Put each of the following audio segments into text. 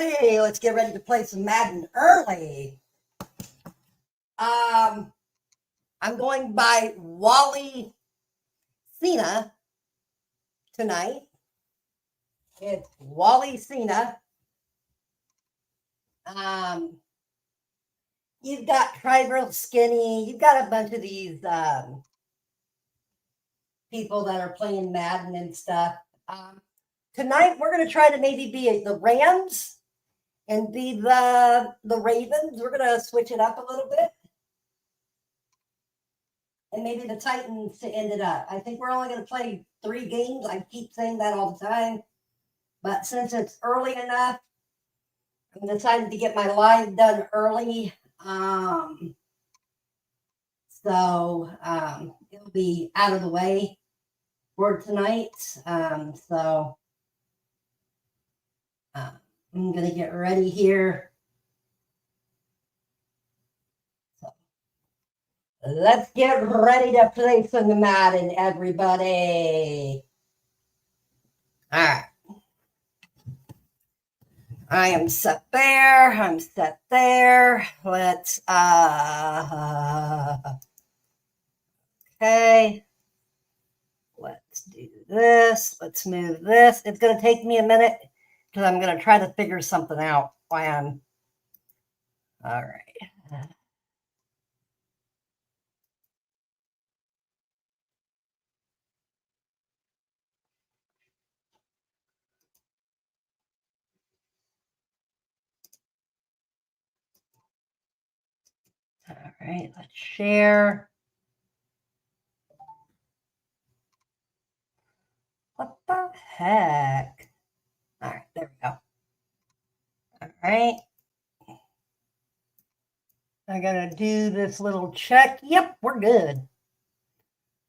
everybody. Let's get ready to play some Madden early. I'm going by Wally Cena tonight. It's Wally Cena. You've got Tribal Skinny. You've got a bunch of these people that are playing Madden and stuff. Tonight we're going to try to maybe be the Rams and be the Ravens. We're going to switch it up a little bit. And maybe the Titans to end it up. I think we're only going to play 3 games. I keep saying that all the time. But since it's early enough, I'm decided to get my live done early. So it'll be out of the way for tonight. I'm going to get ready here. Let's get ready to play some Madden, everybody. All right. I am set there. I'm set there. Let's, okay. Let's do this. Let's move this. It's going to take me a minute because I'm going to try to figure something out while I'm, all right. All right, let's share. What the heck? All right, there we go. All right. I gotta do this little check. Yep, we're good.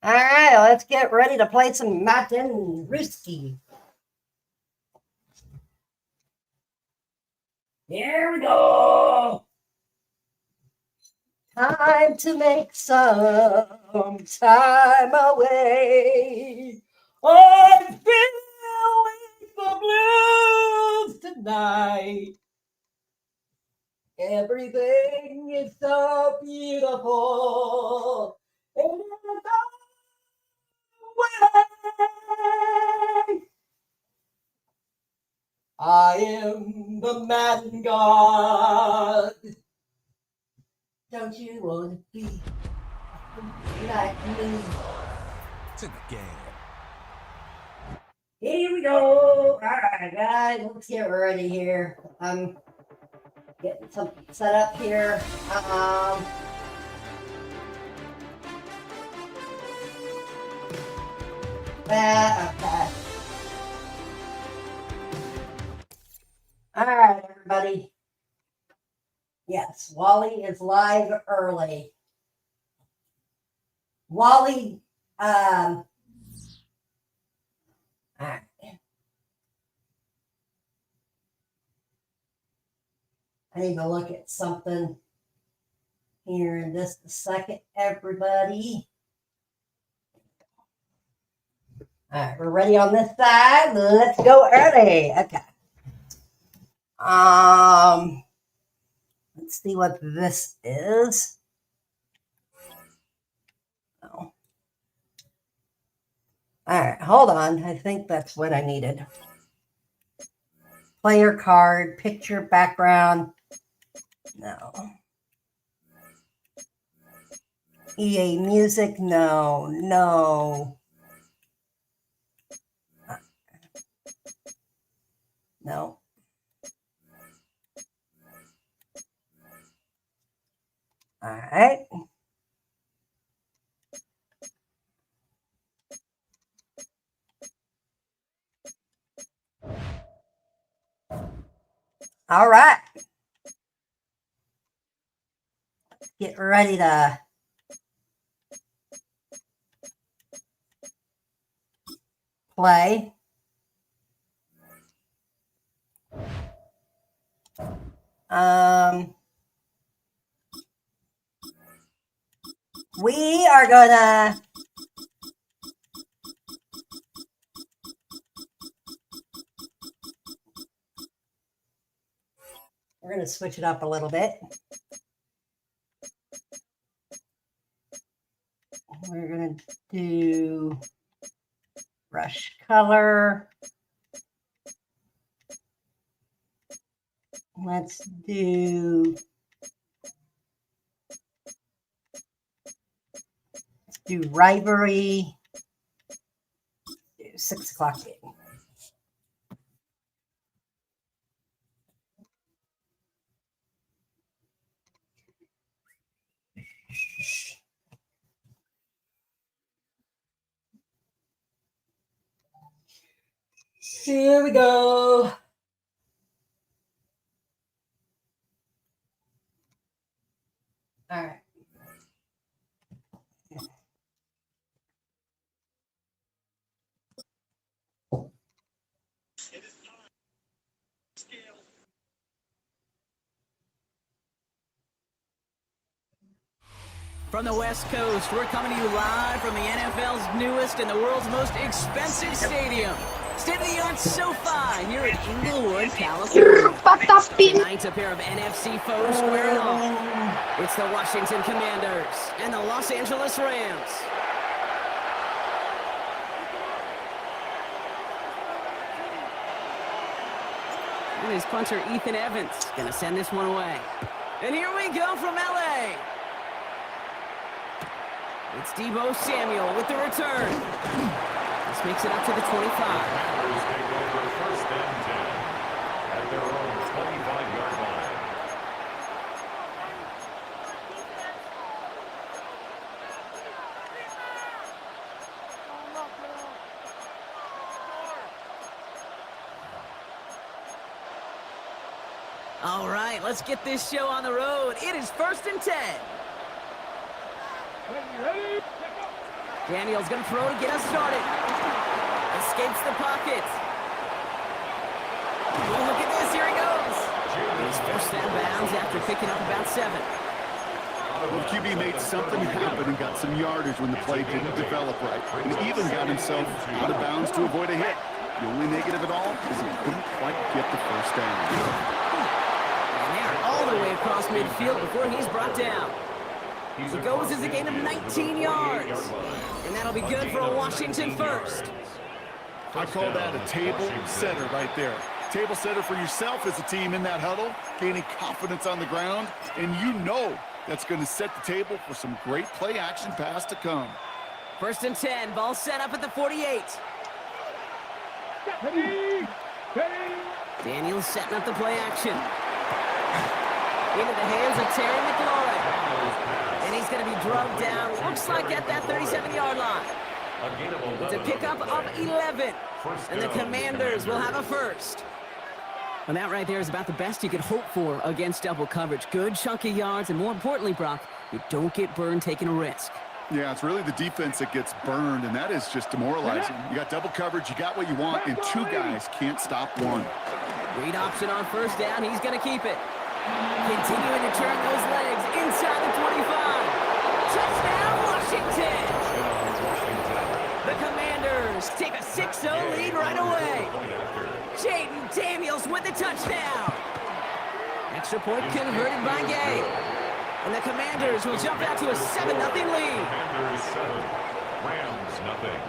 All right, let's get ready to play some Madden Risky. Here we go. Time to make some time away. I'm feeling the blues tonight. Everything is so beautiful. And it's away. I am the Madden God. Don't you want to be like me? It's in the game. Here we go. All right, guys, let's get ready here. I'm getting something set up here. Okay. All right, everybody. Yes, Wally is live early. Wally, all right. I need to look at something here in just a second, everybody. All right, we're ready on this side. Let's go early. Okay. Let's see what this is. Oh. All right, hold on. I think that's what I needed. Player card, picture, background. No. EA Music, no. No. All right. All right. Get ready to play. We are gonna We're going to switch it up a little bit. We're going to do brush color. Let's do rivalry. 6 o'clock game. Here we go. All right. From the West Coast, we're coming to you live from the NFL's newest and the world's most expensive stadium. State-of-the-art SoFi here in Inglewood, California. Tonight's a pair of NFC foes squaring off. It's the Washington Commanders and the Los Angeles Rams. And his punter, Ethan Evans, going to send this one away. And here we go from L.A. It's Deebo Samuel with the return. This makes it up to the 25. Take over first and 10 at their own 25-yard line. All right, let's get this show on the road. It is first and 10. Daniel's going to throw to get us started. Escapes the pocket. Oh, look at this. Here he goes. He's first out of bounds after picking up about 7. Well, QB made something happen and got some yardage when the play didn't develop right. And even got himself out of bounds to avoid a hit. The only negative at all is he couldn't quite get the first down. And they're all the way across midfield before he's brought down. He goes as a gain of 19 yards. And that'll be good for a Washington first. I call that a table setter right there. Table setter for yourself as a team in that huddle, gaining confidence on the ground, and you know that's going to set the table for some great play action pass to come. First and 10, ball set up at the 48. Daniels setting up the play action. Into the hands of Terry McLaurin. And he's going to be drugged down, looks like at that 37-yard line. It's a pickup of 11. And the Commanders will have a first. And that right there is about the best you could hope for against double coverage. Good chunky yards, and more importantly, Brock, you don't get burned taking a risk. Yeah, it's really the defense that gets burned, and that is just demoralizing. You got double coverage, you got what you want, and 2 guys can't stop one. Read option on first down. He's going to keep it. Continuing to turn those legs inside the 25. Touchdown, Washington! The Commanders take a 6-0 lead right away. Jaden Daniels with the touchdown. Extra point converted by Gay. And the Commanders will jump out to a 7-0 lead. Commanders 7, Rams nothing.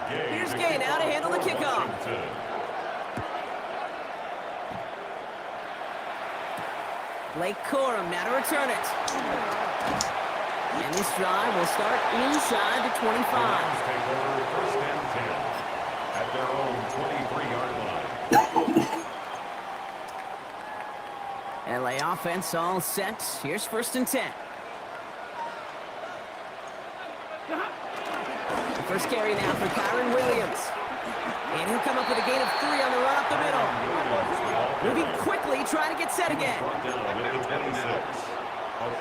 Here's Gay now to handle the kickoff. Blake Corum now to return it. And this drive will start inside the 25. Take over first and 10 at their own 23-yard line. LA offense all set. Here's first and 10. The first carry now for Kyron Williams. And he'll come up with a gain of 3 on the run up the middle. Moving quickly, trying to get set again. A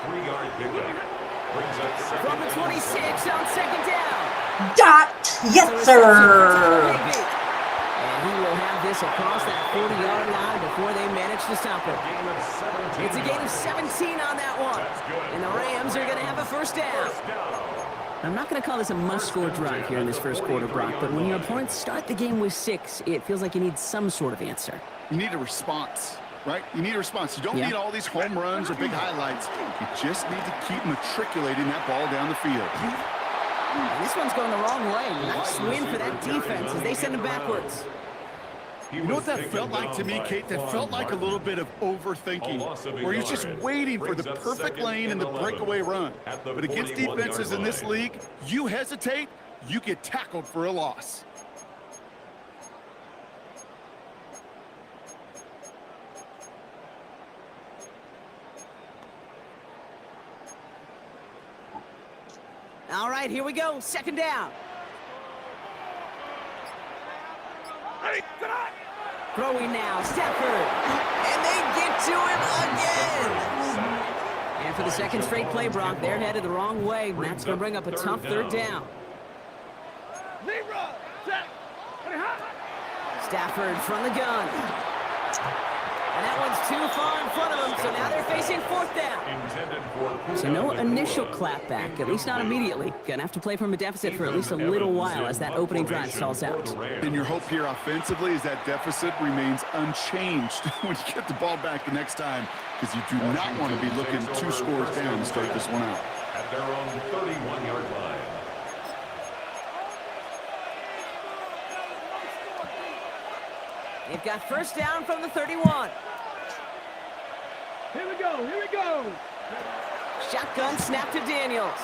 3-yard pickup. From the 26 on second down. Dot. Yes, sir. And he will have this this across that 40-yard line before they manage to stop it. It's a gain of 17 on that one. And the Rams are going to have a first down. I'm not going to call this a must-score drive here in this first quarter, Brock, but when your opponents start the game with 6, it feels like you need some sort of answer. You need a response, right? You need a response. You don't need all these home runs or big highlights. You just need to keep matriculating that ball down the field. And this one's going the wrong way. Nice win for that defense as they send him backwards. You know what that felt like to me, Kate? That felt like a little bit of overthinking, where you're just waiting for the perfect lane and the breakaway run. But against defenses in this league, you hesitate, you get tackled for a loss. All right, here we go. Second down. Throwing now, Stafford. And they get to him again. And for the second straight play, Brock, they're headed the wrong way. And that's going to bring up a tough third down. Stafford from the gun. And that one's too far in front of them, so now they're facing fourth down. So no initial clapback, at least not immediately. Gonna have to play from a deficit for at least a little while as that opening drive stalls out. And your hope here offensively is that deficit remains unchanged when you get the ball back the next time, because you do not want to be looking 2 scores down to start this one out. At their own 31-yard line. They've got first down from the 31. Here we go, here we go. Shotgun snap to Daniels.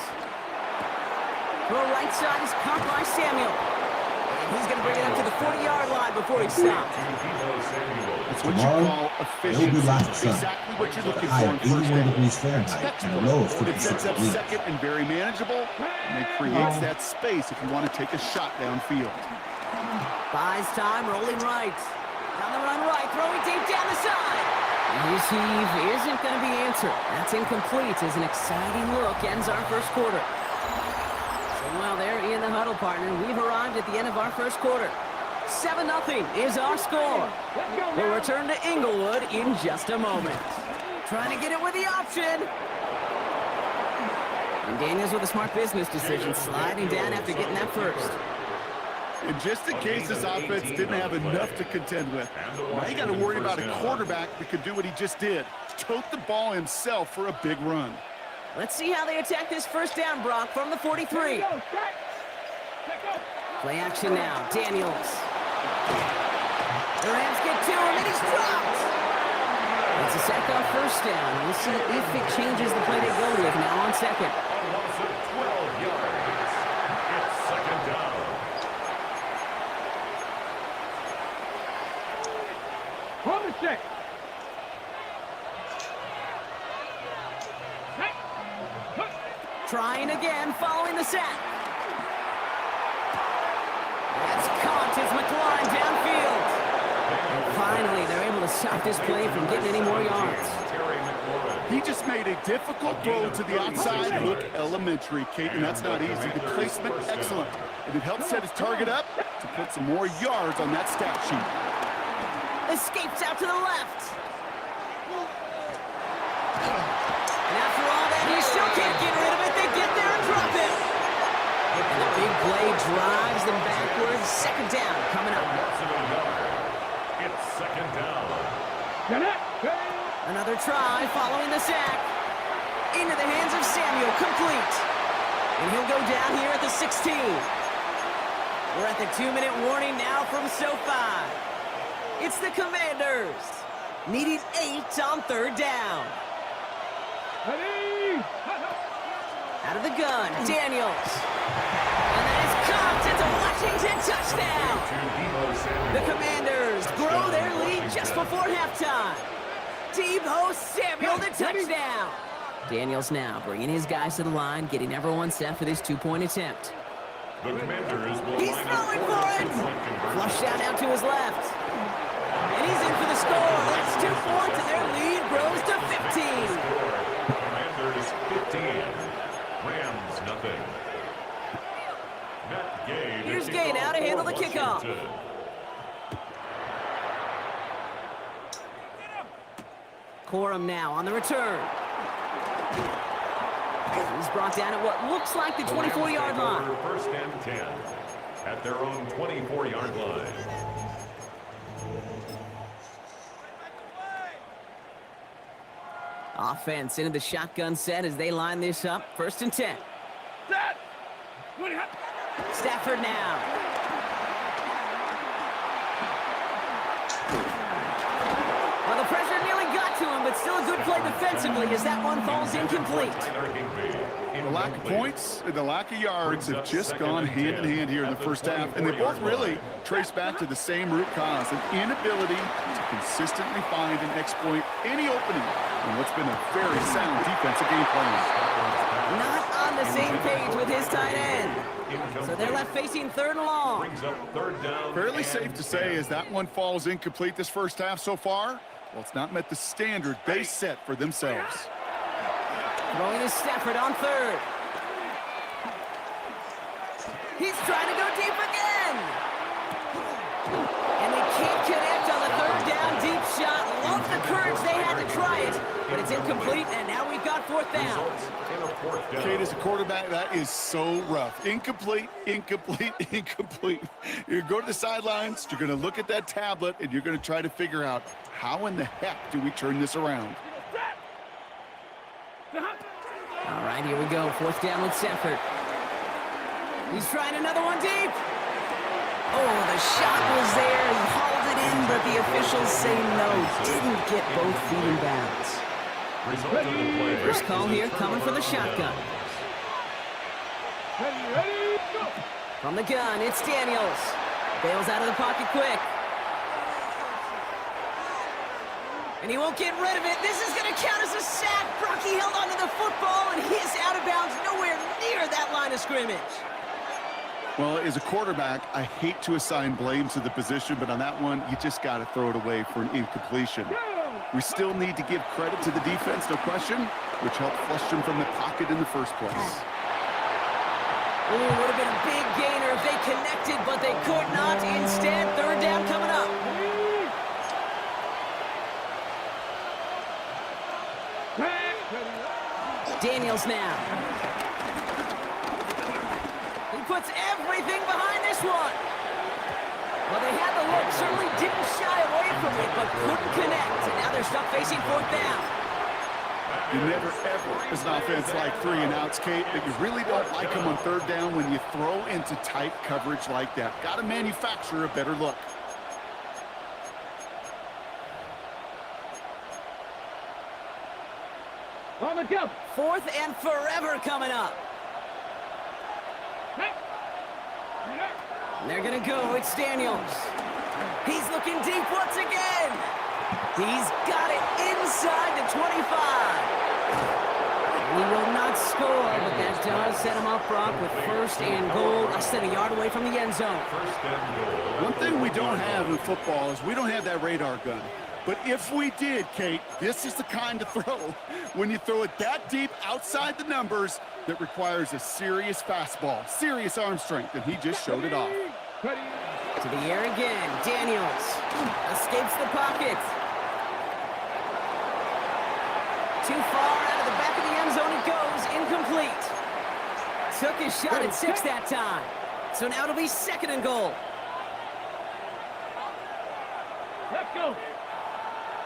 Throw right side is caught by Samuel. And he's going to bring it up to the 40-yard line before he stops. It's what you call efficiency. Exactly what you're looking for in first down. It sets up second and very manageable, and it creates that space if you want to take a shot downfield. Buys time, rolling right. Down the run right, throwing deep down the side. His heave isn't going to be answered. That's incomplete as an exciting look ends our first quarter. So while they're in the huddle, partner, we've arrived at the end of our first quarter. 7-0 is our score. We'll return to Inglewood in just a moment. Trying to get it with the option. And Daniels with a smart business decision, sliding down after getting that first. And just in case this offense didn't have enough to contend with, now you got to worry about a quarterback that could do what he just did. Tote the ball himself for a big run. Let's see how they attack this first down, Brock, from the 43. Play action now, Daniels. The Rams get to him, and he's dropped. It's a sack off first down. We'll see if it changes the play they go with now on second. A loss of 12 yards. It's second down. Hold the stick. Trying again, following the sack. That's caught as McLaurin downfield. And finally, they're able to stop this play from getting any more yards. He just made a difficult throw to the outside look elementary, Kate, and that's not easy. The placement, excellent. And it helped set his target up to put some more yards on that stat sheet. Escapes out to the left. And after all that, he still can't get rid of it. They get there and drop it. And the big play drives them backwards. Second down coming up. It's second down. Another try following the sack. Into the hands of Samuel, complete. And he'll go down here at the 16. We're at the 2-minute warning now from SoFi. It's the Commanders, needing 8 on third down. Out of the gun, Daniels. And that is caught. It's a Washington touchdown. The Commanders grow their lead just before halftime. Deebo Samuel, the touchdown. Daniels now bringing his guys to the line, getting everyone set for this 2-point attempt. The Commanders will He's throwing for it. Flushed out now to his left. And he's in for the score. That's 2 points, and their lead grows to 15. Commanders 15. Rams nothing. Here's Gay now to handle the kickoff. Corum now on the return. He's brought down at what looks like the 24-yard line. First and 10 at their own 24-yard line. Offense into the shotgun set as they line this up. First and 10. Set. Stafford now. Well, the pressure nearly got to him, but still a good play defensively as that one falls incomplete. The lack of points and the lack of yards have just gone hand in hand here in the first half, and they both really trace back to the same root cause, an inability to consistently find and exploit any opening in what's been a very sound defensive game plan. Not on the same page with his tight end. So they're left facing third and long. Fairly safe to say as that one falls incomplete this first half so far, well, it's not met the standard they set for themselves. Throwing to Stafford on third. He's trying to go deep again. And they can't connect on the third down deep shot. Love the courage they had to try it, but it's incomplete, and now we've got fourth down. Kate, as a quarterback, that is so rough. Incomplete, incomplete, incomplete. You're going to go to the sidelines, you're going to look at that tablet, and you're going to try to figure out how in the heck do we turn this around. All right, here we go. Fourth down with Stafford. He's trying another one deep. Oh, the shot was there. He hauled it in, but the officials say no. Didn't get both feet in bounds. First call here coming for the shotgun. Ready, go. From the gun, it's Daniels. Bails out of the pocket quick. And he won't get rid of it. This is going to count as a sack. Brocky held onto the football, and he is out of bounds nowhere near that line of scrimmage. Well, as a quarterback, I hate to assign blame to the position, but on that one, you just got to throw it away for an incompletion. We still need to give credit to the defense, no question, which helped flush him from the pocket in the first place. Ooh, would have been a big gainer if they connected, but they could not. Instead, third down coming up. Daniels now. He puts everything behind this one. Well, they had the look, certainly didn't shy away from it, but couldn't connect. And now they're stuck facing fourth down. You never, ever, as an offense, like 3 and outs, Kate, but you really don't like them on third down when you throw into tight coverage like that. Got to manufacture a better look. On the go. Fourth and forever coming up. And they're going to go. It's Daniels. He's looking deep once again. He's got it inside the 25. He will not score, but that does set him up, Brock, with first and goal, less than a yard away from the end zone. One thing we don't have in football is we don't have that radar gun. But if we did, Kate, this is the kind of throw, when you throw it that deep outside the numbers, that requires a serious fastball, serious arm strength, and he just showed it off. To the air again, Daniels escapes the pocket. Too far out of the back of the end zone it goes, incomplete. Took his shot at 6 that time. So now it'll be second and goal. Let's go.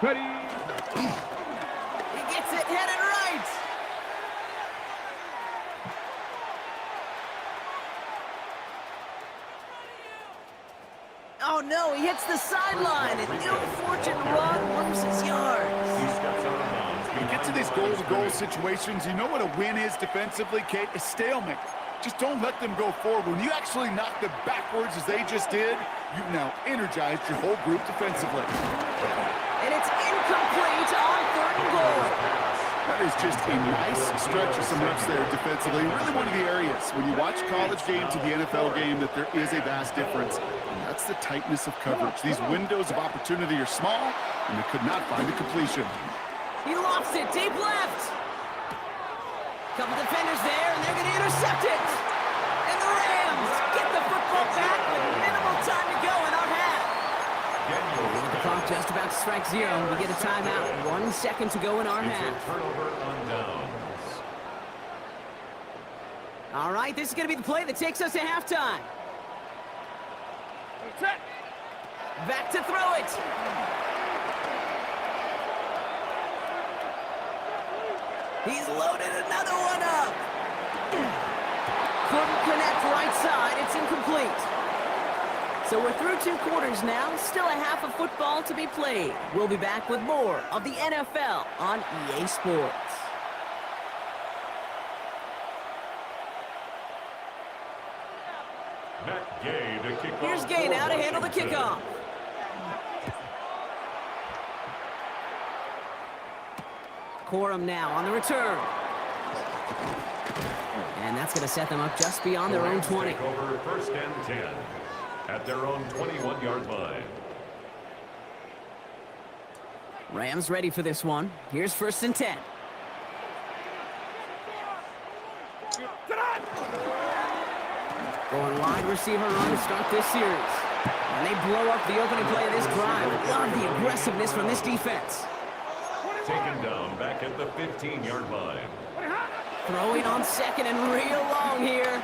Ready. He gets it headed right. Oh no, he hits the sideline. An ill-fortunate run loses yards. When you get to these goal-to-goal situations, you know what a win is defensively, Kate? A stalemate. Just don't let them go forward. When you actually knock them backwards as they just did, you've now energized your whole group defensively. And it's incomplete on third and goal. That is just a nice stretch of some reps there defensively. Really one of the areas, when you watch college game to the NFL game, that there is a vast difference. And that's the tightness of coverage. These windows of opportunity are small, and they could not find a completion. He lofts it deep left. Couple defenders there, and they're going to intercept it. And the Rams get the football back with minimal time to go in our half. The clock clock just about to strike zero. We get a timeout. 1 second to go in our It's half. a turnover on downs. All right, this is going to be the play that takes us to halftime. Set. Back to throw it. He's loaded another one up. Couldn't connect right side. It's incomplete. So we're through 2 quarters now. Still a half of football to be played. We'll be back with more of the NFL on EA Sports. Matt Gay to kick Here's off Gay for now to handle the Washington. kickoff. Corum now on the return. And that's going to set them up just beyond their own 20. Take over 1st and 10 at their own 21-yard line. Rams ready for this one. Here's 1st and 10. Going wide receiver run to start this series. And they blow up the opening play of this drive. Love the aggressiveness from this defense. Taken down back at the 15-yard line. Throwing on 2nd and real long here.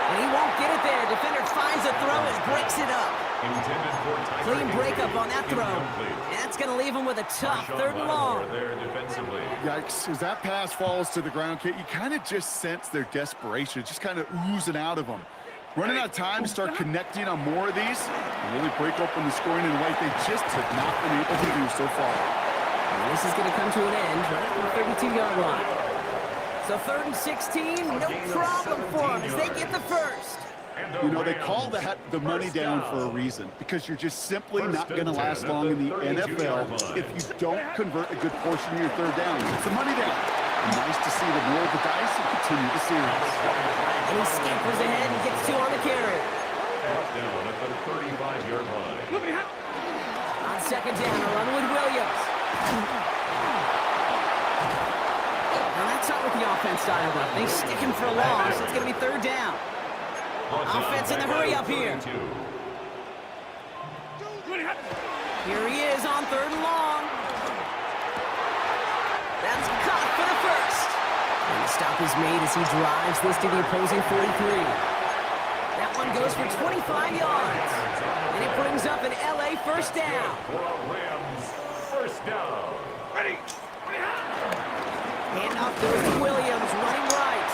And he won't get it there. Defender finds a throw and breaks it up. Intended for tight Clean breaking breakup on that throw. incomplete. And that's going to leave him with a tough Sean 3rd and long. Lattimore there defensively. Yikes, as that pass falls to the ground, Kate, you kind of just sense their desperation. It's just kind of oozing out of them. Running out of time to start connecting on more of these and really break open the scoring in a way they just have not been able to do so far. And this is going to come to an end right at the 32-yard line. So 3rd and 16, no problem for them as they get the first. You know, they call that the money down for a reason, because you're just simply not going to last long in the NFL if you don't convert a good portion of your 3rd down. It's a money down. Nice to see them roll the dice and continue the series. And he scampers ahead and gets 2 on the carry. Brought down at the 35-yard line. On 2nd down, a run with Williams. Now that's not what the offense dialed up. They stick him for a loss. It's going to be 3rd down. Offense in the hurry up here. Here he is on 3rd and long. That's caught for the first. And the stop is made as he drives this to the opposing 43. That one goes for 25 yards. And it brings up an LA 1st down. For a Rams 1st down. Ready. Handoff goes to Williams, running right.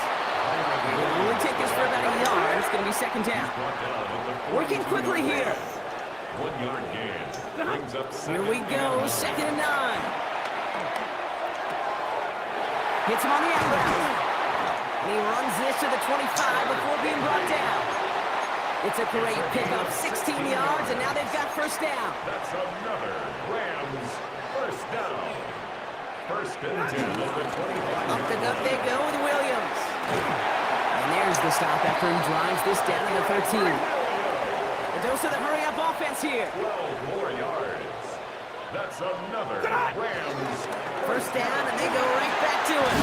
It'll only take us for about a yard. It's going to be 2nd down. Brought down at the Working quickly here. 1-yard gain. Brings up Here we go, 2nd and 9. Hits him on the end route. And he runs this to the 25 before being brought down. It's a great pickup, 16 yards, and now they've got 1st down. That's another Rams 1st down. 1st and 10 at the 25. Up the gut they go with Williams. And there's the stop after he drives this down to the 13. A dose of the hurry-up offense here. 12 more yards. That's another Rams 1st down, and they go right back to it.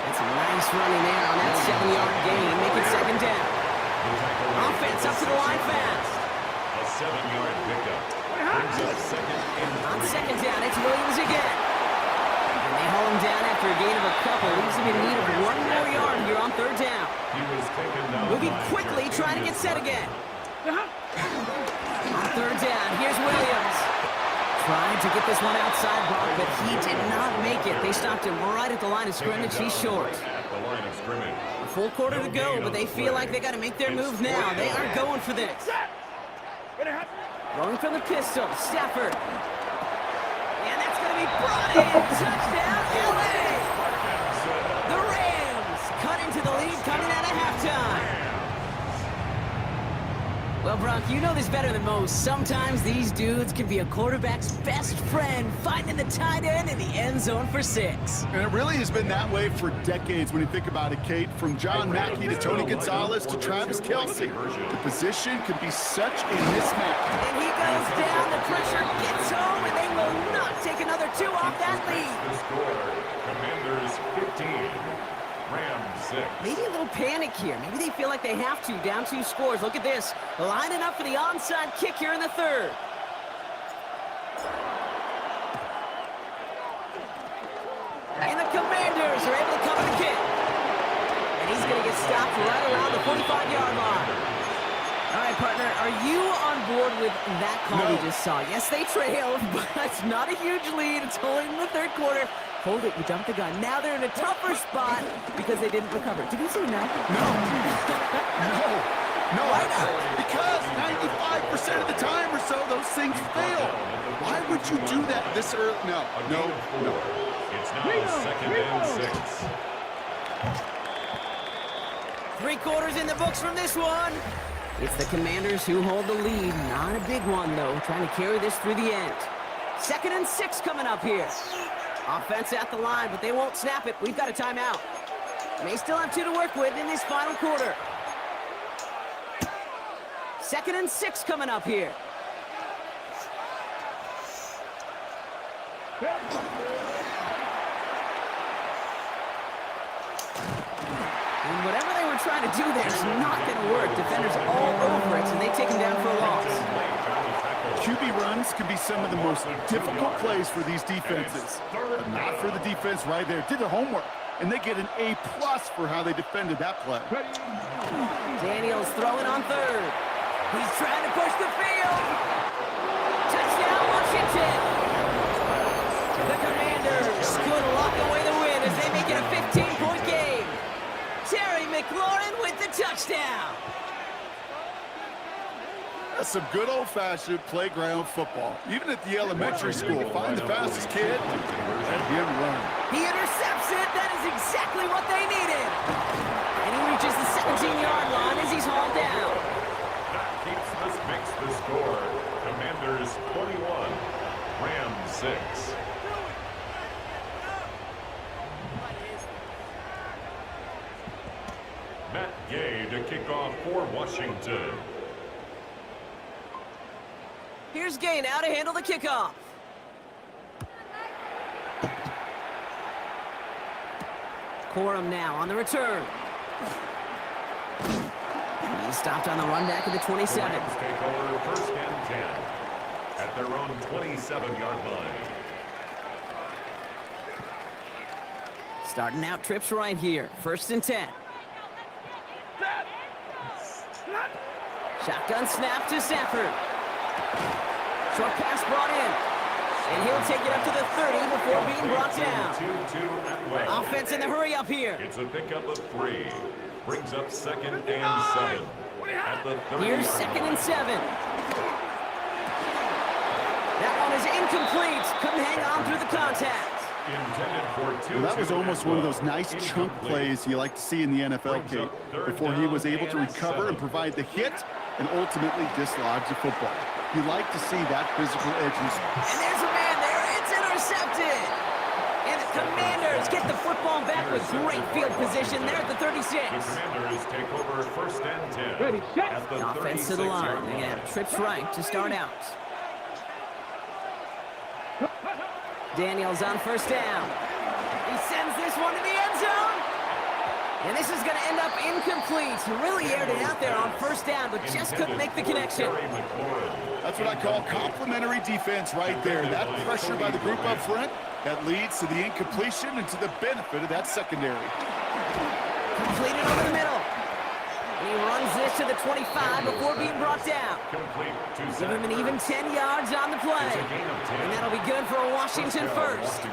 It's a nice running there on that 7-yard gain, make it 2nd down. Offense up to the line fast. A 7-yard pickup. Brings up 2nd and 3. On 2nd down, it's Williams again. And they haul him down after a gain of a couple. Leaves him in need of 1 more yard here on 3rd down. He was taken down. Moving by quickly, trying to get set again. On 3rd down, here's Williams. Trying to get this one outside, Brock, but he did not make it. They stopped him right at the line of scrimmage. He's short. At the line of scrimmage. A full quarter to go, but they feel like they got to make their move now. They aren't going for this. Going for the pistol, Stafford. And that's going to be brought in. Touchdown, LA! The Rams cut into the lead coming out of halftime. Well, Brock, you know this better than most. Sometimes these dudes can be a quarterback's best friend, finding the tight end in the end zone for 6. And it really has been that way for decades when you think about it, Kate. From John Mackey to Tony Gonzalez to Travis Kelce, the position can be such a mismatch. And he goes down, the pressure gets home, and they will not take another 2 off that lead. The score, Commanders 15, Rams 6. Maybe a little panic here. Maybe they feel like they have to. Down 2 scores. Look at this. Lining up for the onside kick here in the third. And the Commanders are able to cover the kick. And he's going to get stopped right around the 45-yard line. All right, partner, are you on board with that call we just saw? Yes, they trailed, but it's not a huge lead. It's only in the third quarter. Hold it, you jumped the gun. Now they're in a tougher spot because they didn't recover. Did you say no? No, why not? Because 95% of the time or so, those things fail. Why would you do that this early? No. It's now second and 6. 3 quarters in the books from this one. It's the Commanders who hold the lead. Not a big one, though. Trying to carry this through the end. 2nd and 6 coming up here. Offense at the line, but they won't snap it. We've got a timeout. They still have 2 to work with in this final quarter. 2nd and 6 coming up here. And whatever they were trying to do there is not going to work. Defenders all over it, and they take him down for a loss. QB runs can be some of the most difficult plays for these defenses. But not for the defense right there. Did their homework, and they get an A+ for how they defended that play. Daniels throwing on third. He's trying to push the field. Touchdown, Washington. The Commanders could lock away the win as they make it a 15-point game. Terry McLaurin with the touchdown. That's some good old-fashioned playground football. Even at the elementary school, find the fastest kid and let him run. He intercepts it. That is exactly what they needed. And he reaches the 17-yard line as he's hauled down. That makes the score. Commanders 21, Rams 6. Matt Gay to kick off for Washington. Here's Gay now to handle the kickoff. Corum now on the return. He's stopped on the run back at the 27. Rams take over 1st and 10 at their own 27-yard line. Starting out trips right here. 1st and 10. Shotgun snap to Stafford. Short pass brought in. And he'll take it up to the 30 before being brought down. Offense in the hurry up here. It's a pickup of 3. Brings up 2nd and 7. At the 30. Here's 2nd and 7. That one is incomplete. Couldn't hang on through the contact. Well, that was almost one of those nice chunk plays you like to see in the NFL, Kate, before he was able to recover and provide the hit and ultimately dislodge the football. You like to see that physical edge. And there's a man there. It's intercepted. And the Commanders get the football back with great field position there at the 36. The Commanders take over 1st and 10. Ready, set. At the Offense to the line. They're going to have trips right to start out. Daniels on 1st down. He sends this one to the end zone. And this is going to end up incomplete. He really aired it out there on 1st down, but just couldn't make the connection. That's what I call complimentary defense right there. That pressure by the group up front, that leads to the incompletion and to the benefit of that secondary. Completed over the middle. And he runs this to the 25 before being brought down. Give him an even 10 yards on the play. And that'll be good for a Washington first.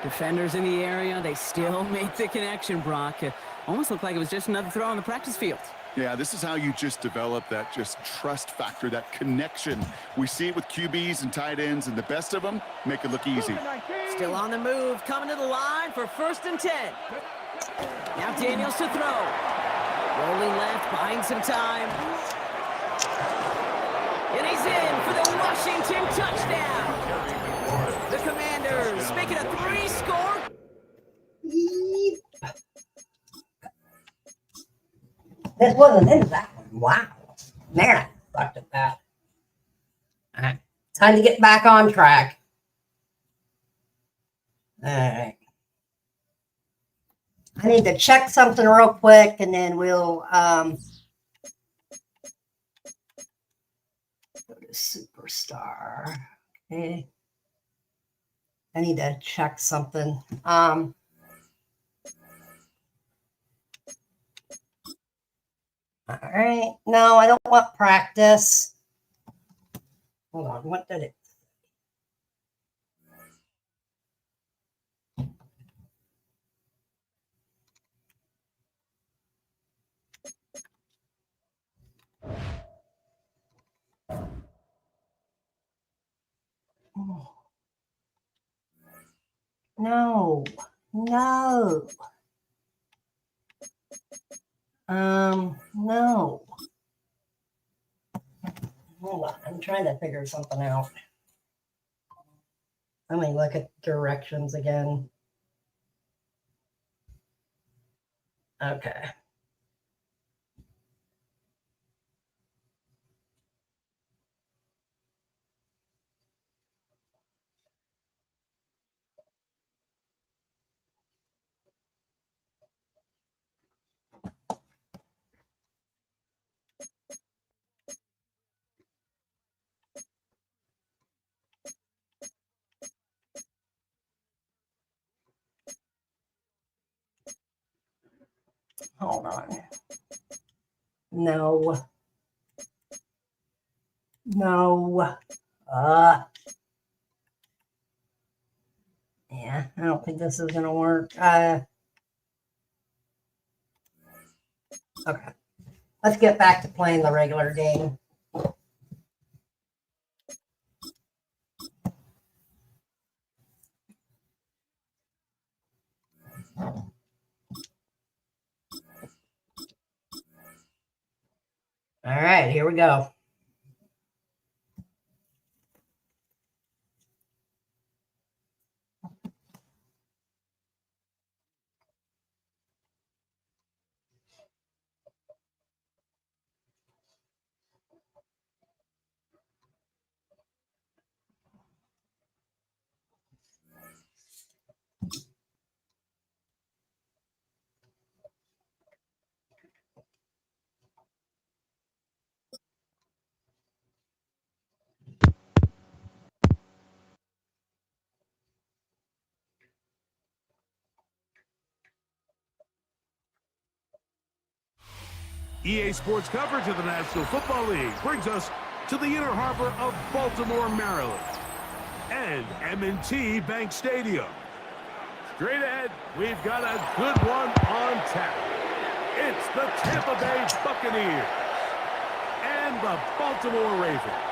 Defenders in the area, they still make the connection, Brock. Almost looked like it was just another throw on the practice field. Yeah, this is how you just develop that just trust factor, that connection. We see it with QBs and tight ends, and the best of them make it look easy. Still on the move, coming to the line for 1st and 10. Now Daniels to throw. Rolling left, buying some time. And he's in for the Washington touchdown. The Commanders make it a 3-score. This wasn't into that one. Wow. Man, I fucked at that. All right. Time to get back on track. All right. I need to check something real quick, and then we'll go to Superstar. Okay. I need to check something. All right. No, I don't want practice. Hold on. What did it? No. No. No. Hold on. I'm trying to figure something out. Let me look at directions again. Okay. Hold on. No. No. Yeah, I don't think this is going to work. Okay. Let's get back to playing the regular game. All right, here we go. EA Sports coverage of the National Football League brings us to the inner harbor of Baltimore, Maryland, and M&T Bank Stadium. Straight ahead, we've got a good one on tap. It's the Tampa Bay Buccaneers and the Baltimore Ravens.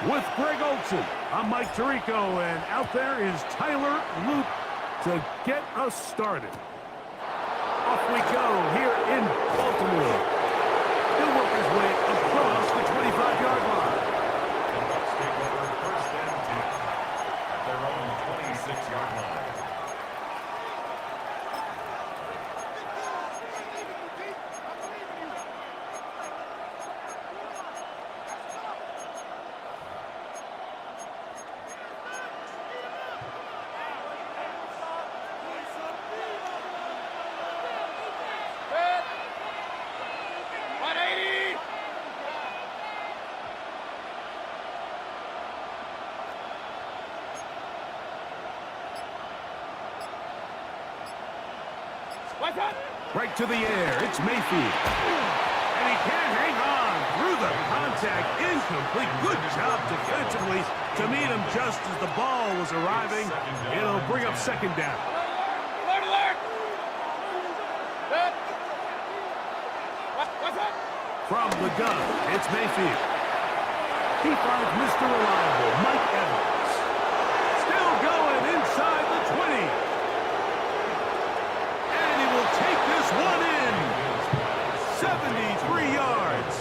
With Greg Olson, I'm Mike Tirico, and out there is Tyler Luke to get us started. Off we go here in Baltimore. He'll work his way across the 25-yard line. The Bucs take over first and 10 at their own 26-yard line. Right to the air, it's Mayfield. And he can't hang on through the contact. Incomplete. Good job defensively to meet him just as the ball was arriving. It'll bring up second down. From the gun, it's Mayfield. He finds Mr. Reliable, Mike Evans. Still going inside the 20. Take this one in. 73 yards.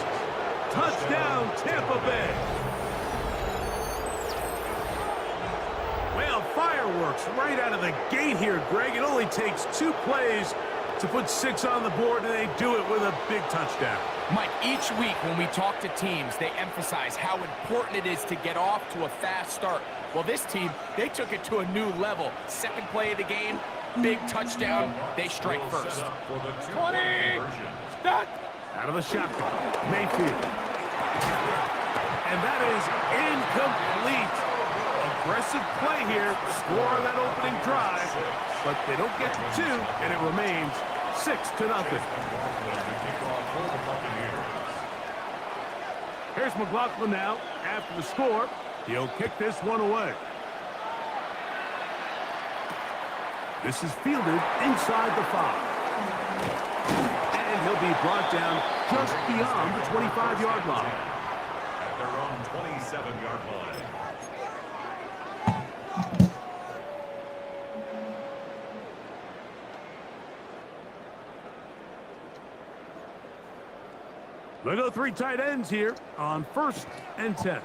Touchdown, Tampa Bay. Well, fireworks right out of the gate here, Greg. It only takes 2 plays to put 6 on the board, and they do it with a big touchdown. Mike, each week when we talk to teams, they emphasize how important it is to get off to a fast start. Well, this team, they took it to a new level. Second play of the game, big touchdown, they strike first. 20, start. Out of the shotgun, Mayfield. And that is incomplete. Aggressive play here, score on that opening drive, but they don't get to 2, and it remains 6-0. Here's McLaughlin now. After the score, he'll kick this one away. This is fielded inside the 5. And he'll be brought down just beyond the 25-yard line. At their own 27-yard line. They go 3 tight ends here on 1st and 10.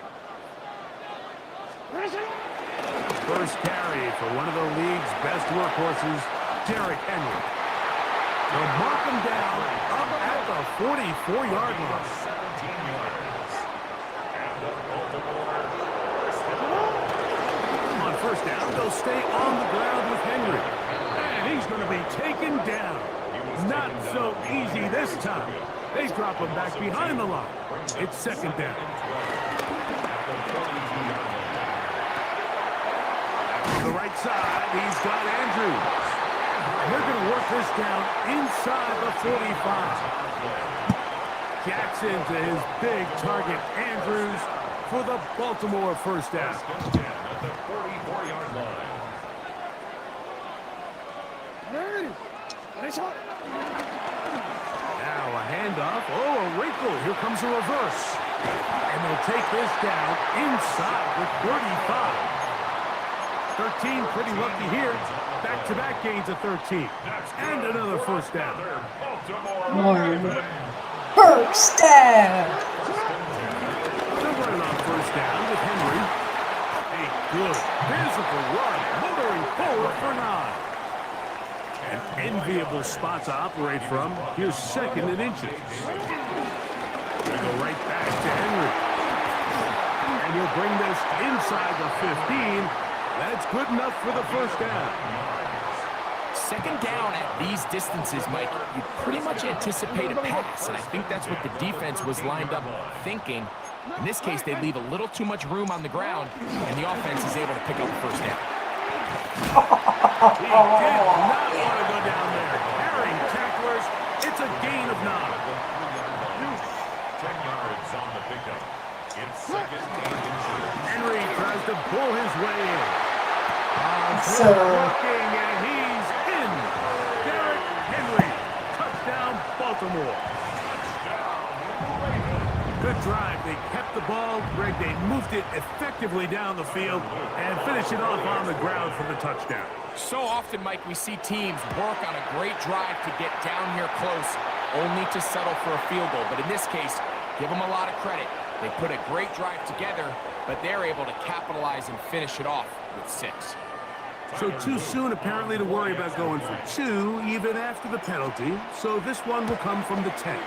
First carry for one of the league's best workhorses, Derrick Henry. They'll mark him down up at the 44-yard line. 17 yards. And the Baltimore first down. On 1st down, they'll stay on the ground with Henry. And he's going to be taken down. Not so easy this time. They drop him back behind the line. It's 2nd down. To the right side, he's got Andrews. And they're going to work this down inside the 45. Jackson to his big target, Andrews, for the Baltimore first down. At the 44-yard line. Now a handoff. Oh, a wrinkle. Here comes a reverse. And they'll take this down inside the 35. 13 pretty lucky here. Back-to-back gains of 13. And another first down. More. First down. They're running on first down with Henry. A good physical run, motoring forward for 9. An enviable spot to operate from. Here's 2nd and inches. They go right back to Henry. And he'll bring this inside the 15. That's good enough for the first down. 2nd down at these distances, Mike, you pretty much anticipate a pass, and I think that's what the defense was lined up thinking. In this case, they leave a little too much room on the ground, and the offense is able to pick up the first down. He did not want to go down there. Carrying tacklers, it's a gain of 9. 10 yards on the pickup. It's 2nd and Henry tries to pull his way in. So, Blocking, and he's in. Derrick Henry. Touchdown, Baltimore. Good drive. They kept the ball. Greg, they moved it effectively down the field and finish it off on the ground for the touchdown. So often, Mike, we see teams work on a great drive to get down here close, only to settle for a field goal. But in this case, give them a lot of credit. They put a great drive together, but they're able to capitalize and finish it off with 6. So too soon, apparently, to worry about going for 2, even after the penalty. So this one will come from the 10.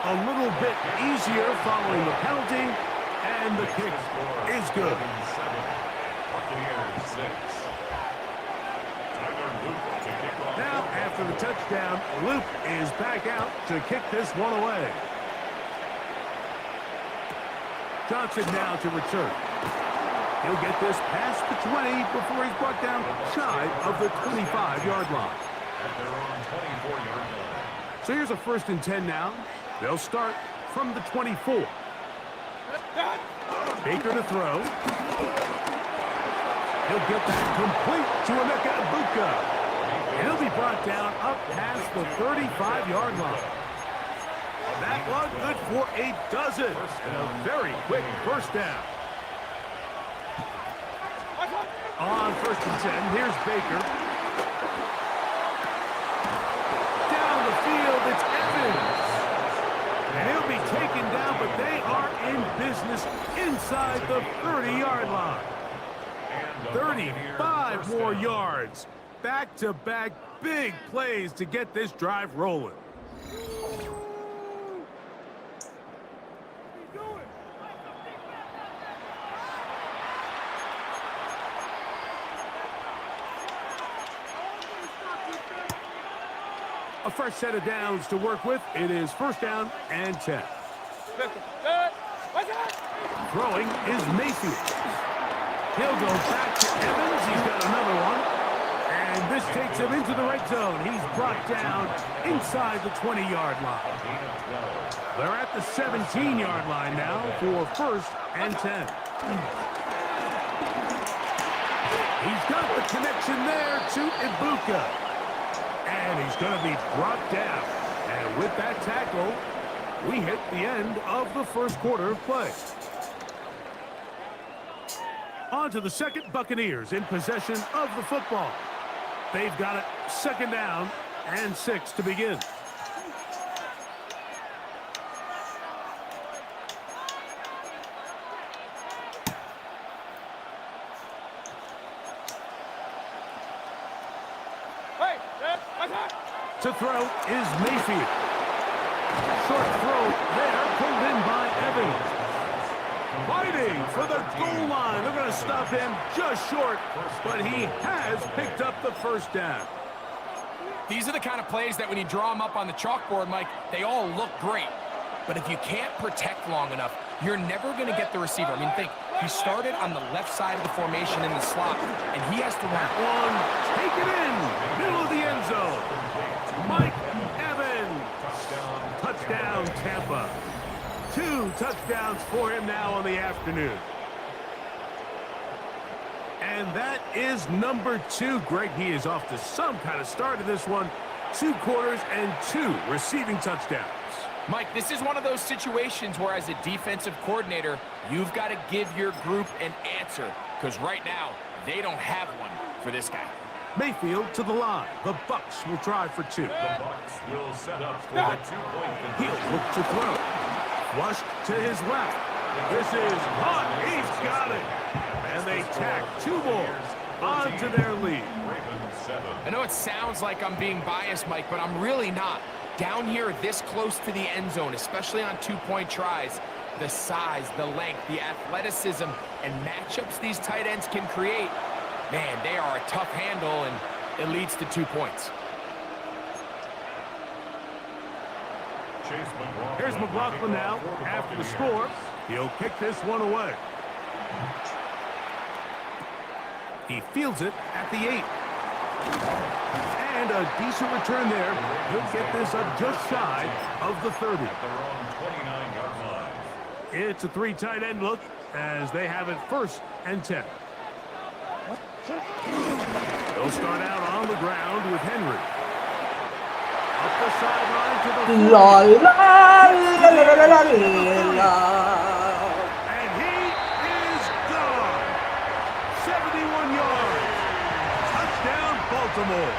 A little bit easier following the penalty, and the kick is good. Buccaneers 6. Now, after the touchdown, Luke is back out to kick this one away. Johnson now to return. He'll get this past the 20 before he's brought down shy of the 25-yard line. At their own 24-yard line. So here's a 1st and 10 now. They'll start from the 24. Baker to throw. He'll get that complete to Emeka Egbuka. And he'll be brought down up past the 35-yard line. That one good for a dozen. And a very quick first down. On 1st and 10, here's Baker. Down the field, it's Evans. And he'll be taken down, but they are in business inside the 30-yard line. 35 more yards. Back-to-back big plays to get this drive rolling. A fresh set of downs to work with. It is first down and 10. Throwing is Mayfield. He'll go back to Evans. He's got another one. And this takes him into the red zone. He's brought down inside the 20-yard line. They're at the 17-yard line now for first and 10. He's got the connection there to Ibuka. And he's going to be brought down. And with that tackle, we hit the end of the first quarter of play. On to the second. Buccaneers in possession of the football. They've got it second down and 6 to begin. To throw is Mayfield. Short throw there, pulled in by Evans. Fighting for the goal line. They're going to stop him just short, but he has picked up the first down. These are the kind of plays that when you draw them up on the chalkboard, Mike, they all look great. But if you can't protect long enough, you're never going to get the receiver. I mean, think, he started on the left side of the formation in the slot, and he has to run. One, take it in, middle of the end zone. Mike Evans. Touchdown, Tampa. 2 touchdowns for him now on the afternoon. And that is number 2. Greg, he is off to some kind of start to this one. 2 quarters and 2 receiving touchdowns. Mike, this is one of those situations where as a defensive coordinator, you've got to give your group an answer. Because right now, they don't have one for this guy. Mayfield to the line. The Bucs will try for 2. The Bucs will set up for the 2-point He'll conversion. look to throw. Flushed to his left. This is hot. He's got it. And they tack 2 more onto their lead. Ravens 7. I know it sounds like I'm being biased, Mike, but I'm really not. Down here this close to the end zone, especially on 2-point tries, the size, the length, the athleticism, and matchups these tight ends can create, man, they are a tough handle, and it leads to 2 points. Here's McLaughlin now. After the score, he'll kick this one away. He fields it at the 8. And a decent return there. He'll get this up just shy of the 30. They're on 29-yard line. It's a 3 tight end look as they have it first and 10. They'll start out on the ground with Henry. Up the sideline to the La la la la la la la. and he is gone. 71 yards. Touchdown, Baltimore.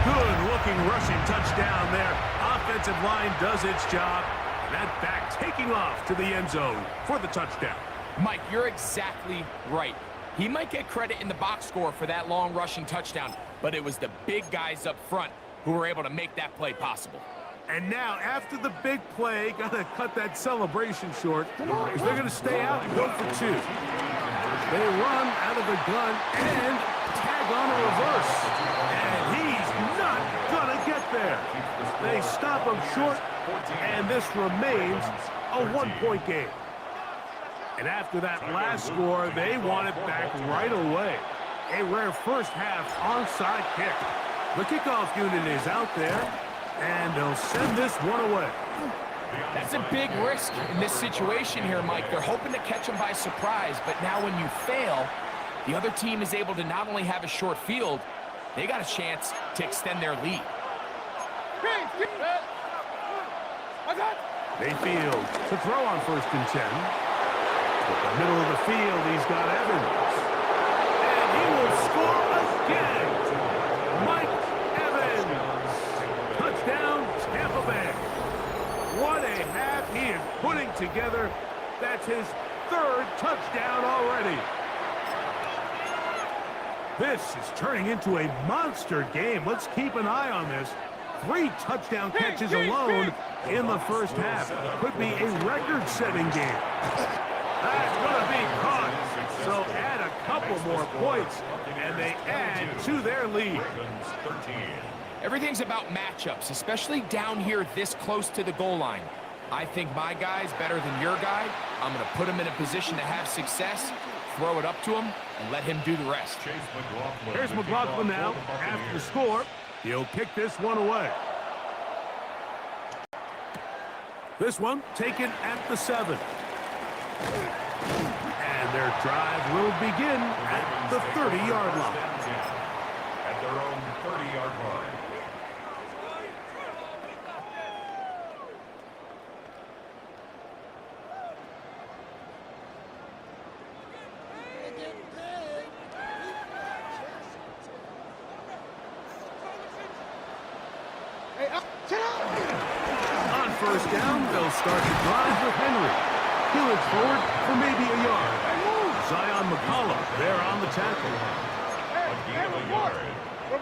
Good-looking rushing touchdown there. Offensive line does its job. And that back taking off to the end zone for the touchdown. Mike, you're exactly right. He might get credit in the box score for that long rushing touchdown, but it was the big guys up front who were able to make that play possible. And now, after the big play, got to cut that celebration short because they're going to stay out and go for 2. They run out of the gun and tag on a reverse. And he's not going to get there. They stop him short, and this remains a 1-point game. And after that last score, they want it back right away. A rare first half onside kick. The kickoff unit is out there, and they'll send this one away. That's a big risk in this situation here, Mike. They're hoping to catch him by surprise, but now when you fail, the other team is able to not only have a short field, they got a chance to extend their lead. Mayfield to throw on first and 10. In the middle of the field, he's got Evans. And he will score again. Mike Evans. Touchdown, Tampa Bay. What a half he is putting together. That's his 3rd touchdown already. This is turning into a monster game. Let's keep an eye on this. 3 touchdown catches alone in the first half. Could be a record-setting game. That's going to be caught. So add a couple more points, and they add to their lead. Everything's about matchups, especially down here this close to the goal line. I think my guy's better than your guy. I'm going to put him in a position to have success, throw it up to him, and let him do the rest. Here's McLaughlin now. After the score, he'll kick this one away. This one taken at the 7. And their drive will begin at the 30-yard line. At their own 30-yard line. On first down, they'll start the drive with Henry. He looks forward for maybe a yard. Zion McCollum there on the tackle. A gain of a yard.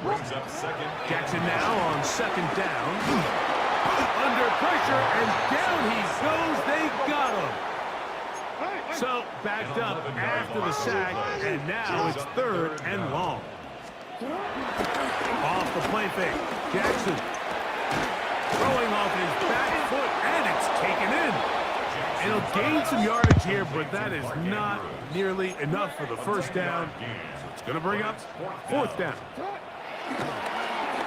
Brings up second. Jackson now on second down. Under pressure, and down he goes. They got him. So backed up after the sack, and now it's 3rd and long. Off the play fake. Jackson throwing off his back foot, and it's taken in. It'll gain some yardage here, but that is not nearly enough for the first down. So it's going to bring up 4th down.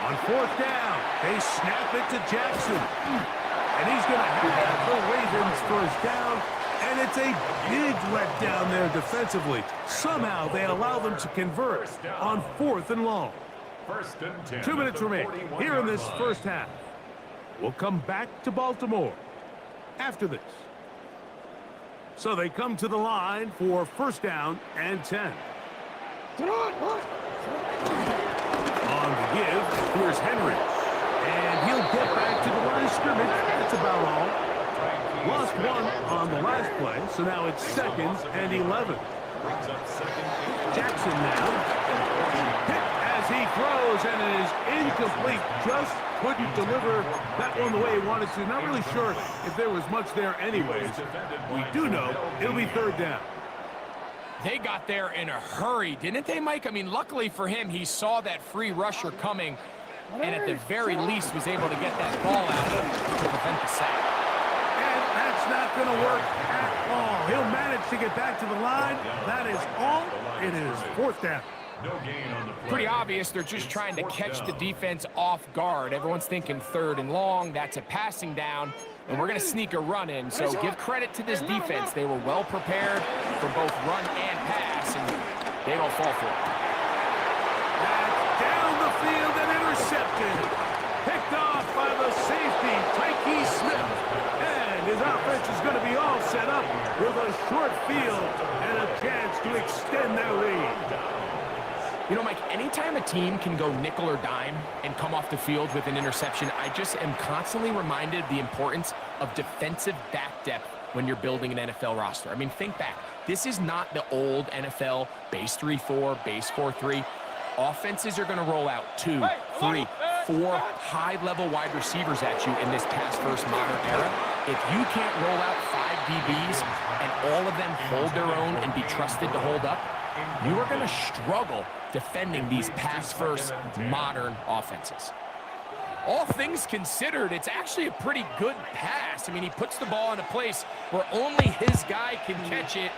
On 4th down, they snap it to Jackson. And he's going to have the Ravens first down. And it's a big letdown there defensively. Somehow they allow them to convert on 4th and long. 2 minutes remain here in this first half. We'll come back to Baltimore after this. So they come to the line for 1st down and 10. On the give, here's Henry. And he'll get back to the line of scrimmage. That's about all. Lost 1 on the last play, so now it's 2nd and 11. Jackson now. Hit as he throws, and it is incomplete. Just couldn't deliver that one the way he wanted to. Not really sure if there was much there anyways. We do know it'll be 3rd down. They got there in a hurry, didn't they, Mike? I mean, luckily for him, he saw that free rusher coming, and at the very least was able to get that ball out to prevent the sack. And that's not going to work at all. He'll manage to get back to the line. That is all. It is 4th down. Pretty obvious they're just trying to catch the defense off guard. Everyone's thinking 3rd and long. That's a passing down, and we're going to sneak a run in. So give credit to this defense. They were well prepared for both run and pass, and they don't fall for it. That's down the field and intercepted. Picked off by the safety, Tyke Smith. And his offense is going to be all set up with a short field and a chance to extend their lead. You know, Mike, anytime a team can go nickel or dime and come off the field with an interception, I just am constantly reminded of the importance of defensive back depth when you're building an NFL roster. I mean, think back. This is not the old NFL base 3-4, base 4-3. Offenses are going to roll out 2, 3, 4 high-level wide receivers at you in this pass-first modern era. If you can't roll out 5 DBs and all of them hold their own and be trusted to hold up, you are going to struggle defending these pass-first modern offenses. All things considered, it's actually a pretty good pass. I mean, he puts the ball in a place where only his guy can catch it.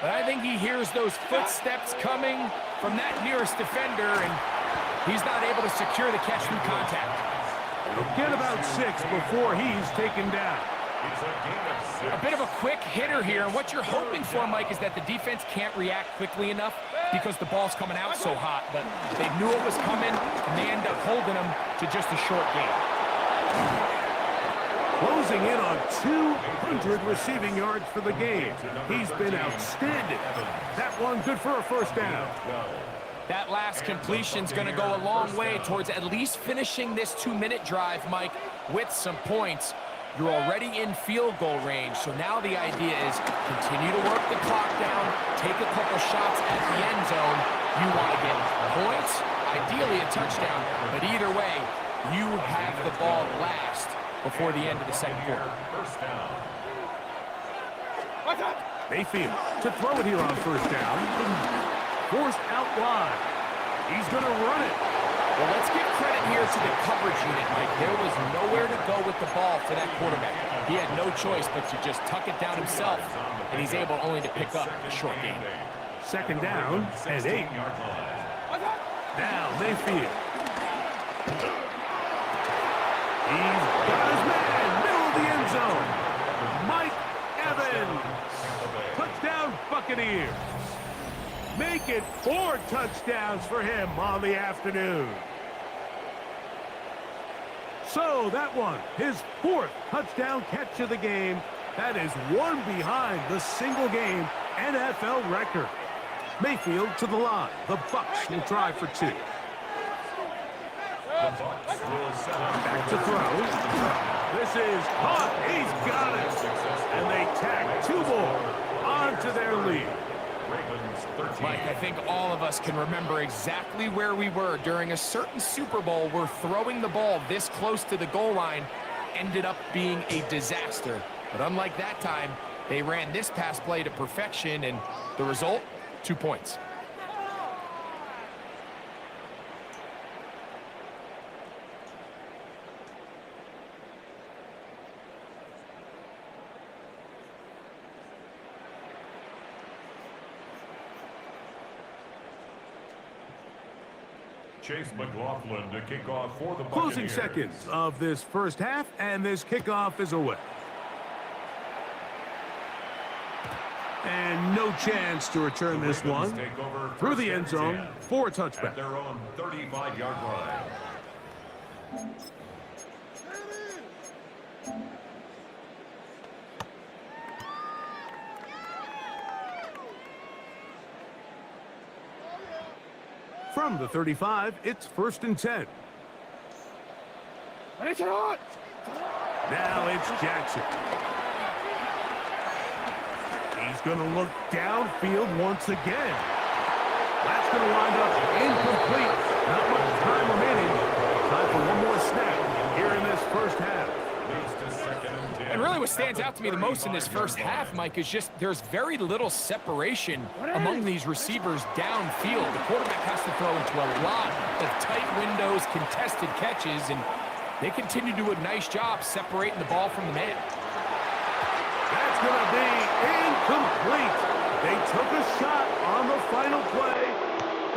But I think he hears those footsteps coming from that nearest defender, and he's not able to secure the catch through contact. He'll get about 6 before he's taken down. A bit of a quick hitter here, and what you're hoping for, Mike, is that the defense can't react quickly enough because the ball's coming out so hot, but they knew it was coming, and they end up holding them to just a short gain. Closing in on 200 receiving yards for the game. He's been outstanding. That one good for a 1st down. That last completion's going to go a long way towards at least finishing this 2-minute drive, Mike, with some points. You're already in field goal range, so now the idea is continue to work the clock down, take a couple shots at the end zone, You want to get points, ideally a touchdown, but either way, you have the ball last before the end of the second quarter. First down. Mayfield to throw it here on first down. Forced out wide. He's going to run it. Well, let's give credit here to the coverage unit, Mike. There was nowhere to go with the ball for that quarterback. He had no choice but to just tuck it down himself, and he's able only to pick up a short gain. Second down and 8. Now Mayfield. He's got his man, middle of the end zone. Mike Evans. Touchdown Buccaneers. Make it 4 touchdowns for him on the afternoon. So that one, his 4th touchdown catch of the game. That is one behind the single-game NFL record. Mayfield to the line. The Bucs will try for 2. Back to throw. This is caught. He's got it. And they tack 2 more onto their lead. Mike, I think all of us can remember exactly where we were during a certain Super Bowl where throwing the ball this close to the goal line ended up being a disaster. But unlike that time, they ran this pass play to perfection, and the result, 2 points. Chase McLaughlin to kick off for the Closing Buccaneers. seconds of this first half, and this kickoff is away. And no chance to return this one. Through the end zone for a touchback. At their own 35-yard line. From the 35, it's 1st and 10. Now it's Jackson. He's going to look downfield once again. That's going to wind up incomplete. Not much time remaining. Time for one more snap here in this first half. And really what stands out to me the most in this first half, Mike, is just there's very little separation among these receivers downfield. The quarterback has to throw into a lot of tight windows, contested catches, and they continue to do a nice job separating the ball from the man. That's going to be incomplete. They took a shot on the final play.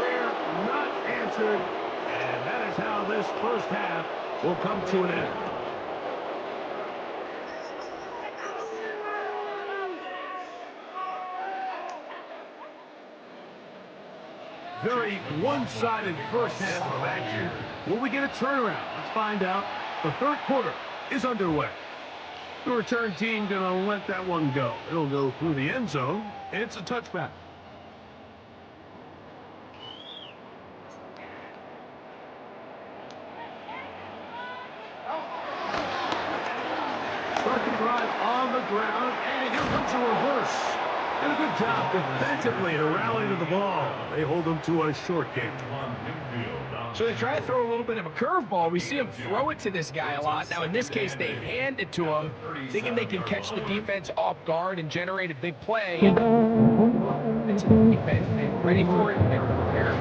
Prayer not answered. And that is how this first half will come to an end. Very one-sided first half of action. Will we get a turnaround? Let's find out. The third quarter is underway. The return team going to let that one go. It'll go through the end zone. It's a touchback. Start the drive on the ground, and here comes a reverse. And a good job defensively to rally to the ball. They hold them to a short game. So they try to throw a little bit of a curveball. We see them throw it to this guy a lot. Now, in this case, they hand it to him, thinking they can catch the defense off guard and generate a big play. It's a defense. They're ready for it. They're prepared.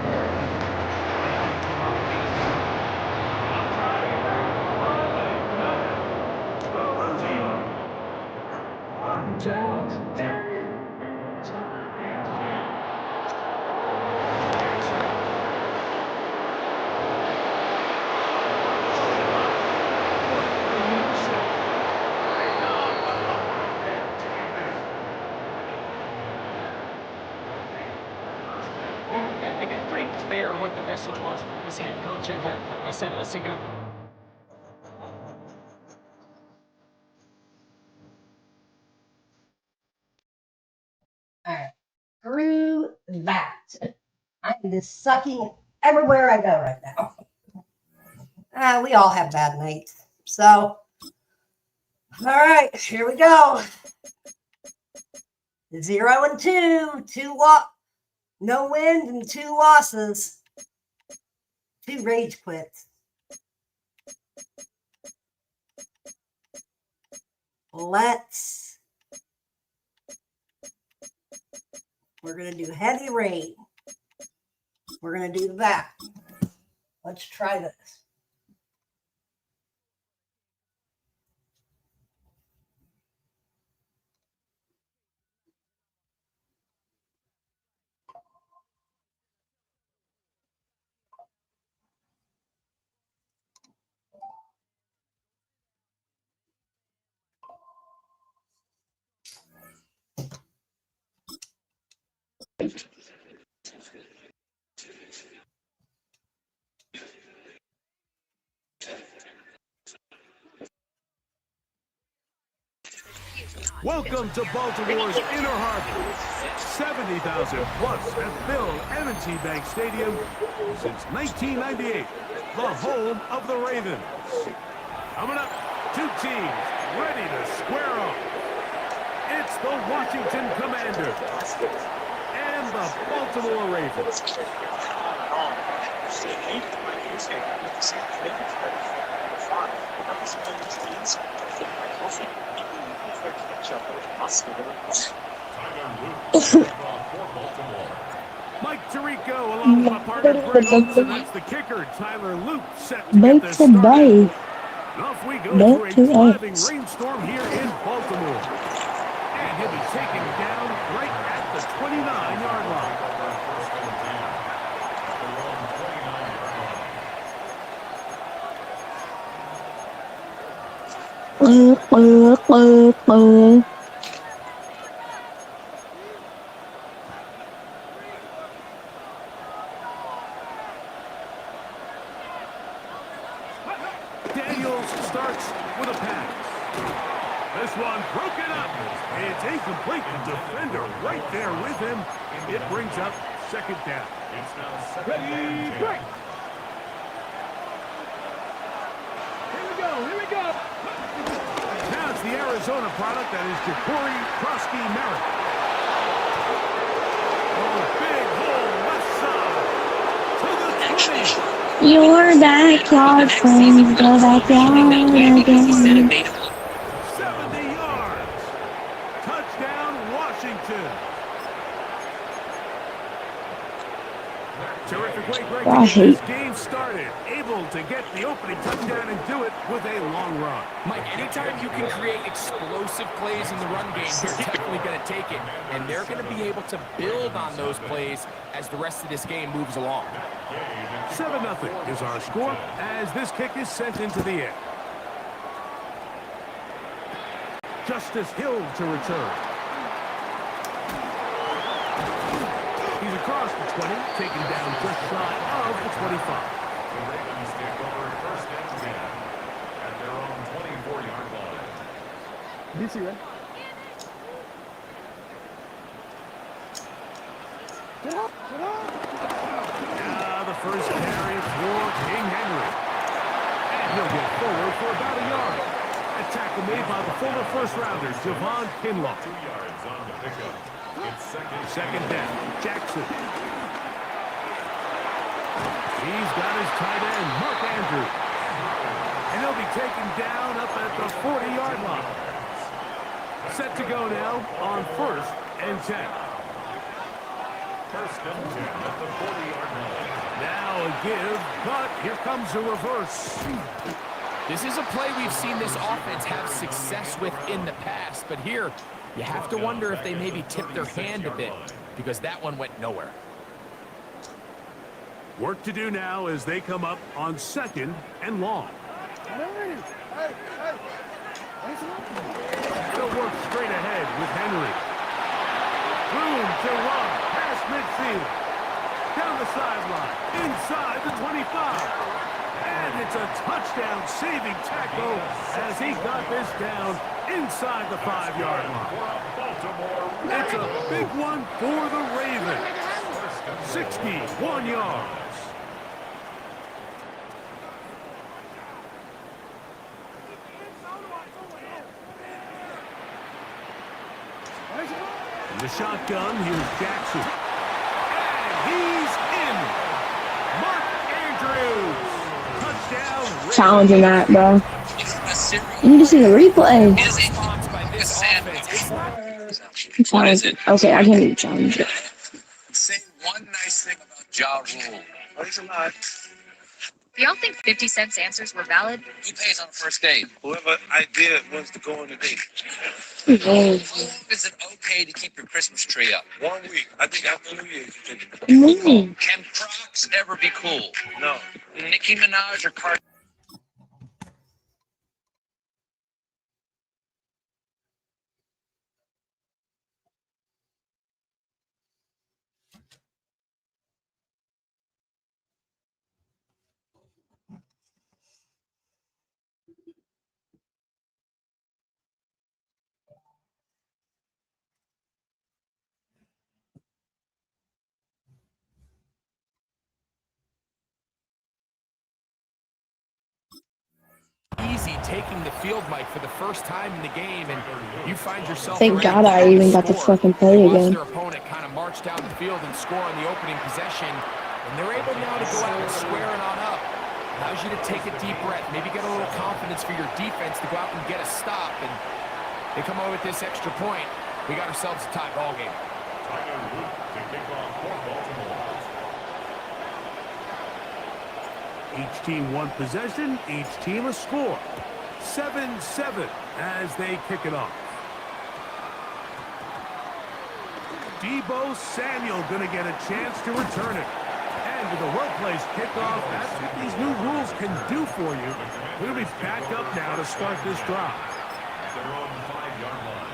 Clear what the message was. This head coach and I said, let's go. All right. Screw that. I'm just sucking everywhere I go right now. We all have bad nights. So, all right, here we go. 0 and 2. 2 walk. No wins and 2 losses. 2 rage quits. We're going to do heavy rain. We're going to do that. Let's try this. Welcome to Baltimore's Inner Harbor. 70,000 plus have filled M&T Bank Stadium since 1998, the home of the Ravens. Coming up, 2 teams ready to square off. It's the Washington Commanders and the Baltimore Ravens. Mike Tirico along with my partner Greg Olson. That's the kicker, Tyler Luke, set to get this started. Off we go through a driving rainstorm here in Baltimore. And he'll be taken down right at the 29-yard line. Daniels starts with a pass. This one broken up. It's incomplete. The defender right there with him. It brings up second down. It's now second Ready, and 10. break. Here we go. Now it's the Arizona product that is Ja'Cory Krosky Merritt. Oh, big hole left side to the 20. Your backyard friends go backyard again. 70 yards. Touchdown, Washington. Terrific way Greg to get this game started. Able to get the opening touchdown and do it with a long run. Mike, anytime you can create explosive plays in the run game, you're definitely going to take it. And they're going to be able to build on those plays as the rest of this game moves along. 7-0 is our score as this kick is sent into the air. Justice Hill to return. He's across the 20, taken down just shy of the 25. The Ravens take over first and 10 at their own 24-yard line. You see that? The first carry for King Henry. And he'll get forward for about a yard. A tackle made by the former first-rounder, Javon Kinlaw. 2 yards on the pickup. It's Second down, Jackson. He's got his tight end, Mark Andrews. And he'll be taken down up at the 40-yard line. Set to go now on first and 10. First and 10 at the 40-yard line. Now a give, but here comes a reverse. This is a play we've seen this offense have success with in the past, but here you have to wonder if they maybe tipped their hand a bit because that one went nowhere. Work to do now as they come up on second and long. They'll work straight ahead with Henry. Room to run past midfield. Down the sideline, inside the 25. And it's a touchdown-saving tackle as he got this down inside the 5-yard line. It's a big one for the Ravens. 61 yards. In the shotgun, here's Jackson. And challenging that, bro. You need to see the replay. Response by this offense. It's not What is it? Okay, I can't even challenge it. Say one nice thing about Ja Rule. Thanks a lot. Do y'all think 50 Cent's answers were valid? Who pays on the first date? Whoever idea wants to go on a date. Oh. How long is it okay to keep your Christmas tree up? 1 week. I think after New Year's. Mm. Can Crocs ever be cool? No. Nicki Minaj or Cardi? easy taking the field, Mike, for the first time in the game, and you find yourself. Thank God I even got to fucking play again. Their opponent kind of march down the field and score on the opening possession, and they're able now to go out and square it on up. Allows you to take a deep breath, maybe get a little confidence for your defense to go out and get a stop, and they come over with this extra point. We got ourselves a tie ball game. Each team one possession, each team a score. 7-7 as they kick it off. Deebo Samuel going to get a chance to return it. And with a well-placed kickoff, that's what these new rules can do for you. We'll be back up now to start this drive. They're on the 5-yard line.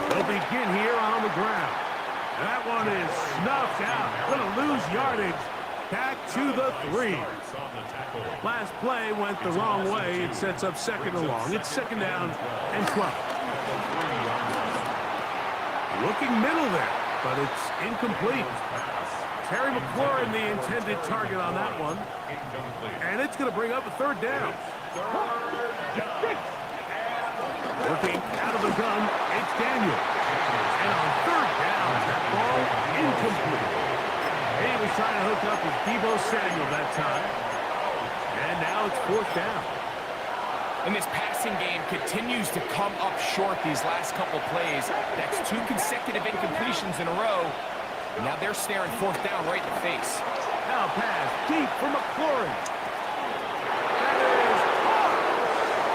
They'll begin here on the ground. That one is snuffed out. Going to lose yardage. Back to the 3. Last play went the wrong way. It sets up second and long. It's second down and 12. Looking middle there, but it's incomplete. Terry McLaurin, the intended target on that one. And it's going to bring up a third down. Looking out of the gun, it's Daniel. And on third down, that ball incomplete. He was trying to hook up with Deebo Samuel that time. And now it's fourth down. And this passing game continues to come up short these last couple plays. That's 2 consecutive incompletions in a row. And now they're staring fourth down right in the face. Now pass deep for McLaurin. That is caught.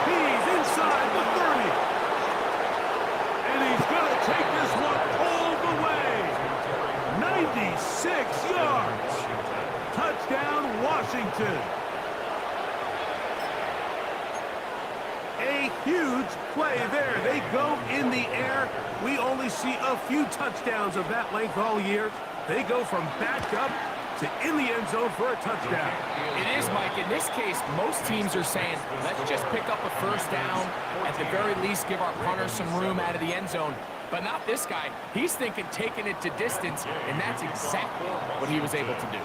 He's inside the 30. And he's going to take this one all the way. 96 yards. Touchdown, Washington. A huge play there. They go in the air. We only see a few touchdowns of that length all year. They go from backed up to in the end zone for a touchdown. It is, Mike. In this case, most teams are saying, let's just pick up a first down. At the very least, give our punter some room out of the end zone. But not this guy. He's thinking taking it to distance, and that's exactly what he was able to do.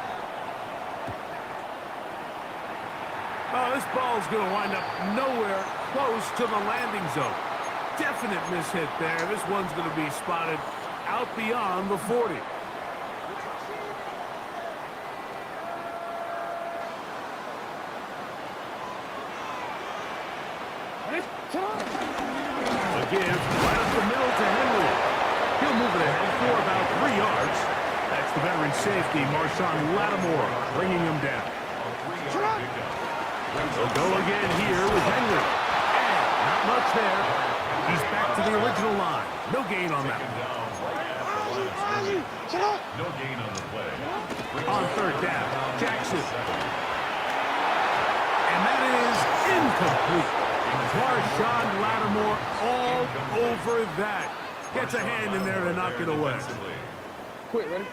Oh, this ball's going to wind up nowhere close to the landing zone. Definite mishit there. This one's going to be spotted out beyond the 40. A give right up the middle to Henry. He'll move it ahead for about 3 yards. That's the veteran safety, Marshawn Lattimore, bringing him down. They'll go again here with Henry. And not much there. He's back to the original line. No gain on that one. No gain on the play. On third down, Jackson. And that is incomplete. Marshawn Lattimore all over that. Gets a hand in there to knock it away. Wait, ready?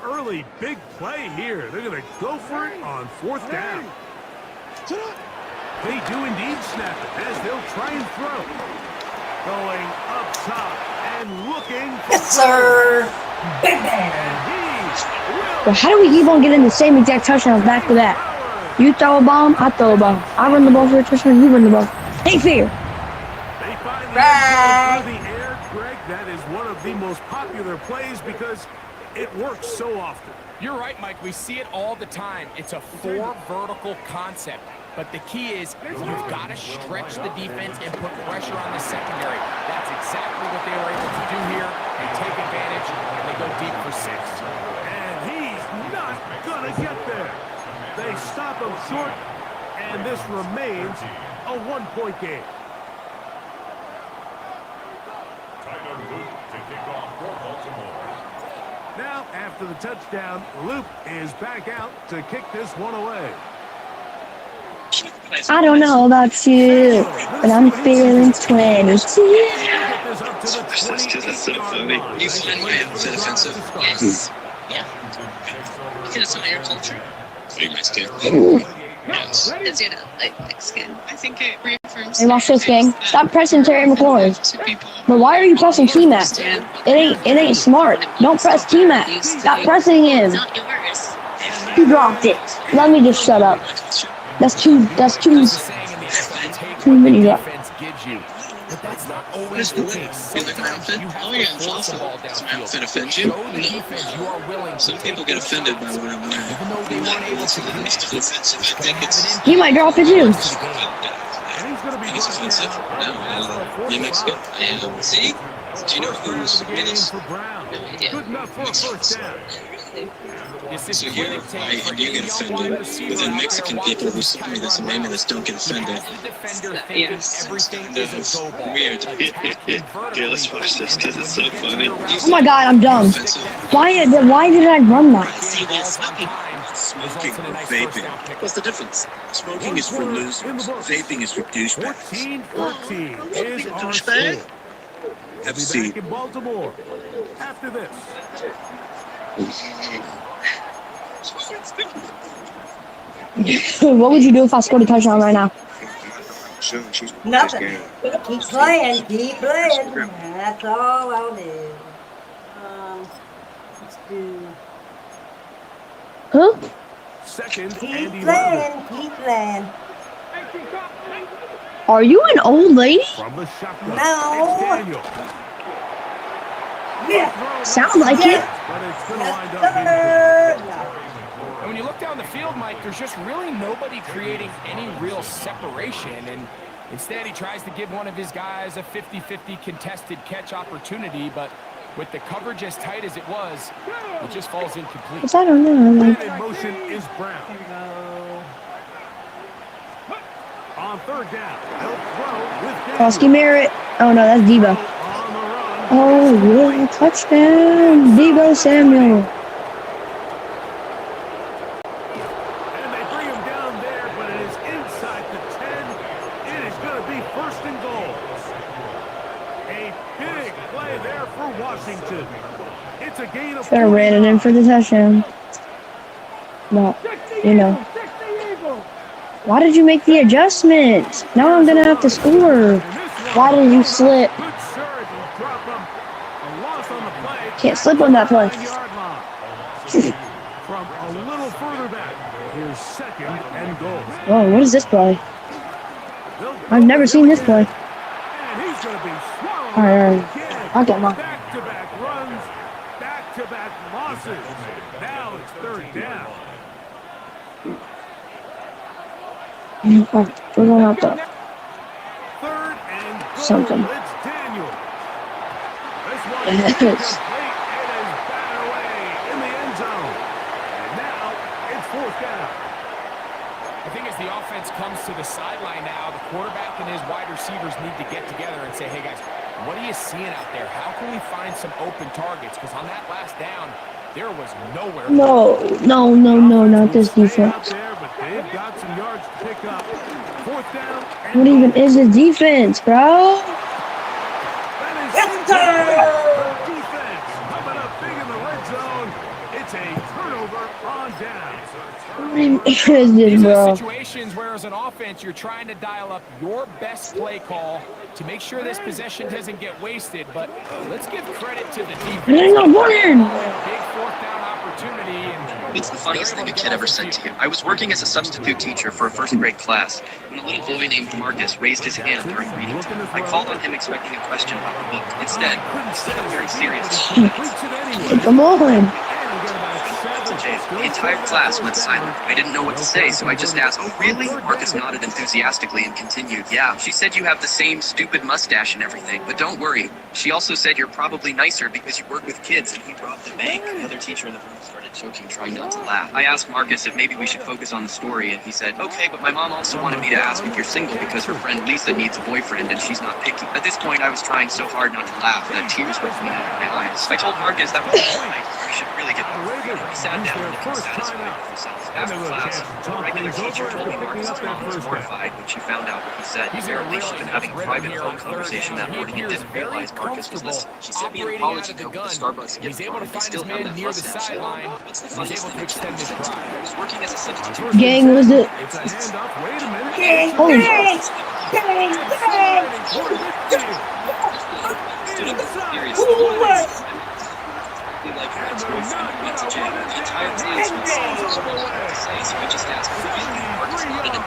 Early big play here. They're going to go for it on fourth down. They do indeed snap it as they'll try and throw. Going up top and looking. Yes, sir. Big bang. But how do we keep on getting the same exact touchdowns back to back? You throw a bomb, I throw a bomb. I run the ball for a touchdown, you run the ball. Hey, fair. They find the end zone through the air, Greg. That is one of the most popular plays because it works so often. You're right, Mike. We see it all the time. It's a 4 vertical concept. But the key is you've got to stretch the defense and put pressure on the secondary. That's exactly what they were able to do here. They take advantage, and they go deep for 6. And he's not going to get there. They stop him short, and this remains a 1-point game. Tyler Luke to kick off for Baltimore. Now, after the touchdown, Luke is back out to kick this one away. I don't know about you, but I'm feeling 22. That's so funny. You find my episode offensive? Yes. Yeah. Because it's not your culture. Pretty Mexican. Yes. It's, you know, like Mexican. I think it reaffirms. Hey, watch this, gang. Stop pressing Terry McLaurin. But why are you pressing T-Mac? It ain't smart. Don't press T-Mac. Stop pressing him. It's not yours. You dropped it. Let me just shut up. That's too many drops. But that's not always the case. Sometimes you have to force the ball downfield. Should offend you? Show the defense you are willing. Some people get offended by what I'm wearing. Even though they weren't able to connect. Offensive. I think it's. He might drop it too. It's offensive. No, you're Mexican. I am. See? Do you know who's it is? No idea. So here, and you get offended, but then Mexican people who see me, there's maybe that don't get offended. Yes. No, weird. Yeah, let's watch this because it's so funny. Oh my god, I'm dumb. Why did I run that? Smoking or vaping. What's the difference? Smoking is for losers. Vaping is for douchebags. 14-14 is our score. Have a Back seat. in Baltimore after this. What would you do if I scored a touchdown right now? Nothing. Keep playing. Keep playing. That's all I'll do. Let's do. Huh? Second Keep and 11. playing. Keep playing. Are you an old lady? From the shotgun. No. It's Daniel. Yeah. Sound like it. But it's going to Yes, wind up being sir. And when you look down the field, Mike, there's just really nobody creating any real separation. And instead, he tries to give one of his guys a 50-50 contested catch opportunity. But with the coverage as tight as it was, it just falls incomplete. Cause I don't know. Man in motion is Brown. On third down, he'll throw with Daniel. Kosky Merritt. Oh no, that's Debo. On the run. Oh yeah, touchdown, Debo Samuel. And they bring him down there, but it is inside the 10. It is going to be first and goal. A big play there for Washington. It's a gain of Should have ran it in for the touchdown. No, you know. Why did you make the adjustment? Now I'm gonna have to score. Why did you slip? Good serve will drop him. A loss on the play. Can't slip on that play. From a little further back, here's second and goal. Whoa, what is this play? I've never seen this play. And he's going to be swallowed All right. again. I'll get mine. Back-to-back runs, back-to-back losses. Now it's third down. Oh, we're going out there. Third and goal. Something. It's Daniel. This one Yeah, is it is. complete. It is batted away in the end zone. And now it's fourth down. I think as the offense comes to the sideline now, the quarterback and his wide receivers need to get together and say, hey, guys, what are you seeing out there? How can we find some open targets? Because on that last down, there was nowhere. No, not this defense. Out there, but they've got some yards to pick up. Fourth down. And What even goal. is this defense, bro? That is Yes, sir. defense coming up big in the red zone. It's a turnover on down. What even is this, These are bro? situations where, as an offense, you're trying to dial up your best play call to make sure this possession doesn't get wasted. But let's give credit to the defense. It ain't no running. Big fourth down opportunity. opportunity. And It's the funniest thing a kid ever said to you. I was working as a substitute teacher for a first grade class when a little boy named Marcus raised his hand during reading time. I called on him expecting a question about the book. Instead, he said a very serious Come on. The entire class went silent. I didn't know what to say, so I just asked, "Oh, really?" Marcus nodded enthusiastically and continued, "Yeah, she said you have the same stupid mustache and everything, but don't worry. She also said you're probably nicer because you work with kids and he robbed the bank." Another teacher in the room started joking, trying not to laugh. I asked Marcus if maybe we should focus on the story, and he said, "Okay, but my mom also wanted me to ask if you're single because her friend Lisa needs a boyfriend and she's not picky." At this point, I was trying so hard not to laugh that tears were coming out of my eyes. I told Marcus that was right. We should really get over it. He sat down looking satisfied with himself. After class, the regular teacher told me Marcus's mom was mortified when she found out what he said. Apparently, she'd been having a private phone conversation that morning and didn't realize Marcus was listening. She sent me an apology note with the Starbucks gift card, and I still have that mustache. What's the funniest thing that Chad said to me? I was working as a substitute. Gang was it? Holy Like Fred's boyfriend, Pizza Jam. The entire class went silent as well as what to say, so I just asked, "Really?" Marcus nodded and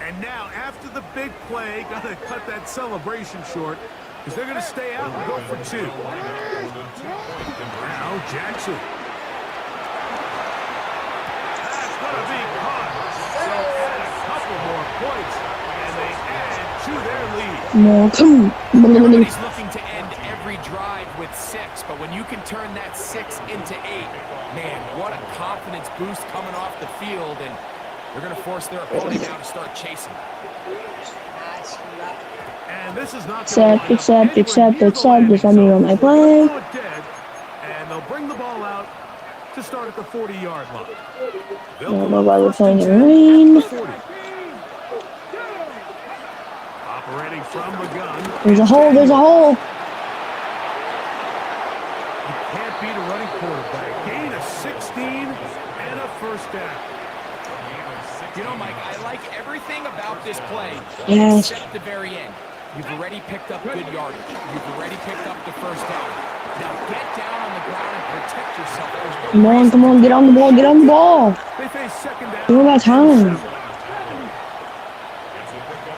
And now, after the big play, got to cut that celebration short because they're going to stay out and go for two. Now, Jackson. That's going to be caught. So add a couple more points, and they add to their lead. everybody's looking to end every drive with 6, but when you can turn that 6 into 8, man, what a confidence boost coming off the field, and they're going to force their opponent now to start chasing. And this is not Except if I mean on my play. And they'll bring the ball out to start at the 40-yard line. I don't know why we're playing in the rain. Operating from the gun. There's a hole, there's a hole. You can't beat a running quarterback. Gain of 16 and a first down. You know, Mike, I like everything about this play Yes. except the very end. You've already picked up good yardage. You've already picked up the first down. Now get down on the ground and protect yourself. Come on, get on the ball, get on the ball. They face second down. We don't got time.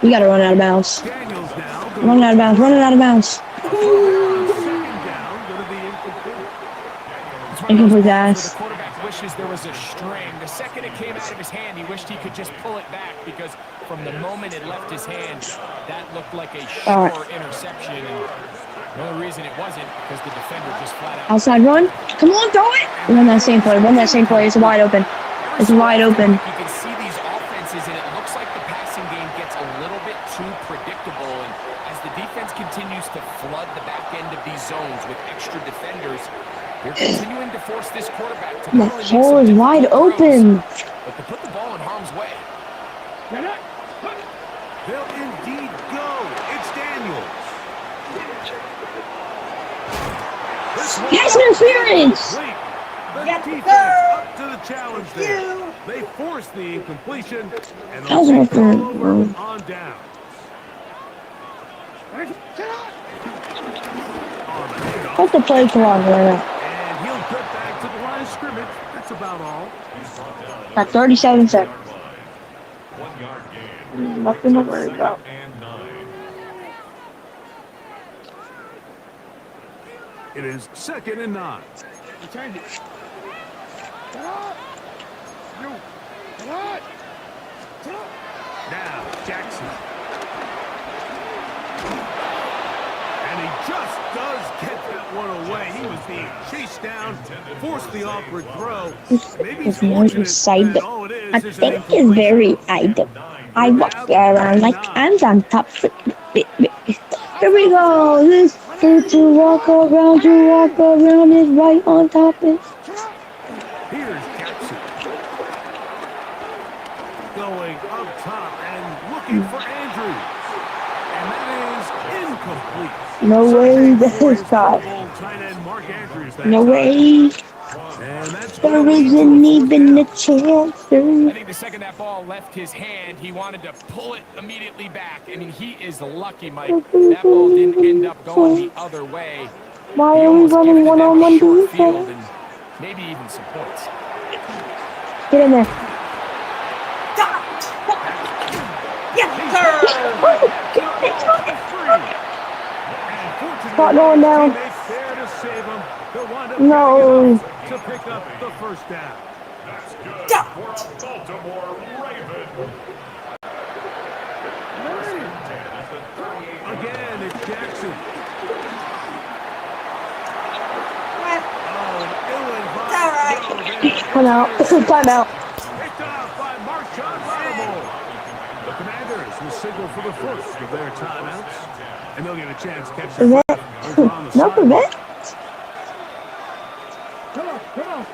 We gotta run out of bounds. Daniels now. Running out of bounds, running out of bounds. Second down, going to be incomplete. Incomplete pass. The quarterback wishes there was a string. The second it came out of his hand, he wished he could just pull it back because from the moment it left his hand, that looked like a sure interception. And the only reason it wasn't because the defender just flat out. Outside run. Come on, throw it. Run that same play. Run that same play. It's wide open. It's wide open. You can see these offenses, and it looks like the passing game gets a little bit too predictable. And as the defense continues to flood the back end of these zones with extra defenders, they're continuing to force this quarterback to The hole is wide open. but to put the ball in harm's way. They'll indeed go. It's Daniels. Pass interference. The defense up to the challenge there. They force the incompletion, and they'll take the ball over on down. Put the play clock there. And he'll get back to the line of scrimmage. That's about all. At 37 seconds. 1 yard gain. Nothing to worry about. And 9. It is 2nd and 9. Returned it. Now, Jackson. And he just does get that one away. He was being chased down, forced the awkward throw. Maybe he's fortunate that all it I is an think it's incompletion. very idle. I walk around like I'm on top. Here we go. This to walk around is right on top. Here's Jackson. Going up top and looking for Andrews. And that is incomplete. No way that is caught. tight end Mark Andrews that No time. way. And that's There gonna lead to isn't a fourth even a down. chance. I think the second that ball left his hand, he wanted to pull it immediately back. I mean, he is lucky, Mike. That ball didn't end up going the other way. Why He are we almost running gifted them a one-on-one short field defense? and maybe even some points. Get in there. Yes, sir. Oh, Spot going down. There to save him. They'll wind up No. to pick up the first down. That's good for a Baltimore Raven. Again, it's Jackson. It's all right. Come out. Time out. Picked off by Marshawn Lattimore. The Commanders will signal for the first of their timeouts, and they'll get a chance to catch their breath over on the No prevent. sideline. Come on.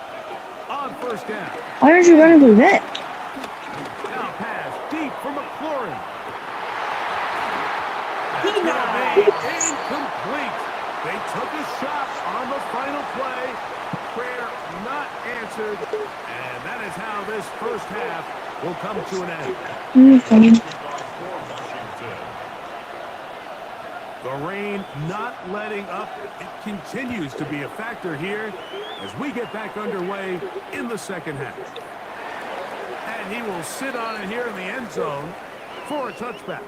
On first down. Why aren't you running prevent? Now pass deep for McLaurin. Incomplete. They took a shot on the final play. Prayer not answered. And that is how this first half will come to an end. The rain not letting up. It continues to be a factor here as we get back underway in the second half. And he will sit on it here in the end zone for a touchback.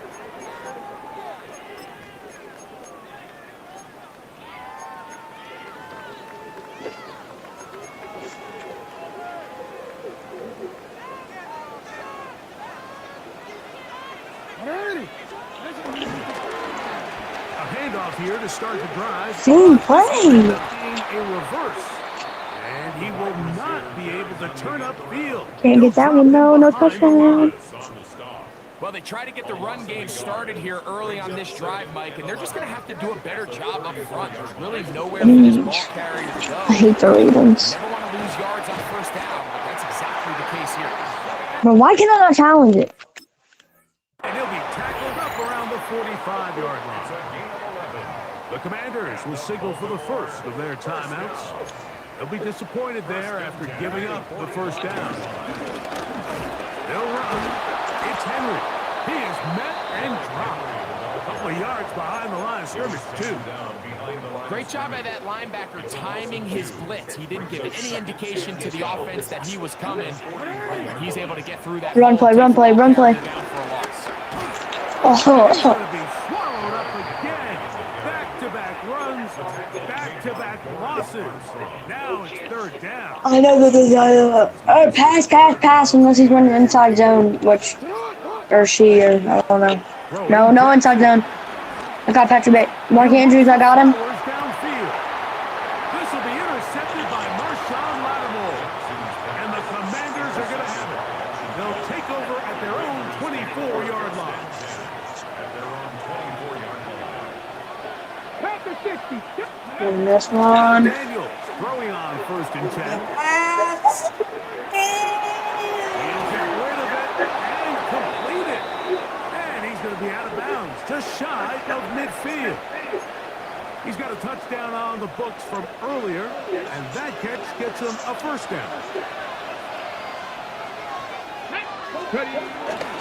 A handoff here to start the drive. Same play. A reverse. And he will not be able to turn up field. Can't get that one, no. No touchdown. Well, they try to get the run game started here early on this drive, Mike, and they're just going to have to do a better job up front. There's really nowhere for this ball carrier to go. I hate the Ravens. Never want to lose yards on first down, but that's exactly the case here. But why can I not challenge it? And he'll be tackled up around the 45-yard line. The Commanders will signal for the first of their timeouts. They'll be disappointed there after giving up the first down. They'll run. It's Henry. He is met and dropped. A couple of yards behind the line of scrimmage, too. Great job by that linebacker timing his blitz. He didn't give any indication to the offense that he was coming. He's able to get through that. Run play, run play, run play. He's going to be swallowed up again. Back-to-back runs, back-to-back losses. Now it's third down. I know that pass unless he's running inside zone, which, or she, or I don't know. No inside zone. I got Patrick Bay. Mark Andrews, I got him. Downfield. This will be intercepted by Marshawn Lattimore. And the Commanders are going to have it. They'll take over at their own 24-yard line. And this one. Daniels throwing on first and 10. Pass. He'll get rid of it and complete it. And he's going to be out of bounds, just shy of midfield. He's got a touchdown on the books from earlier, and that catch gets him a first down.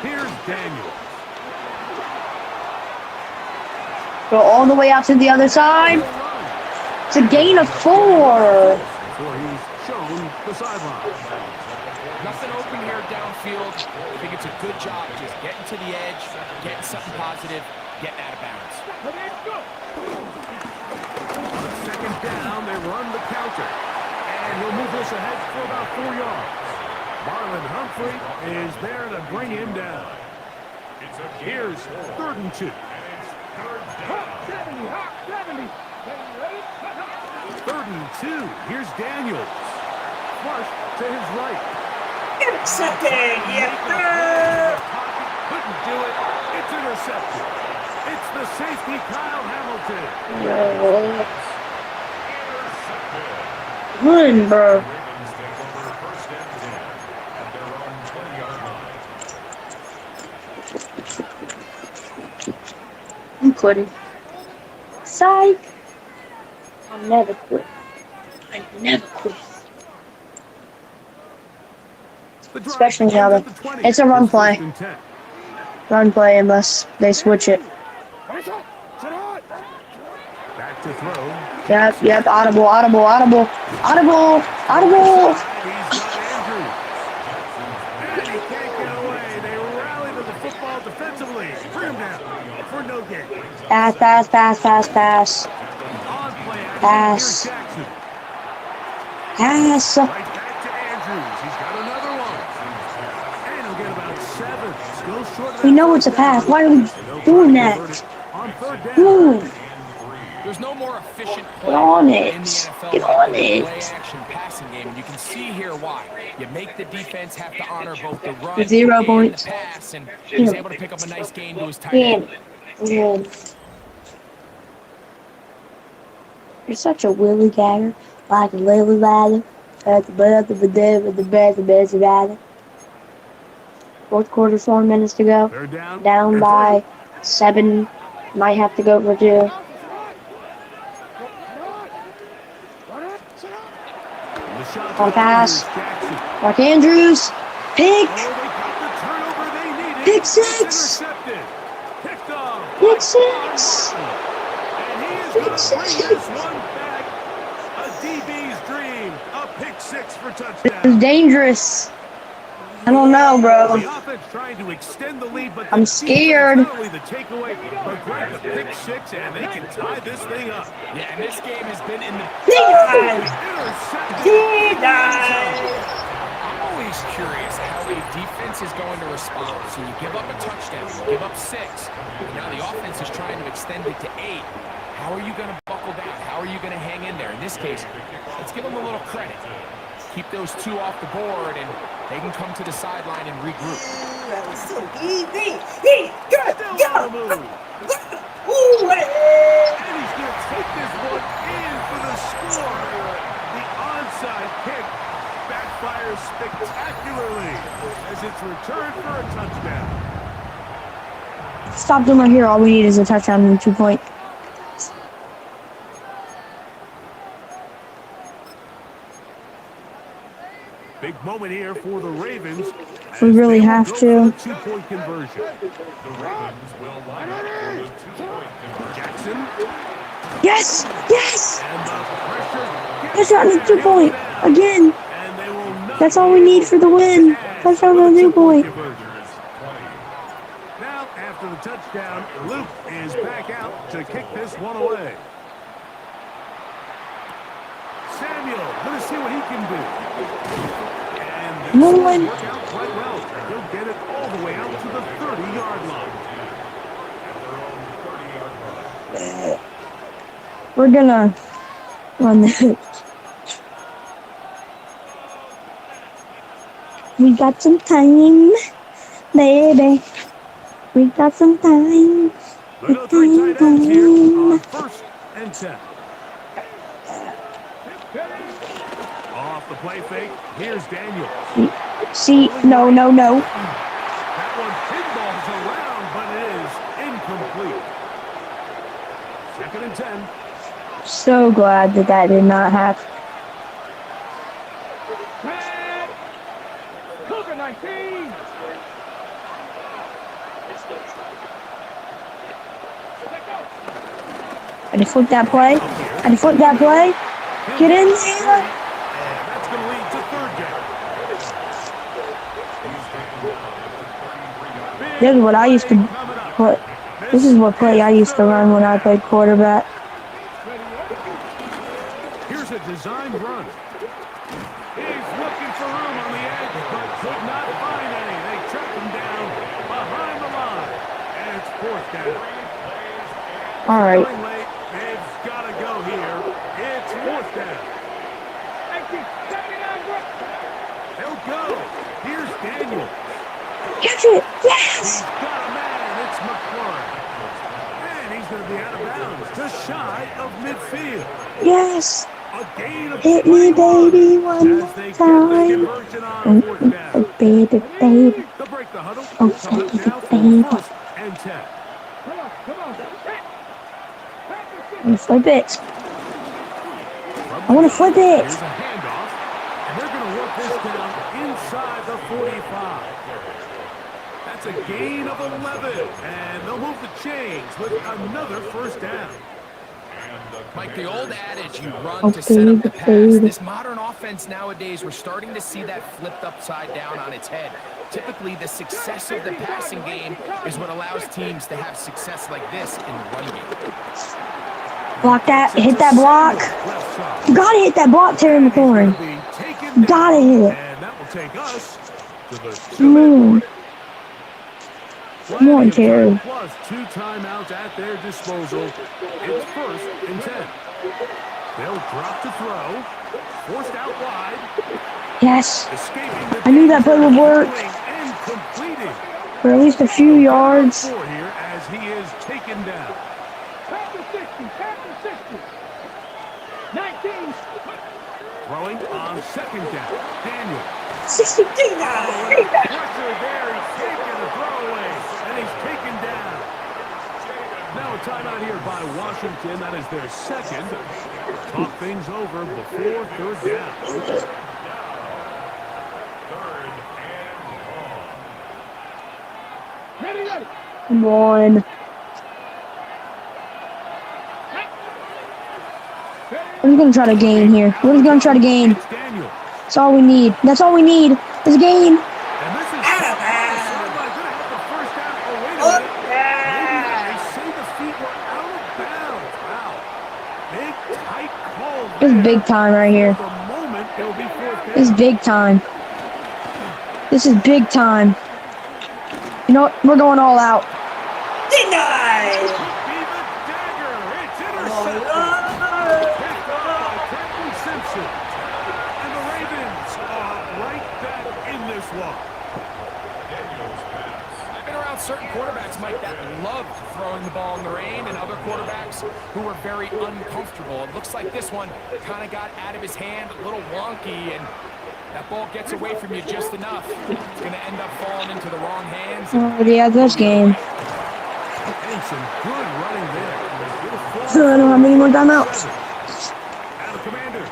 Here's Daniels. Go all the way out to the other side. It's a gain of 4. Before he's shown the sideline. Nothing open here downfield. I think it's a good job just getting to the edge, getting something positive, getting out of bounds. Second down, they run the counter. And he'll move this ahead for about 4 yards. Marlon Humphrey is there to bring him down. Here's 3rd and 2. 3rd and 2. Here's Daniels. Flush to his right. Intercepted. Yes, sir. Couldn't do it. It's intercepted. It's the safety, Kyle Hamilton. Run, bro. I'm quitting. Psych. I never quit. I never quit. The drive Especially begins now at that the 20. it's a run It's first play. and 10. Run play unless they switch it. Back to throw. Yep. Audible. Audible. He's got Andrews. And he can't get away. They rally to the football defensively. Bring him down for no gain. Pass. On play action. Pass. Here's Jackson. Pass. Right back to Andrews. He's got another one. And he'll get about 7. Still short of We that know it's a first down. pass. Why are we doing that? On third down. Move. There's no more efficient Get play on in it. the NFL Get like on the it. play-action passing game, and you can see here why. You make the defense have to honor both the run 0 and points. the pass, and he's able to pick up a nice gain to his tight end. You're such a willy gagger. Like a lily ladder. At the bed of the dead with the bed of the bed. Fourth quarter, 4 minutes to go. Third down. Down by 7. Might have to go for 2. On pass. Mark Andrews. Pick. Pick 6. Pick 6. Pick 6. A DB's dream. A pick 6 for touchdown. It's dangerous. I don't know, bro. The offense trying to extend the lead, but I'm scared. not only the takeaway, but grab the pick 6, and they can tie this thing up. Yeah, and this game has been in the... I'm always curious how a defense is going to respond. So you give up a touchdown, you give up 6, and now the offense is trying to extend it to 8. How are you going to buckle down? How are you going to hang in there? In this case, let's give them a little credit. Keep those 2 off the board, and they can come to the sideline and regroup. That was so easy. And he's going to take this one in for the score. The onside kick backfires spectacularly as it's returned for a touchdown. Stop doing right here. All we need is a touchdown and 2 point. Big moment here for the Ravens. We really have to. 2-point conversion. The Ravens will line up for the 2-point conversion. Jackson. Yes! Yes! And the pressure. Touchdown and 2 point. Again. And they will not That's all we need for the win. Touchdown and 2 point. Now, after the touchdown, Luke is back out to kick this one away. Samuel, going to see what he can do. And this will work out quite well. He'll get it all the way out to the 30-yard line. We're gonna run this. We got some time, baby. We got some time. Look at the 3 tight ends here on 1st and 10. Off the play fake, here's Daniel. See, no. That one pinballs around, but it is incomplete. 2nd and 10. So glad that did not happen. Cougar 19. I just flipped that play. Get in there. That's going to lead to 3rd down. This is what I used to put. This is what play I used to run when I played quarterback. Here's a designed run. He's looking for room on the edge, but could not find any. They track him down behind the line. And it's 4th down. All right. It's got to go here. It's 4th down. They'll go. Here's Daniel. Catch it. Yes. He's got a man. It's McLaurin. And he's going to be out of bounds, just shy of midfield. Yes. A gain of Hit me, baby, one as they time. get the conversion on 4th down. Baby. They'll break the huddle. Oh, Come up now for baby. 1st and 10. And flip it. I want to flip it. Here's a handoff, and they're going to work this down inside the 45. That's a gain of 11, and they'll move the chains with another first down. Like the old adage, you run to set up the pass. This modern offense nowadays, we're starting to see that flipped upside down on its head. Typically, the success of the passing game is what allows teams to have success like this in the run game. Block that. Hit that block. You gotta hit that block, Terry McLaurin. You gotta hit it. And that will take us to the Come on, Terry. Plus 2 timeouts at their disposal. It's 1st and 10. They'll drop to throw. Forced out wide. Yes. I knew that play would work. And completing. For at least a few yards. Here as he is taken down. Pass the 60, pass the 60. 19. Throwing on 2nd down. Daniel. 60. Pressure there. He's taking a throwaway. And he's taken down. Now a timeout here by Washington. That is their 2nd. Talk things over before 3rd down. Ready. Come on. We're just gonna try to gain here. We're just gonna try to gain. That's all we need. That's all we need. Is gain. And this is This is big time right here. This is big time. This is big time. You know what? We're going all out. Denied! And the Ravens are right back in this one. I've been around certain quarterbacks, Mike, that loved throwing the ball in the rain, and other quarterbacks who were very uncomfortable. It looks like this one kind of got out of his hand, a little wonky, and that ball gets away from you just enough. It's going to end up falling into the wrong hands. Oh, yeah, this game. And some good running there. So I don't have any more timeouts.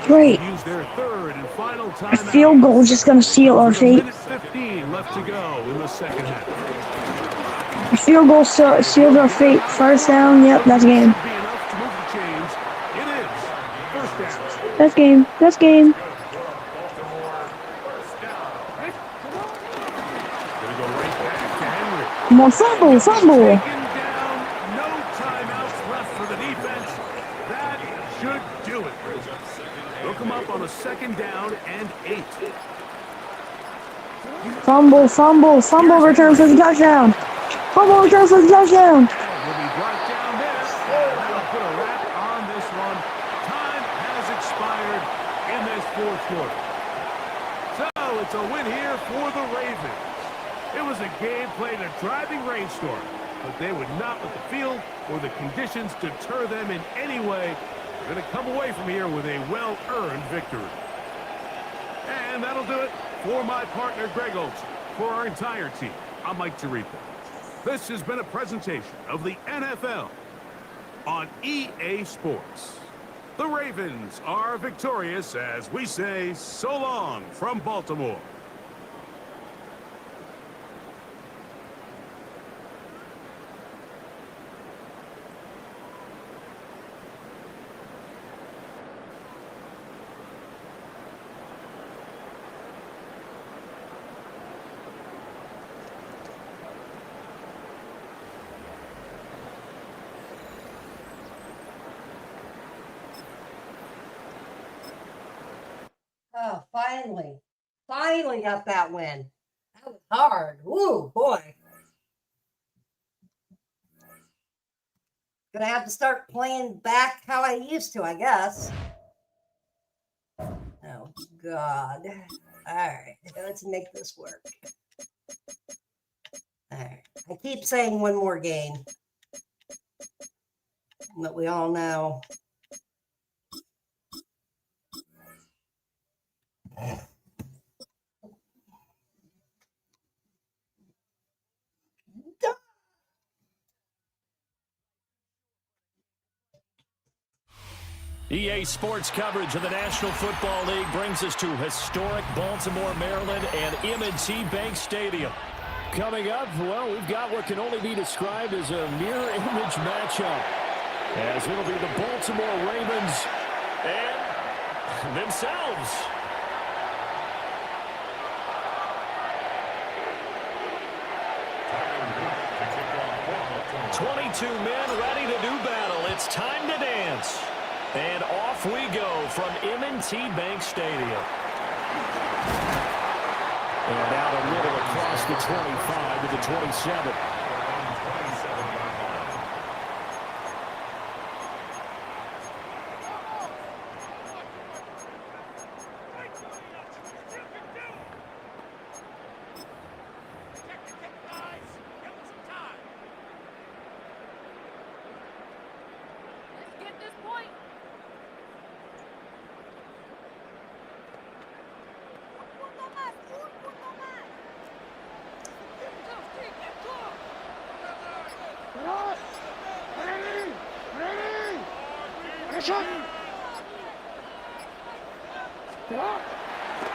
Great. Use their 3rd and final A timeout. field goal is just going to seal our fate. 15 left to go in the 2nd half. A field goal seals our fate. First down. Yep, that's game. Be enough to move the chains. It is 1st down. That's game. That's game. Come on, fumble, fumble. Taken down. No timeouts left for the defense. That should do it. They'll come up on a 2nd down and 8. Fumble, fumble, fumble return for the touchdown. Fumble return for the touchdown. Will be brought down there. That'll put a wrap on this one. Time has expired in this 4th quarter. So it's a win here for the Ravens. It was a game played in a driving rainstorm, but they would not let the field or the conditions deter them in any way. They're going to come away from here with a well-earned victory. And that'll do it for my partner, Greg Olson. For our entire team, I'm Mike Tirico. This has been a presentation of the NFL on EA Sports. The Ravens are victorious as we say so long from Baltimore. Oh, finally got that win. That was hard. Woo, boy. Gonna have to start playing back how I used to, I guess. Oh, God. All right, let's make this work. All right, I keep saying one more game, but we all know. EA Sports coverage of the National Football League brings us to historic Baltimore, Maryland, and M&T Bank Stadium. Coming up, well, we've got what can only be described as a mirror image matchup, as it'll be the Baltimore Ravens and themselves. "22 men ready to do battle. It's time to dance." And off we go from M&T Bank Stadium. And out a little across the 25 to the 27.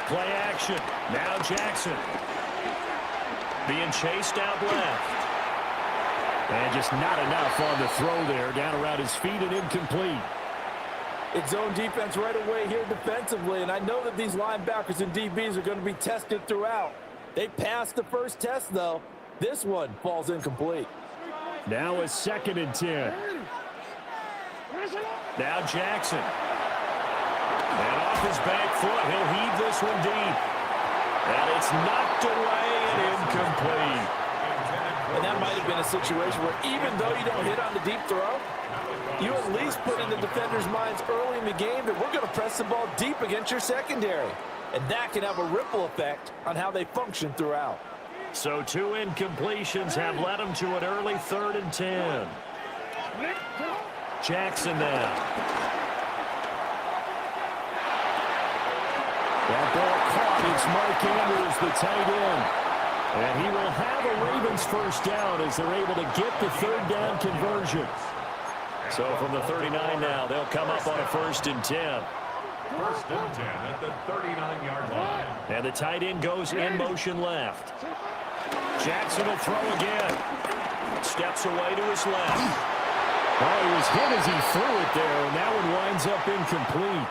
Play action. Now Jackson. Being chased out left. And just not enough on the throw there. Down around his feet and incomplete. It's zone defense right away here defensively, and I know that these linebackers and DBs are going to be tested throughout. They passed the first test, though. This one falls incomplete. Now a 2nd and 10. Now Jackson. And off his back foot, he'll heave this one deep. And it's knocked away and incomplete. And that might have been a situation where even though you don't hit on the deep throw, you at least put in the defenders' minds early in the game that we're going to press the ball deep against your secondary. And that can have a ripple effect on how they function throughout. So 2 incompletions have led them to an early 3rd and 10. Jackson now. That ball caught. It's Mark Andrews, the tight end. And he will have a Ravens first down as they're able to get the 3rd down conversion. So from the 39 now, they'll come up on a 1st and 10. 1st and 10 at the 39-yard line. And the tight end goes in motion left. Jackson will throw again. Steps away to his left. Oh, he was hit as he threw it there, and that one winds up incomplete.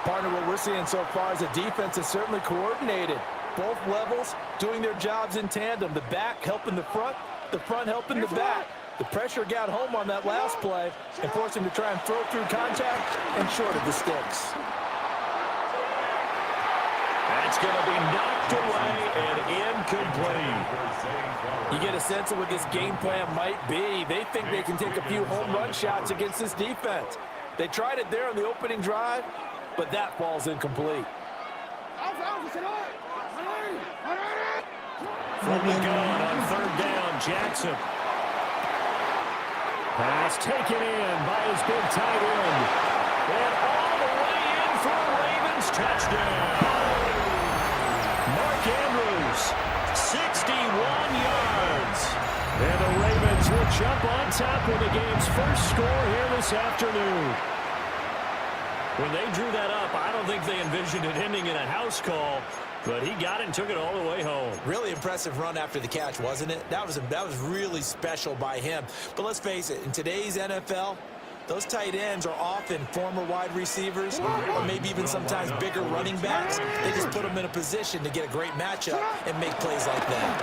Partner, what we're seeing so far is the defense is certainly coordinated. Both levels doing their jobs in tandem. The back helping the front helping the back. The pressure got home on that last play and forced him to try and throw through contact and short of the sticks. That's going to be knocked away and incomplete. You get a sense of what this game plan might be. They think they can take a few home run shots against this defense. They tried it there on the opening drive, but that falls incomplete. From the gun on 3rd down, Jackson. Pass taken in by his big tight end. And all the way in for a Ravens touchdown. Mark Andrews, 61 yards. And the Ravens will jump on top with the game's first score here this afternoon. When they drew that up, I don't think they envisioned it ending in a house call, but he got it and took it all the way home. Really impressive run after the catch, wasn't it? That was really special by him. But let's face it, in today's NFL, those tight ends are often former wide receivers or maybe even sometimes bigger running backs. They just put them in a position to get a great matchup and make plays like that.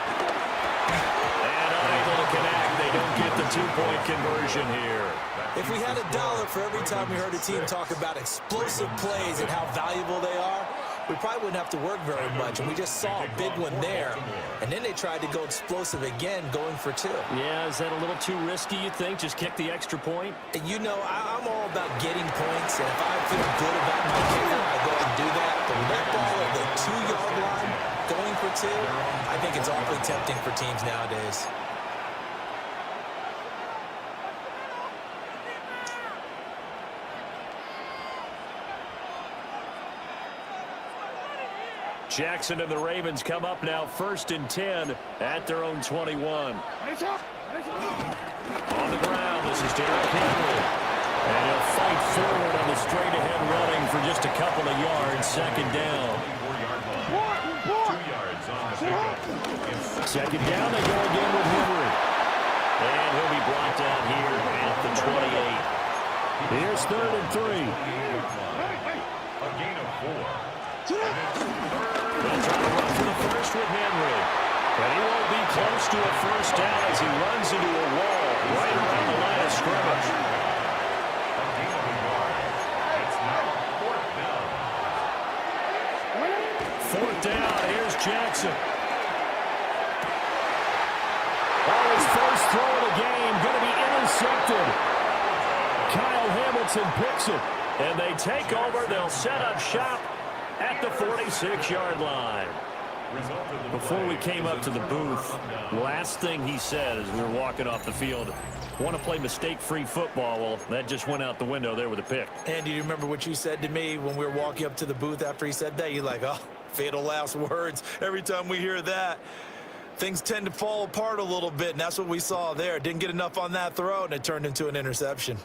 And unable to connect. They don't get the 2-point conversion here. If we had $1 for every time we heard a team talk about explosive plays and how valuable they are, we probably wouldn't have to work very much. And we just saw a big one there. And then they tried to go explosive again, going for 2. Yeah, is that a little too risky, you think? Just kick the extra point? And you know, I'm all about getting points. And if I feel good about my kicker, I go and do that. But with that ball at the 2-yard line, going for 2, I think it's awfully tempting for teams nowadays. Jackson and the Ravens come up now 1st and 10 at their own 21. On the ground, this is Derrick Henry. And he'll fight forward on the straight ahead running for just a couple of yards. Second down. 2 yards on the pickup. Second down, they go again with Henry. And he'll be brought down here at the 28. Here's 3rd and 3. A gain of 4. They'll try to run for the first with Henry. But he won't be close to a first down as he runs into a wall right around the line of scrimmage. A gain of a yard. It's now 4th down. 4th down, here's Jackson. His first throw of the game, going to be intercepted. Kyle Hamilton picks it, and they take over. They'll set up shop at the 46-yard line. Before we came up to the booth, last thing he said as we were walking off the field, want to play mistake-free football. Well, that just went out the window there with a pick. And do you remember what you said to me when we were walking up to the booth after he said that? You're like, oh, fatal last words. Every time we hear that, things tend to fall apart a little bit, and that's what we saw there. Didn't get enough on that throw, and it turned into an interception.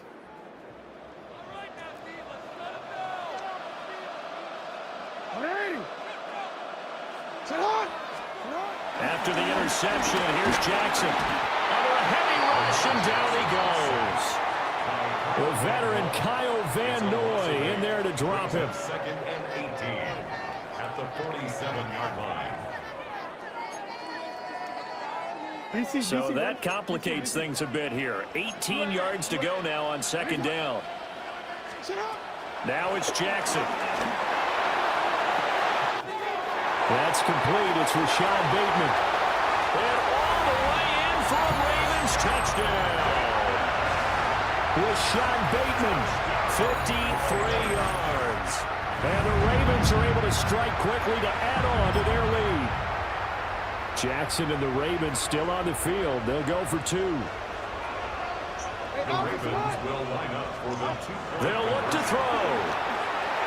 After the interception, here's Jackson. Under a heavy rush, and down he goes. The veteran Kyle Van Noy in there to drop him. 2nd and 18 at the 47-yard line. So that complicates things a bit here. 18 yards to go now on 2nd down. Now it's Jackson. That's complete. It's Rashad Bateman. And all the way in for a Ravens touchdown. Rashad Bateman, 53 yards. And the Ravens are able to strike quickly to add on to their lead. Jackson and the Ravens still on the field. They'll go for 2. The Ravens will line up for the 2. They'll look to throw.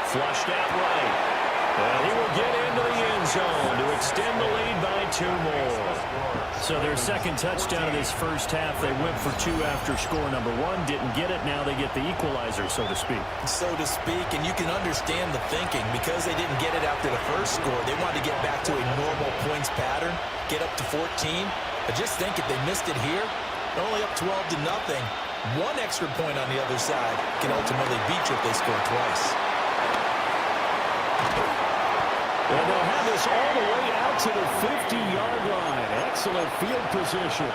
Flushed out right. And he will get into the end zone to extend the lead by 2 more. So their second touchdown of this first half, they went for 2 after score number 1. Didn't get it. Now they get the equalizer, so to speak. So to speak, and you can understand the thinking. Because they didn't get it after the first score, they wanted to get back to a normal points pattern, get up to 14. But just think, if they missed it here, they're only up 12-0. 1 extra point on the other side can ultimately beat you if they score twice. And they'll have this all the way out to the 50-yard line. Excellent field position.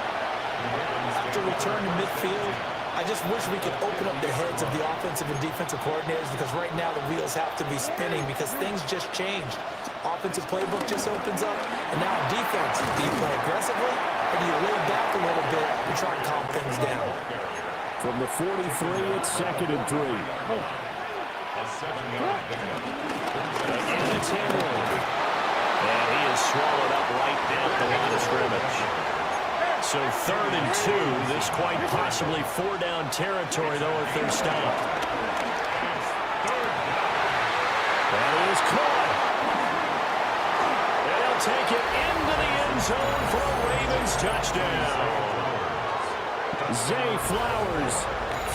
To return to midfield, I just wish we could open up the heads of the offensive and defensive coordinators, because right now the wheels have to be spinning because things just changed. Offensive playbook just opens up, and now defense. Do you play aggressively, or do you lay back a little bit and try and calm things down? From the 43, it's 2nd and 3. A 7-yard pickup. Again, it's Henry. And he is swallowed up right down the line of scrimmage. So 3rd and 2. This quite possibly 4-down territory, though, if they're stopped. That is caught. And they'll take it into the end zone for a Ravens touchdown. Zay Flowers,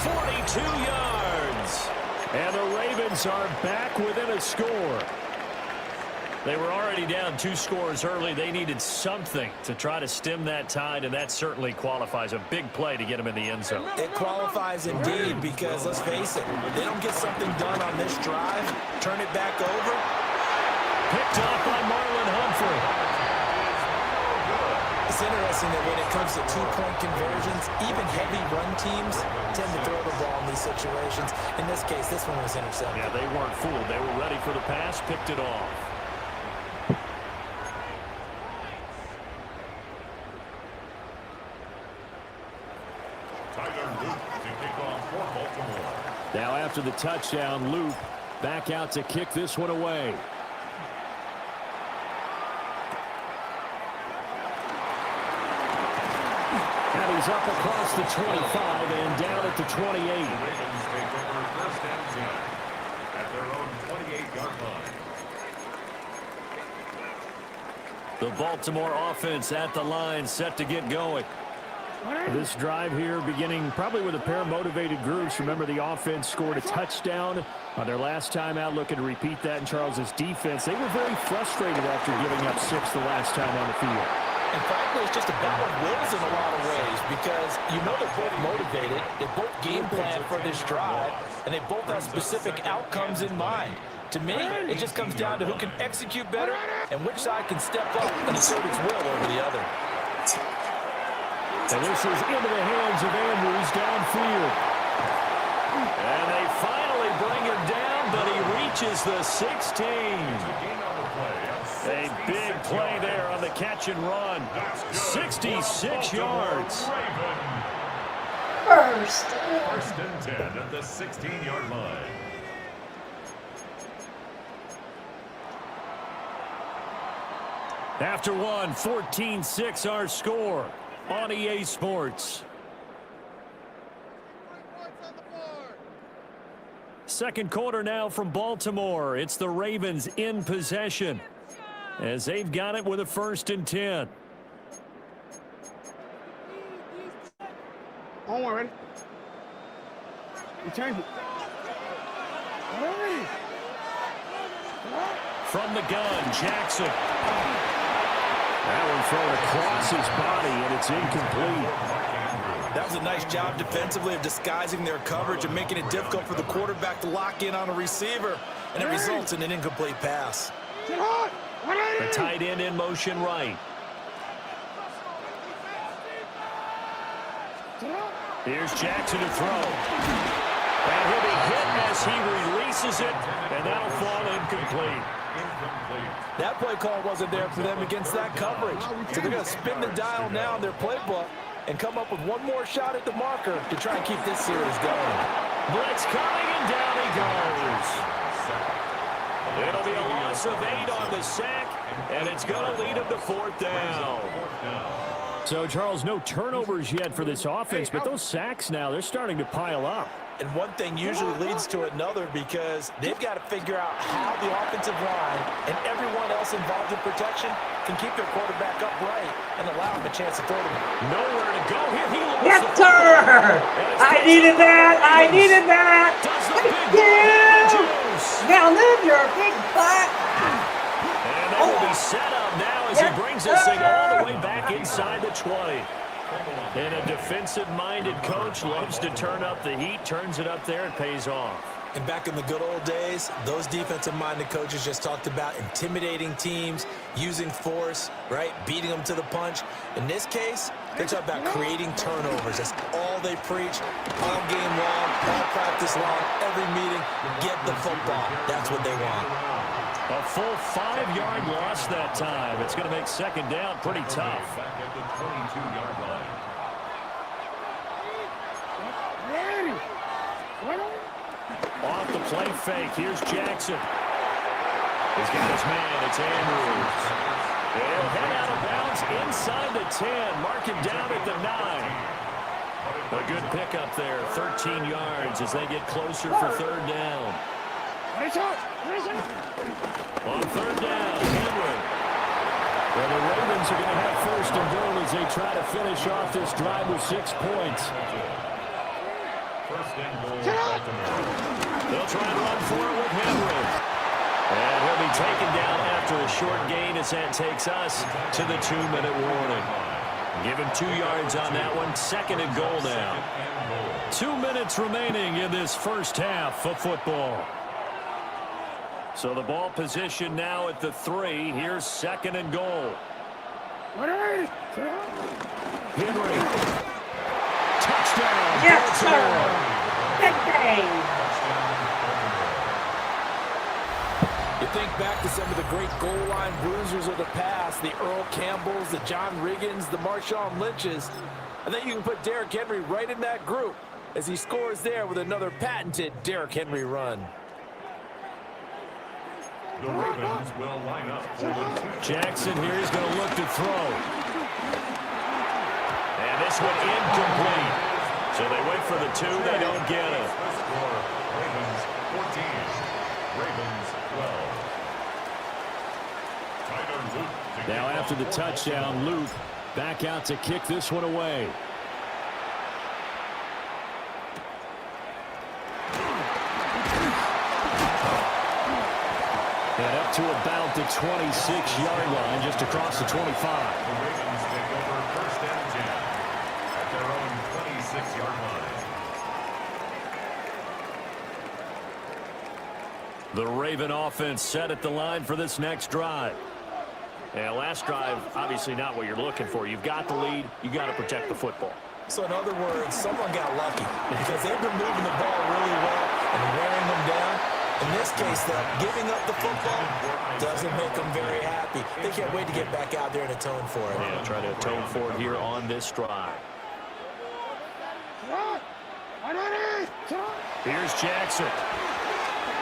42 yards. And the Ravens are back within a score. They were already down 2 scores early. They needed something to try to stem that tide, and that certainly qualifies. A big play to get them in the end zone. It qualifies indeed, because let's face it, they don't get something done on this drive, turn it back over. Picked up by Marlon Humphrey. It's interesting that when it comes to 2-point conversions, even heavy run teams tend to throw the ball in these situations. In this case, this one was intercepted. Yeah, they weren't fooled. They were ready for the pass, picked it off. Now after the touchdown, Luke back out to kick this one away. And he's up across the 25 and down at the 28. The Ravens take over 1st and 10 at their own 28-yard line. The Baltimore offense at the line, set to get going. This drive here beginning probably with a pair of motivated groups. Remember, the offense scored a touchdown on their last time out, looking to repeat that in Charles's defense. They were very frustrated after giving up 6 the last time on the field. And frankly, it's just a battle of wills in a lot of ways because you know they're both motivated, they both game plan for this drive, and they both have specific outcomes in mind. To me, it just comes down to who can execute better and which side can step up and assert its will over the other. And this is into the hands of Andrews downfield. And they finally bring him down, but he reaches the 16. A big play there on the catch and run. 66 yards. First and 10 at the 16-yard line. After one, 14-6 our score on EA Sports. Second quarter now from Baltimore. It's the Ravens in possession as they've got it with a 1st and 10. Don't worry. Return it. From the gun, Jackson. That one thrown across his body, and it's incomplete. That was a nice job defensively of disguising their coverage and making it difficult for the quarterback to lock in on a receiver, and it results in an incomplete pass. The tight end in motion right. Here's Jackson to throw. And he'll be hit as he releases it, and that'll fall incomplete. That play call wasn't there for them against that coverage. So they're going to spin the dial now in their playbook and come up with one more shot at the marker to try and keep this series going. Blitz coming, and down he goes. It'll be a loss of 8 on the sack, and it's going to lead him to 4th down. So, Charles, no turnovers yet for this offense, but those sacks now, they're starting to pile up. And one thing usually leads to another because they've got to figure out how the offensive line and everyone else involved in protection can keep their quarterback upright and allow him a chance to throw them. Nowhere to go here. He lost yes, sir! I needed that! I needed that! Thank you! Now move your big butt! And they will be set up now as he brings this thing all the way back inside the 20. And a defensive-minded coach loves to turn up the heat, turns it up there, and pays off. And back in the good old days, those defensive-minded coaches just talked about intimidating teams, using force, right, beating them to the punch. In this case, they're talking about creating turnovers. That's all they preach, all game long, all practice long, every meeting. Get the football. That's what they want. A full 5-yard loss that time. It's going to make 2nd down pretty tough. Back at the 22-yard line. Off the play fake. Here's Jackson. He's got his man. It's Andrews. They'll head out of bounds inside the 10. Mark him down at the 9. A good pickup there. 13 yards as they get closer for 3rd down. On 3rd down, Henry. Well, the Ravens are going to have 1st and goal as they try to finish off this drive with 6 points. 1st and goal. They'll try to run for it with Henry. And he'll be taken down after a short gain as that takes us to the 2-minute warning. Give him 2 yards on that one. 2nd and goal now. 2 minutes remaining in this first half of football. So the ball position now at the 3. Here's 2nd and goal. Henry. Touchdown. Yes, sir. Big game. You think back to some of the great goal line bruisers of the past, the Earl Campbells, the John Riggins, the Marshawn Lynches. I think you can put Derrick Henry right in that group as he scores there with another patented Derrick Henry run. The Ravens will line up for the Jackson here is going to look to throw. And this one incomplete. So they wait for the 2. They don't get it. Ravens 14. Ravens 12. Now after the touchdown, Luke back out to kick this one away. And up to about the 26-yard line, just across the 25. The Ravens take over first and 10 at their own 26-yard line. The Raven offense set at the line for this next drive. And last drive, obviously not what you're looking for. You've got the lead. You got to protect the football. So in other words, someone got lucky because they've been moving the ball really well and wearing them down. In this case, though, giving up the football doesn't make them very happy. They can't wait to get back out there and atone for it. Yeah, try to atone for it here on this drive. Here's Jackson.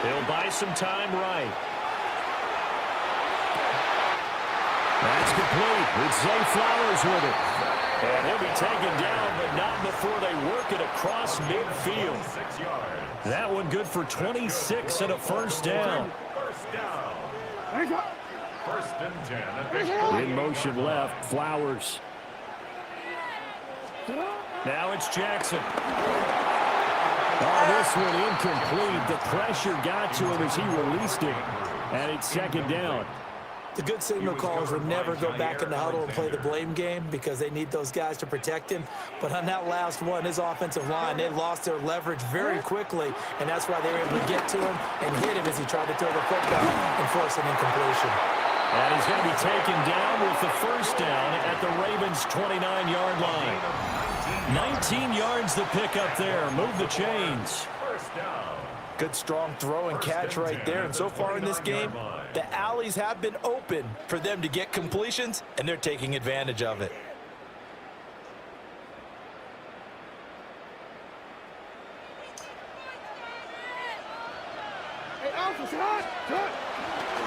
He'll buy some time right. That's complete. It's Zay Flowers with it. And he'll be taken down, but not before they work it across midfield. That one good for 26 and a first down. First down. First and 10 at the In motion left, Flowers. Now it's Jackson. Oh, this one incomplete. The pressure got to him as he released it. And it's second down. The good signal callers would never go back in the huddle and play the blame game because they need those guys to protect him. But on that last one, his offensive line, they lost their leverage very quickly, and that's why they were able to get to him and hit him as he tried to throw the football and force an incompletion. And he's going to be taken down with the first down at the Ravens' 29-yard line. 19 yards to pick up there. Move the chains. First down. Good strong throw and catch right there. And so far in this game, the alleys have been open for them to get completions, and they're taking advantage of it.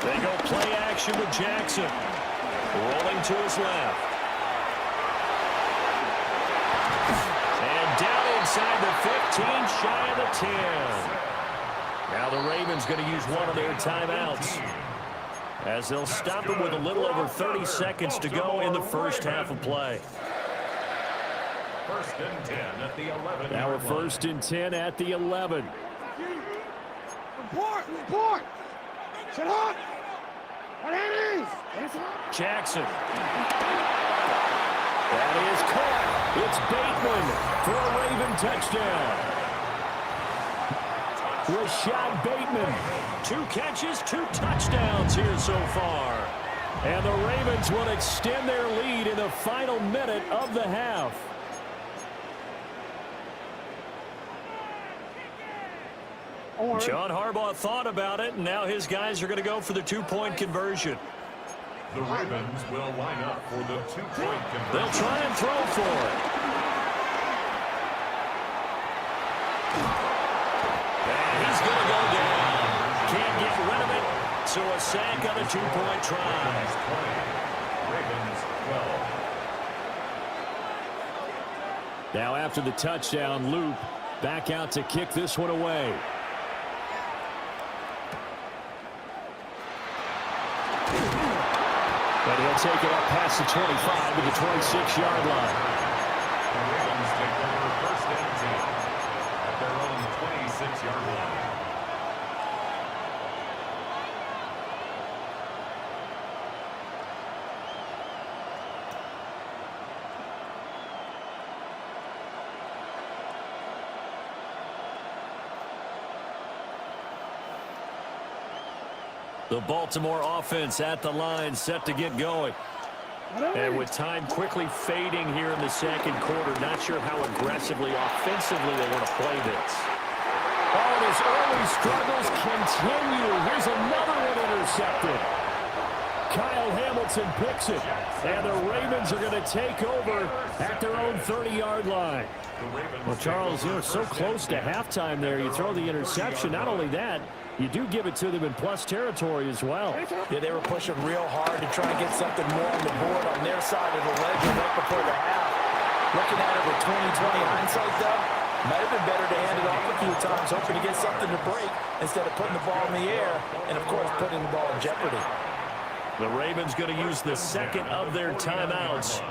They go play action with Jackson. Rolling to his left. And down inside the 15, shy of the 10. Now the Ravens going to use one of their timeouts as they'll stop him with a little over 30 seconds to go in the first half of play. First and 10 at the 11. Now we're first and 10 at the 11. Report! Sit on! Jackson. That is caught. It's Bateman for a Raven touchdown. Rashad Bateman, 2 catches, 2 touchdowns here so far. And the Ravens will extend their lead in the final minute of the half. John Harbaugh thought about it, and now his guys are going to go for the 2-point conversion. The Ravens will line up for the 2-point conversion. They'll try and throw for it. And he's going to go down. Can't get rid of it. So a sack on a 2-point try. Ravens 12. Now after the touchdown, Loop back out to kick this one away. But he'll take it up past the 25 to the 26-yard line. The Ravens take over first and 10 at their own 26-yard line. The Baltimore offense at the line, set to get going. And with time quickly fading here in the second quarter, not sure how aggressively, offensively they want to play this. Oh, his early struggles continue. Here's another one intercepted. Kyle Hamilton picks it. And the Ravens are going to take over at their own 30-yard line. Well, Charles, you know, so close to halftime there. You throw the interception. Not only that, you do give it to them in plus territory as well. Yeah, they were pushing real hard to try and get something more on the board on their side of the ledger right before the half. Looking at it with 20/20 hindsight, though, might have been better to hand it off a few times, hoping to get something to break instead of putting the ball in the air and, of course, putting the ball in jeopardy. The Ravens going to use the second of their timeouts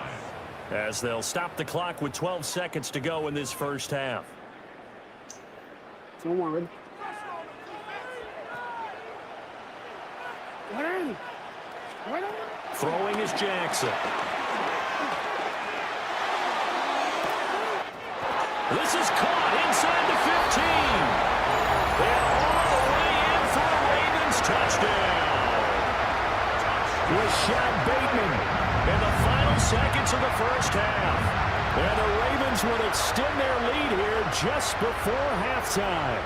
as they'll stop the clock with 12 seconds to go in this first half. Throwing is Jackson. This is caught inside the 15. They're all the way in for a Ravens touchdown. Rashad Bateman in the final seconds of the first half. And the Ravens would extend their lead here just before halftime.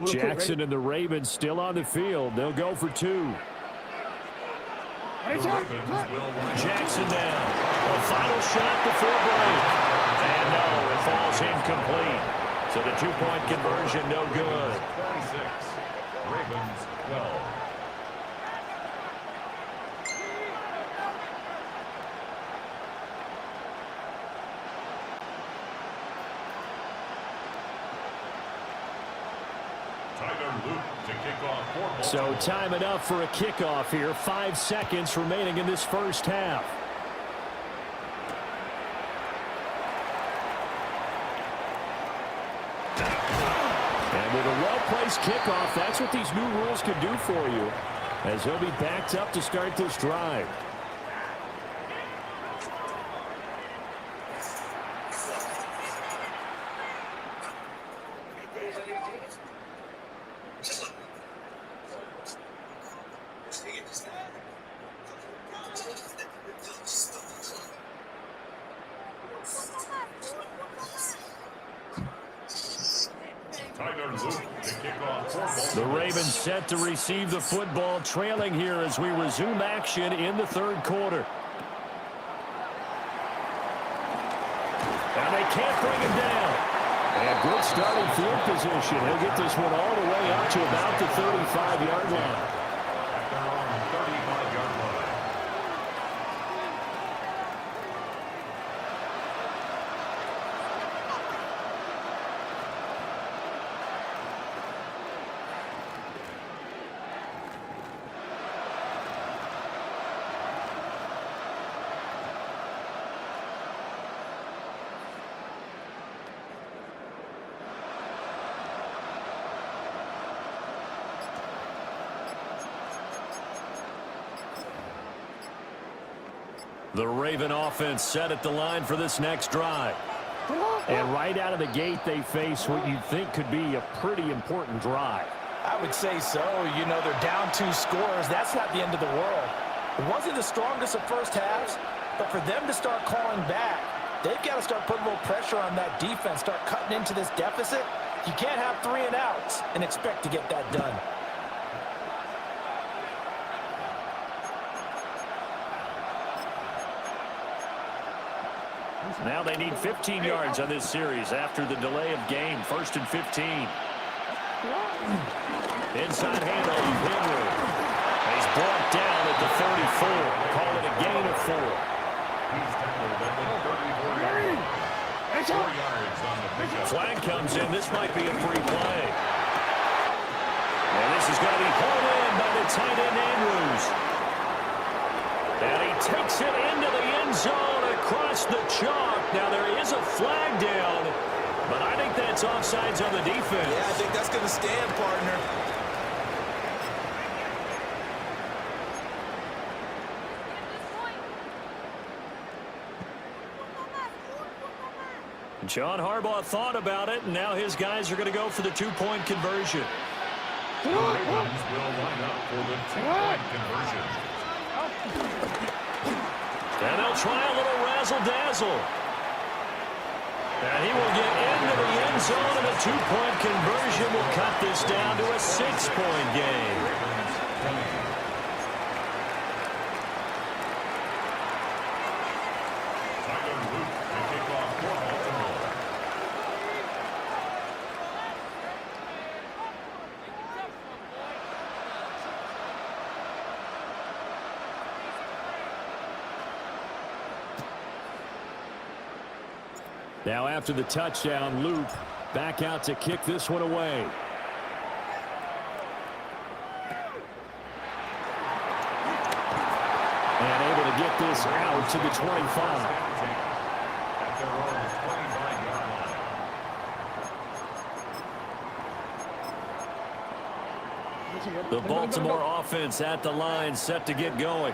Jackson and the Ravens still on the field. They'll go for 2. Jackson down. A final shot before break. And no, it falls incomplete. So the 2-point conversion no good. 26. Ravens 12. So time enough for a kickoff here. 5 seconds remaining in this first half. And with a well-placed kickoff, that's what these new rules can do for you, as he'll be backed up to start this drive. The Ravens set to receive the football, trailing here as we resume action in the third quarter. And they can't bring him down. And good starting field position. He'll get this one all the way up to about the 35-yard line. The Raven offense set at the line for this next drive. And right out of the gate, they face what you'd think could be a pretty important drive. I would say so. You know, they're down 2 scores. That's not the end of the world. It wasn't the strongest of first halves, but for them to start calling back, they've got to start putting a little pressure on that defense, start cutting into this deficit. You can't have 3 and outs and expect to get that done. Now they need 15 yards on this series after the delay of game. 1st and 15. Inside handoff, Henry. He's brought down at the 34. Call it a gain of 4. Flag comes in. This might be a free play. And this is going to be hauled in by the tight end, Andrews. And he takes it into the end zone across the chalk. Now there is a flag down, but I think that's offsides on the defense. Yeah, I think that's going to stand, partner. John Harbaugh thought about it, and now his guys are going to go for the 2-point conversion. The Ravens will line up for the 2-point conversion. And they'll try a little razzle-dazzle. And he will get into the end zone, and a 2-point conversion will cut this down to a 6-point game. Now after the touchdown, Loop back out to kick this one away. to get this out to the 25. The Baltimore offense at the line, set to get going.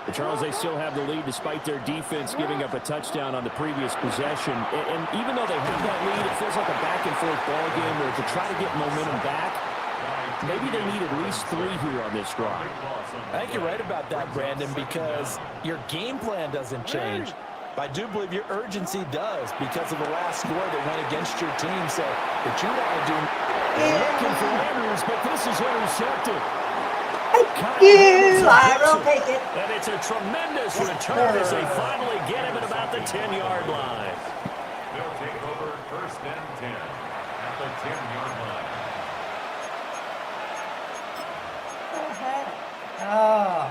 But Charles, they still have the lead despite their defense giving up a touchdown on the previous possession. And even though they have that lead, it feels like a back-and-forth ball game where to try to get momentum back, maybe they need at least 3 here on this drive. I think you're right about that, Brandon, because your game plan doesn't change. I do believe your urgency does because of the last score that went against your team. So what you want to do... Looking for Andrews, but this is intercepted. I will take it. And it's a tremendous return as they finally get him at about the 10-yard line. They'll take over 1st and 10 at the 10-yard line. Oh.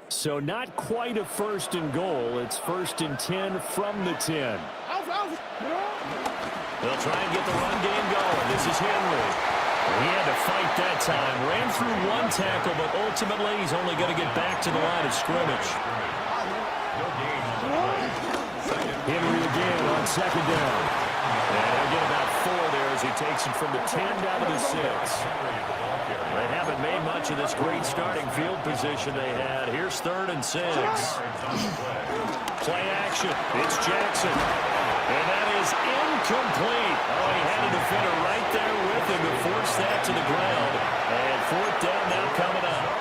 So not quite a 1st and goal. It's 1st and 10 from the 10. They'll try and get the run game going. This is Henry. He had to fight that time. Ran through 1 tackle, but ultimately he's only going to get back to the line of scrimmage. Henry again on 2nd down. And they'll get about 4 there as he takes it from the 10 down to the 6. They haven't made much of this great starting field position they had. Here's 3rd and 6. Play action. It's Jackson. And that is incomplete. Oh, he had a defender right there with him to force that to the ground. And 4th down now coming up.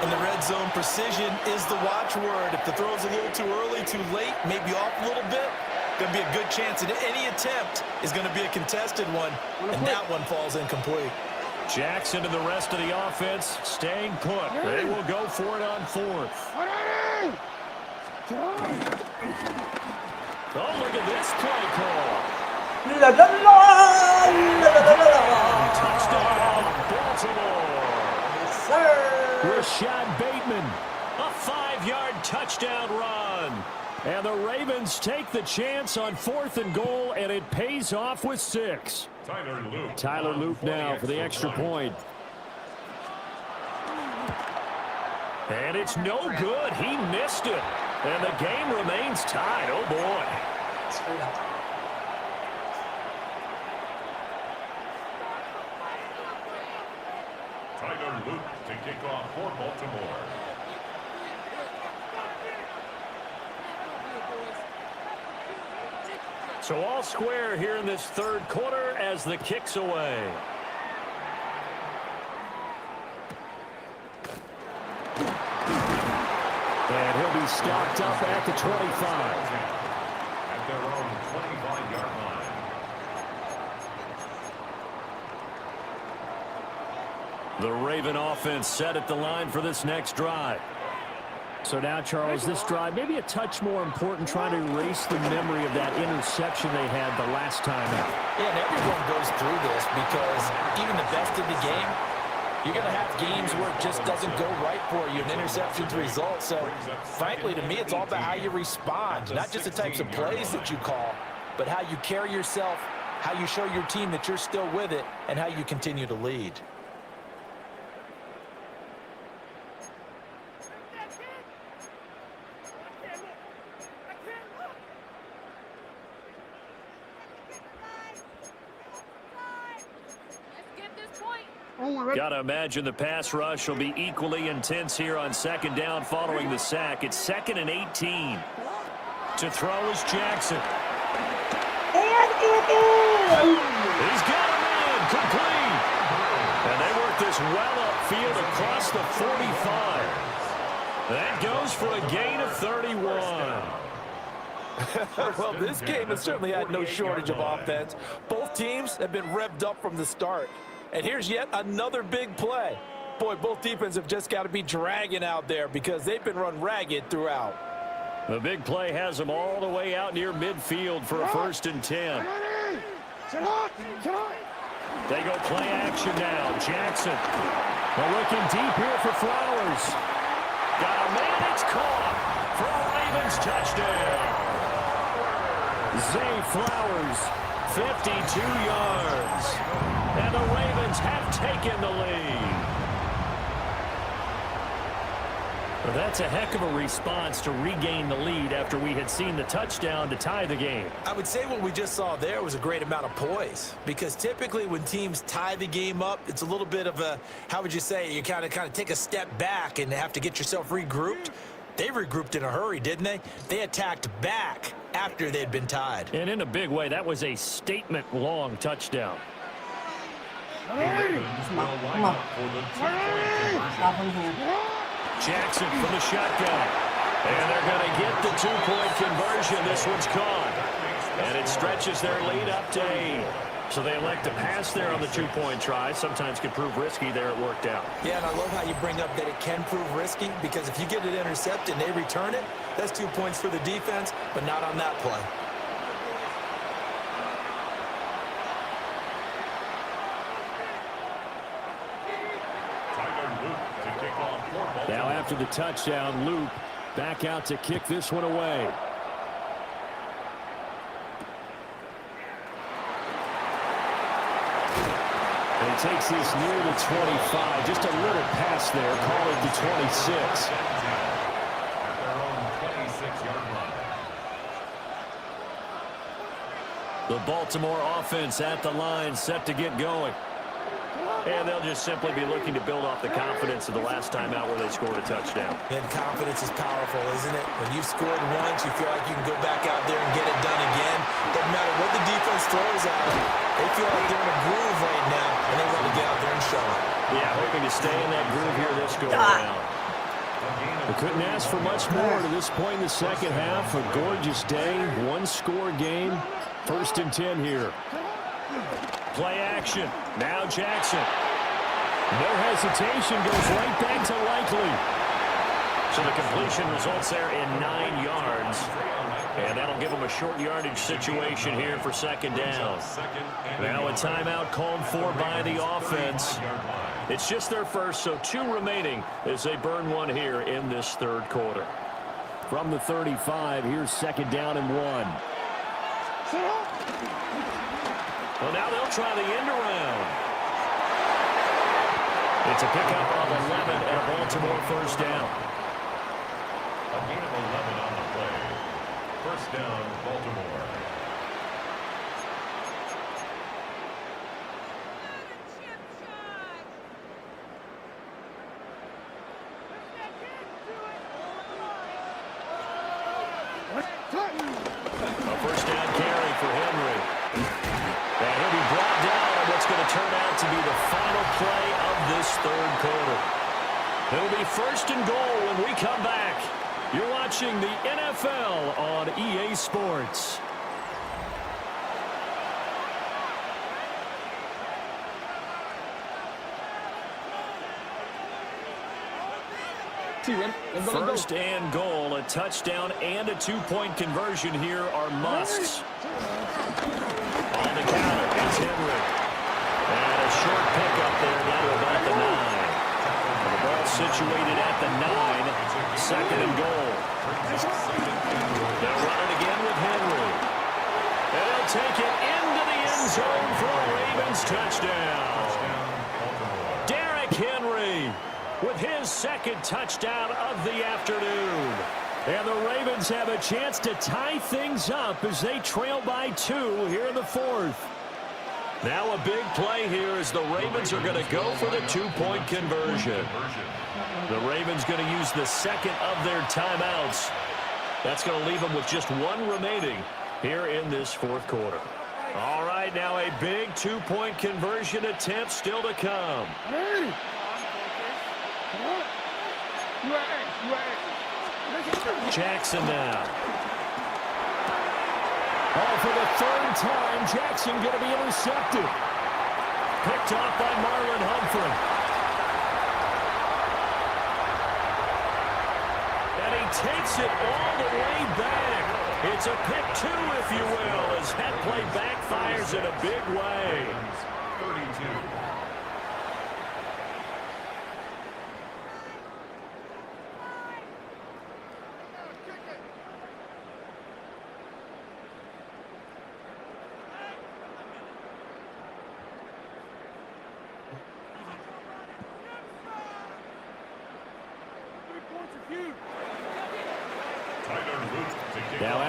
In the red zone, precision is the watchword. If the throw's a little too early, too late, maybe off a little bit, going to be a good chance that any attempt is going to be a contested one, and that one falls incomplete. Jackson and the rest of the offense staying put. They will go for it on 4th. Oh, look at this play call. Touchdown, Baltimore. Yes, sir. Rashad Bateman, a 5-yard touchdown run. And the Ravens take the chance on 4th and goal, and it pays off with 6. Tyler Loop now for the extra point. And it's no good. He missed it. And the game remains tied. Oh, boy. Tyler Loop to kick off for Baltimore. So all square here in this 3rd quarter as the kick's away. And he'll be stopped up at the 25. At their own 25-yard line. The Raven offense set at the line for this next drive. So now, Charles, this drive maybe a touch more important, trying to erase the memory of that interception they had the last time out. Yeah, and everyone goes through this because even the best in the game, you're going to have games where it just doesn't go right for you, and interceptions result. So, frankly, to me, it's all about how you respond, not just the types of plays that you call, but how you carry yourself, how you show your team that you're still with it, and how you continue to lead. Got to imagine the pass rush will be equally intense here on 2nd down following the sack. It's 2nd and 18. To throw is Jackson. He's got him in, complete. And they work this well upfield across the 45. That goes for a gain of 31. Well, this game has certainly had no shortage of offense. Both teams have been revved up from the start. And here's yet another big play. Boy, both defenses have just got to be dragging out there because they've been run ragged throughout. The big play has them all the way out near midfield for a 1st and 10. They go play action now. Jackson. They're looking deep here for Flowers. Got a man, it's caught for a Ravens touchdown. Zay Flowers, 52 yards. And the Ravens have taken the lead. Well, that's a heck of a response to regain the lead after we had seen the touchdown to tie the game. I would say what we just saw there was a great amount of poise, because typically when teams tie the game up, it's a little bit of a, how would you say, you kind of take a step back and have to get yourself regrouped. They regrouped in a hurry, didn't they? They attacked back after they'd been tied. And in a big way, that was a statement-long touchdown. Come on. Stop him here. Jackson from the shotgun. And they're going to get the two-point conversion. This one's caught. And it stretches their lead up to 8. So they elect to pass there on the two-point try. Sometimes can prove risky. There it worked out. Yeah, and I love how you bring up that it can prove risky, because if you get it intercepted and they return it, that's 2 points for the defense, but not on that play. Now after the touchdown, Luke back out to kick this one away. And he takes this near the 25. Just a little pass there. Call it the 26. At their own 26-yard line. The Baltimore offense at the line, set to get going. And they'll just simply be looking to build off the confidence of the last time out where they scored a touchdown. And confidence is powerful, isn't it? When you've scored once, you feel like you can go back out there and get it done again. Doesn't matter what the defense throws at them. They feel like they're in a groove right now, and they want to get out there and show it. Yeah, hoping to stay in that groove here this go-around. We couldn't ask for much more to this point in the second half. A gorgeous day, one-score game. 1st and 10 here. Play action. Now Jackson. No hesitation. Goes right back to Likely. So the completion results there in 9 yards. And that'll give them a short yardage situation here for 2nd down. Now a timeout called for by the offense. It's just their first, so 2 remaining as they burn one here in this 3rd quarter. From the 35, here's 2nd down and 1. Well, now they'll try the end around. It's a pickup of 11 and a Baltimore 1st down. A gain of 11 on the play. 1st down, Baltimore. A 1st down carry for Henry. And he'll be brought down on what's going to turn out to be the final play of this 3rd quarter. It'll be 1st and goal when we come back. You're watching the NFL on EA Sports. First and goal, a touchdown and a 2-point conversion here are musts. On the counter, it's Henry. And a short pickup there now to about the 9. The ball situated at the 9, 2nd and goal. They'll run it again with Henry. And they'll take it into the end zone for a Ravens touchdown. Derrick Henry with his 2nd touchdown of the afternoon. And the Ravens have a chance to tie things up as they trail by 2 here in the 4th. Now a big play here as the Ravens are going to go for the 2-point conversion. The Ravens going to use the 2nd of their timeouts. That's going to leave them with just 1 remaining here in this 4th quarter. All right, now a big 2-point conversion attempt still to come. Jackson now. Oh, for the 3rd time, Jackson going to be intercepted. Picked off by Marlon Humphrey. And he takes it all the way back. It's a pick 2, if you will, as that play backfires in a big way. 32.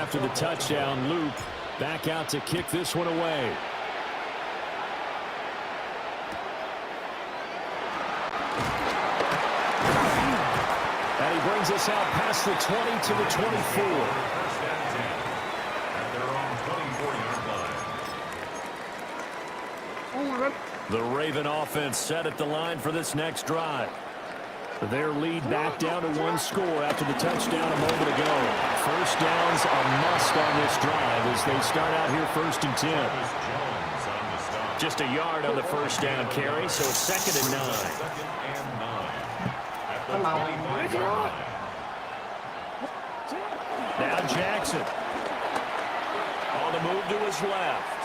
after the touchdown. Luke back out to kick this one away. And he brings us out past the 20 to the 24. The Raven offense set at the line for this next drive. Their lead back down to 1 score after the touchdown a moment ago. First down's a must on this drive as they start out here 1st and 10. Just a yard on the first down carry, so it's 2nd and 9. Come on. Now Jackson. On the move to his left.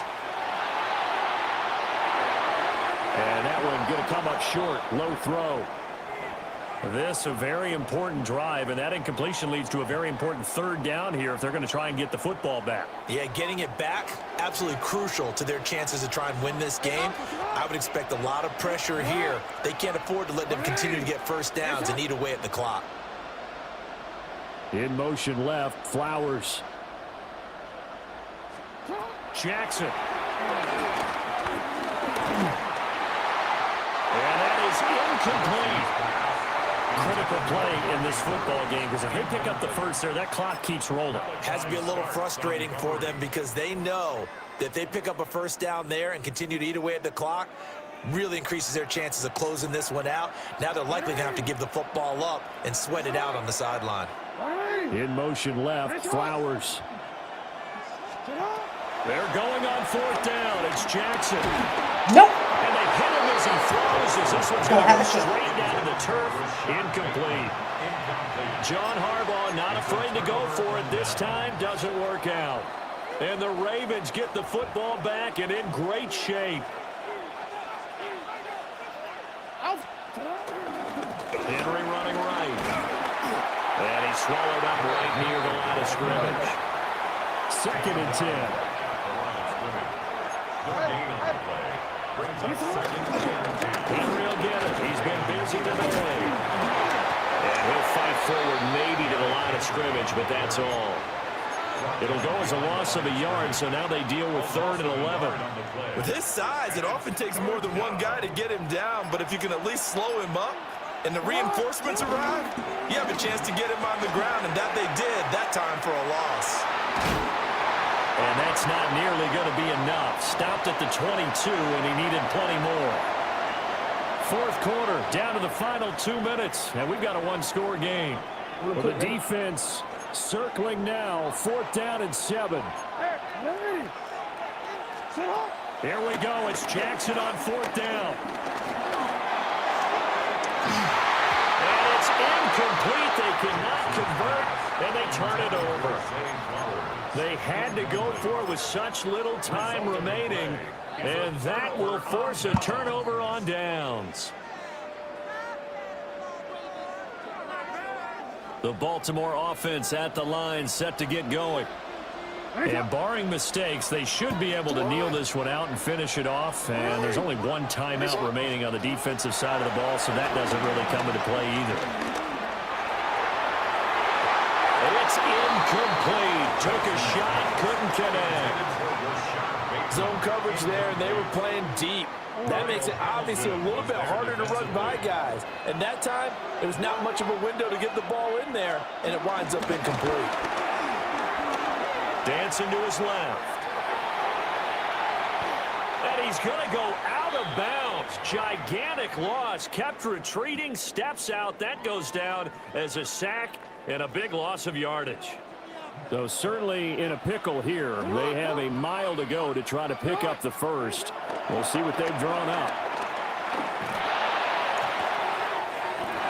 And that one going to come up short. Low throw. This a very important drive, and that incompletion leads to a very important 3rd down here if they're going to try and get the football back. Yeah, getting it back, absolutely crucial to their chances to try and win this game. I would expect a lot of pressure here. They can't afford to let them continue to get first downs and eat away at the clock. In motion left, Flowers. Jackson. And that is incomplete. Critical play in this football game because if they pick up the first there, that clock keeps rolling. Has to be a little frustrating for them because they know that if they pick up a first down there and continue to eat away at the clock, really increases their chances of closing this one out. Now they're likely going to have to give the football up and sweat it out on the sideline. In motion left, Flowers. They're going on 4th down. It's Jackson. Nope. And they hit him as he throws as this one's going to go straight down to the turf. Incomplete. John Harbaugh not afraid to go for it this time. Doesn't work out. And the Ravens get the football back and in great shape. Henry running right. And he's swallowed up right near the line of scrimmage. 2nd and 10. Henry will get it. He's been busy today. And he'll fight forward maybe to the line of scrimmage, but that's all. It'll go as a loss of a yard, so now they deal with 3rd and 11. With his size, it often takes more than one guy to get him down, but if you can at least slow him up and the reinforcements arrive, you have a chance to get him on the ground, and that they did that time for a loss. And that's not nearly going to be enough. Stopped at the 22, and he needed plenty more. 4th quarter, down to the final 2 minutes, and we've got a 1-score game. Well, the defense circling now, 4th down and 7. Here we go. It's Jackson on 4th down. And it's incomplete. They cannot convert, and they turn it over. They had to go for it with such little time remaining, and that will force a turnover on downs. The Baltimore offense at the line set to get going. And barring mistakes, they should be able to kneel this one out and finish it off. And there's only 1 timeout remaining on the defensive side of the ball, so that doesn't really come into play either. It's incomplete. Took a shot, couldn't connect. Zone coverage there, and they were playing deep. That makes it obviously a little bit harder to run by guys. And that time, there was not much of a window to get the ball in there, and it winds up incomplete. Dancing to his left. And he's going to go out of bounds. Gigantic loss. Kept retreating, steps out. That goes down as a sack and a big loss of yardage. So certainly in a pickle here. They have a mile to go to try to pick up the first. We'll see what they've drawn up.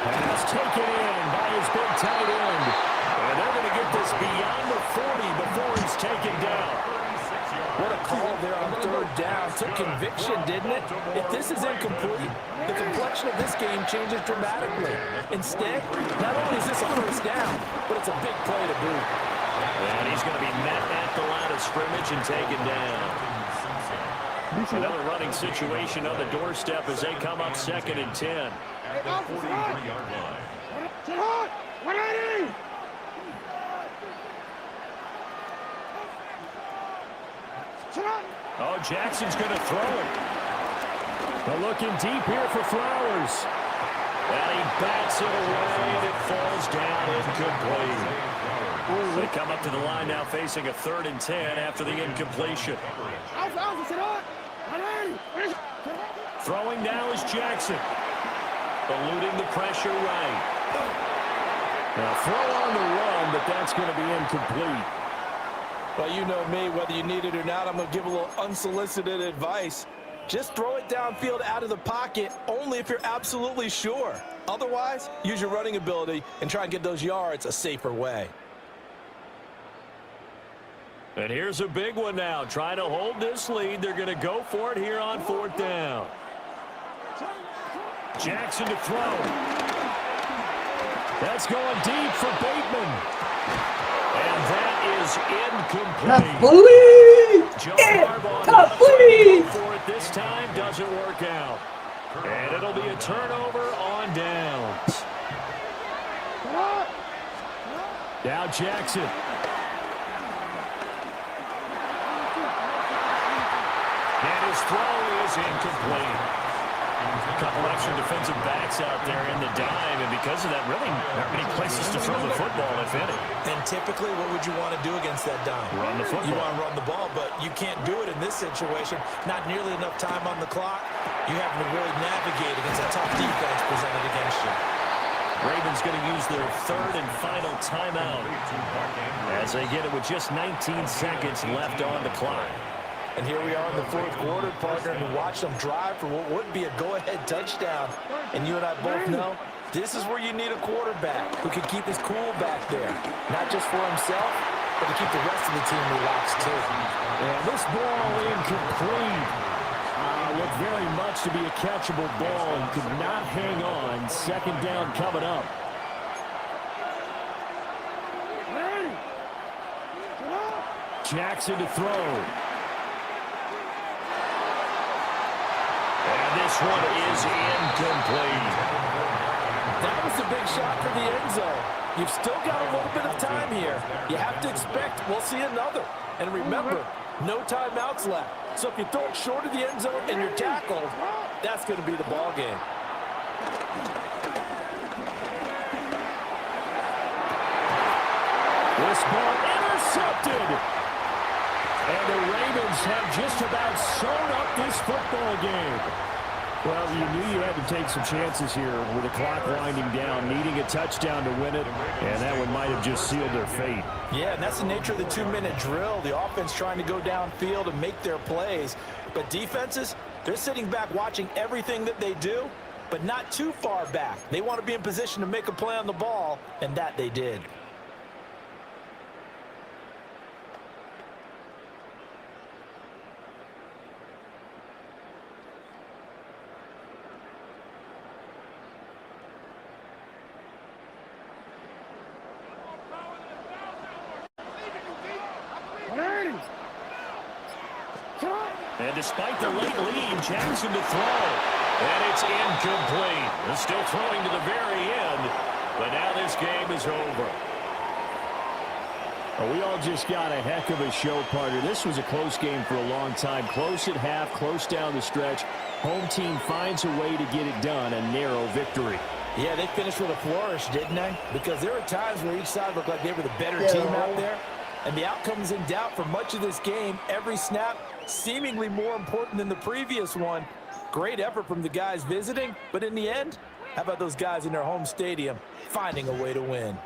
Pass taken in by his big tight end. And they're going to get this beyond the 40 before he's taken down. What a call there on 3rd down. Took conviction, didn't it? If this is incomplete, the complexion of this game changes dramatically. Instead, not only is this a first down, but it's a big play to boot. And he's going to be met at the line of scrimmage and taken down. Another running situation on the doorstep as they come up 2nd and 10. At the 43-yard line. Oh, Jackson's going to throw it. They're looking deep here for Flowers. And he bats it away, and it falls down incomplete. They come up to the line now facing a 3rd and 10 after the incompletion. Throwing now is Jackson. Eluding the pressure right. Now throw on the run, but that's going to be incomplete. Well, you know me, whether you need it or not, I'm going to give a little unsolicited advice. Just throw it downfield out of the pocket only if you're absolutely sure. Otherwise, use your running ability and try and get those yards a safer way. And here's a big one now. Trying to hold this lead. They're going to go for it here on 4th down. Jackson to throw. That's going deep for Bateman. And that is incomplete. Joe Harbaugh for it this time. Doesn't work out. And it'll be a turnover on downs. Now Jackson. And his throw is incomplete. A couple extra defensive backs out there in the dime, and because of that, really not many places to throw the football, if any. And typically, what would you want to do against that dime? Run the football. You want to run the ball, but you can't do it in this situation. Not nearly enough time on the clock. You have to really navigate against a tough defense presented against you. Ravens going to use their 3rd and final timeout as they get it with just 19 seconds left on the clock. And here we are in the 4th quarter, partner, and watch them drive for what would be a go-ahead touchdown. And you and I both know this is where you need a quarterback who can keep his cool back there. Not just for himself, but to keep the rest of the team relaxed, too. And this ball incomplete. Looked very much to be a catchable ball and could not hang on. 2nd down coming up. Jackson to throw. And this one is incomplete. That was a big shot for the end zone. You've still got a little bit of time here. You have to expect we'll see another. And remember, no timeouts left. So if you throw it short of the end zone and you're tackled, that's going to be the ball game. This ball intercepted. And the Ravens have just about sewn up this football game. Well, you knew you had to take some chances here with the clock winding down, needing a touchdown to win it, and that one might have just sealed their fate. Yeah, and that's the nature of the 2-minute drill. The offense trying to go downfield and make their plays. But defenses, they're sitting back watching everything that they do, but not too far back. They want to be in position to make a play on the ball, and that they did. And despite the late lead, Jackson to throw. And it's incomplete. They're still throwing to the very end. But now this game is over. Well, we all just got a heck of a show, partner. This was a close game for a long time. Close at half, close down the stretch. Home team finds a way to get it done. A narrow victory. Yeah, they finished with a flourish, didn't they? Because there were times where each side looked like they were the better team out there. And the outcome is in doubt for much of this game. Every snap seemingly more important than the previous one. Great effort from the guys visiting, but in the end, how about those guys in their home stadium finding a way to win?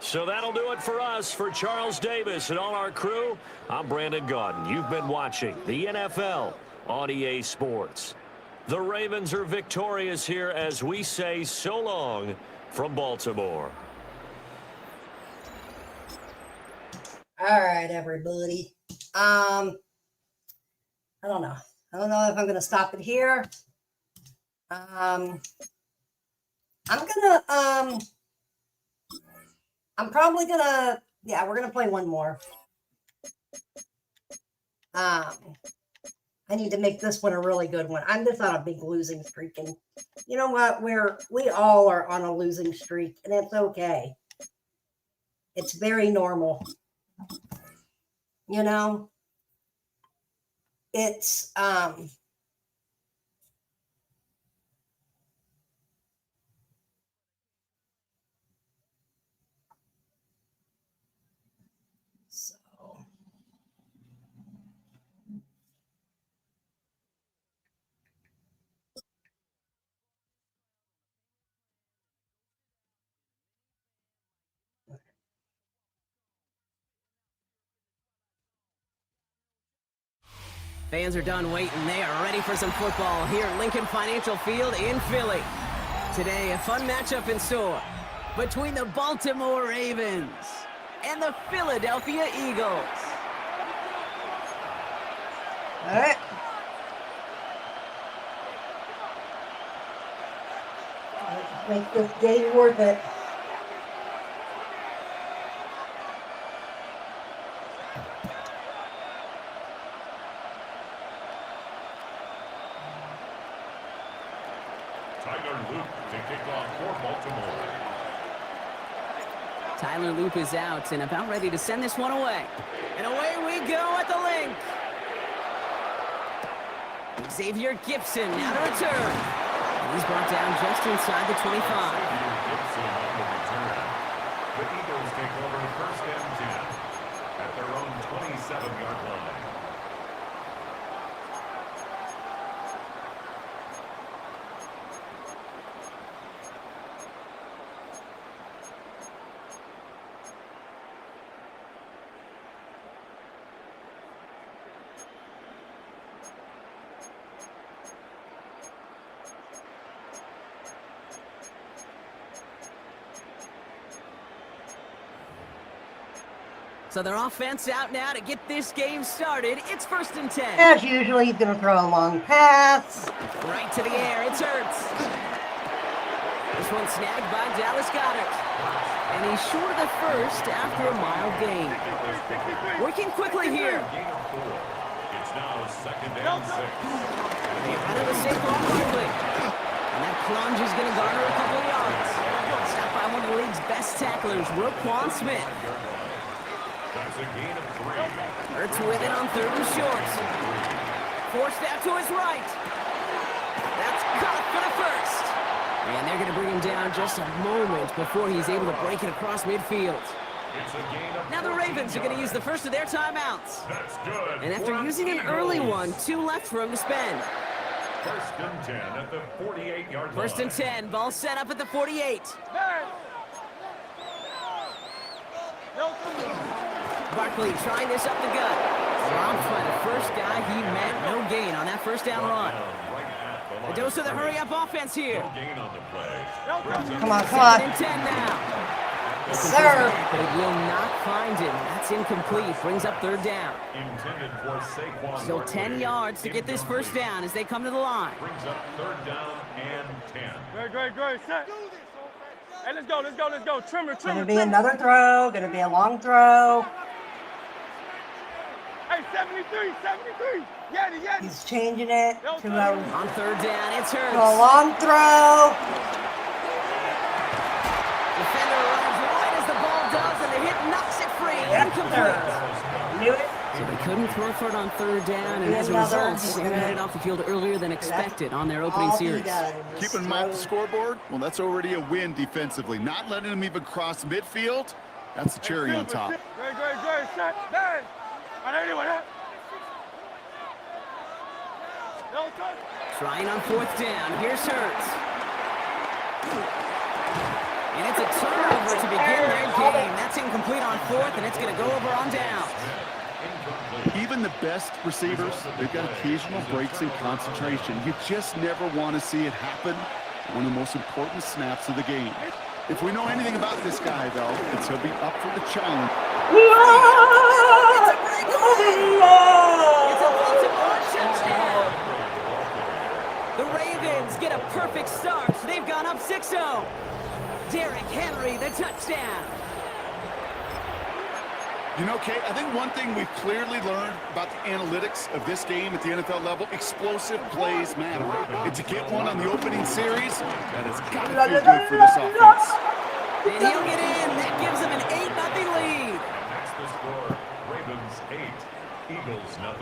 So that'll do it for us. For Charles Davis and all our crew, I'm Brandon Gaudin. You've been watching the NFL on EA Sports. The Ravens are victorious here as we say so long from Baltimore. All right, everybody. I don't know. I don't know if I'm going to stop it here. I'm probably going to, yeah, we're going to play one more. I need to make this one a really good one. I'm just on a big losing streak. And you know what? We all are on a losing streak, and it's okay. It's very normal. You know? it's so Fans are done waiting. They are ready for some football here at Lincoln Financial Field in Philly. Today, a fun matchup in store between the Baltimore Ravens and the Philadelphia Eagles. all right. Let's make this game worth it. Tyler Luke to kick off for Baltimore. Tyler Loop is out and about ready to send this one away. And away we go at the link. Xavier Gibson now to return. And he's brought down just inside the 25. Gibson on the return. The Eagles take over first and 10 at their own 27-yard line. So their offense out now to get this game started. It's 1st and 10. As usual, he's going to throw a long pass. Right to the air. It's Hurts. This one snagged by Dallas Goedert. And he's short of the first after a mild gain. Working quickly here. It's now 2nd and 6. They run out of Saquon quickly. And that plunge is going to garner a couple of yards. Stopped by one of the league's best tacklers, Roquan Smith. That's a gain of 3. Hurts with it on 3rd and short. Forced out to his right. That's caught for the first. And they're going to bring him down just a moment before he's able to break it across midfield. It's a gain of Now the Ravens are going to use the first of their timeouts. That's good. And after using an early one, 2 left for him to spend. 1st and 10 at the 48-yard line. 1st and 10, ball set up at the 48. Barkley trying this up the gut. Dropped by the first guy he met. No gain on that first down run. A dose of the hurry-up offense here. No gain on the play. Come on, come on. 2nd and 10 now. Sir. But it will not find him. That's incomplete. Brings up 3rd down. Intended for Saquon. Still 10 yards to get this first down as they come to the line. Brings up 3rd down and 10. Great. Set. Hey, let's go. Trimmer. Going to be another throw. Going to be a long throw. Hey, 73. Yeti. He's changing it to On 3rd down, it's a Hurts. long throw. Defender runs right as the ball does, and the hit knocks it free. Incomplete. Knew it. So they couldn't throw for it on 3rd down, and as a result, they were headed off the field earlier than expected on their opening series. Keeping them off the scoreboard, well, that's already a win defensively. Not letting them even cross midfield, that's the cherry on top. Great. Set. Man. Trying on 4th down. Here's Hurts. And it's a turnover to begin their game. That's incomplete on 4th, and it's going to go over on down. Even the best receivers, they've got occasional breaks in concentration. You just never want to see it happen on one of the most important snaps of the game. If we know anything about this guy, though, it's he'll be up for the challenge. It's a Baltimore touchdown. The Ravens get a perfect start. They've gone up 6-0. Derrick Henry, the touchdown. You know, Kate, I think one thing we've clearly learned about the analytics of this game at the NFL level, explosive plays matter. And to get one on the opening series, that has got to feel good for this offense. And he'll get in. That gives him an 8-0 lead. That's the score. Ravens 8, Eagles 0.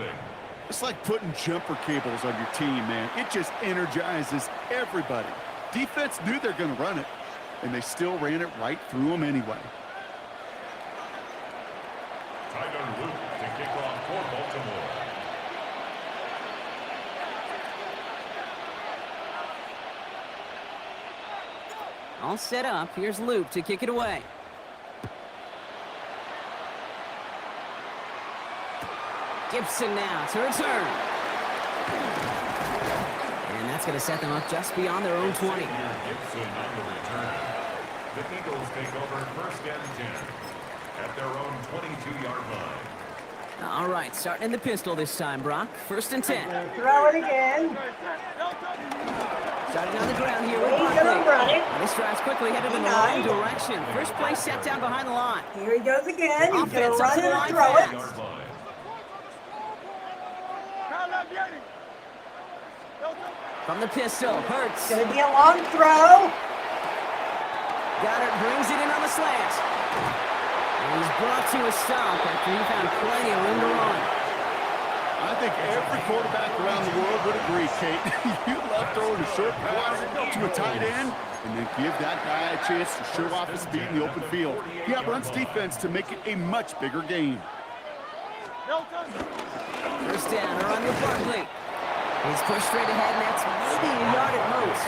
It's like putting jumper cables on your team, man. It just energizes everybody. Defense knew they're going to run it, and they still ran it right through them anyway. Tyler Luke to kick off for Baltimore. All set up. Here's Luke to kick it away. Gibson now to return. And that's going to set them up just beyond their own 20. Gibson on the return. The Eagles take over first and 10 at their own 22-yard line. All right, starting in the pistol this time, Brock. First and 10. Throw it again. Starting on the ground here with He's Barkley. gonna run it. This drive's quickly headed in the wrong direction. First play set down behind the line. Here he goes again. He's gonna Offense run up to it the and line throw it. fast. From the pistol, Hurts. Gonna be a long throw. Goddard brings it in on the slant. And he's brought to a stop after he found plenty of room to run. I think every quarterback around the world would agree, Kate. You love throwing a short pass to a tight end and then give that guy a chance to show off his speed in the open field. He outruns defense to make it a much bigger game. First down, around with Barkley. He's pushed straight ahead, and that's maybe a yard at most.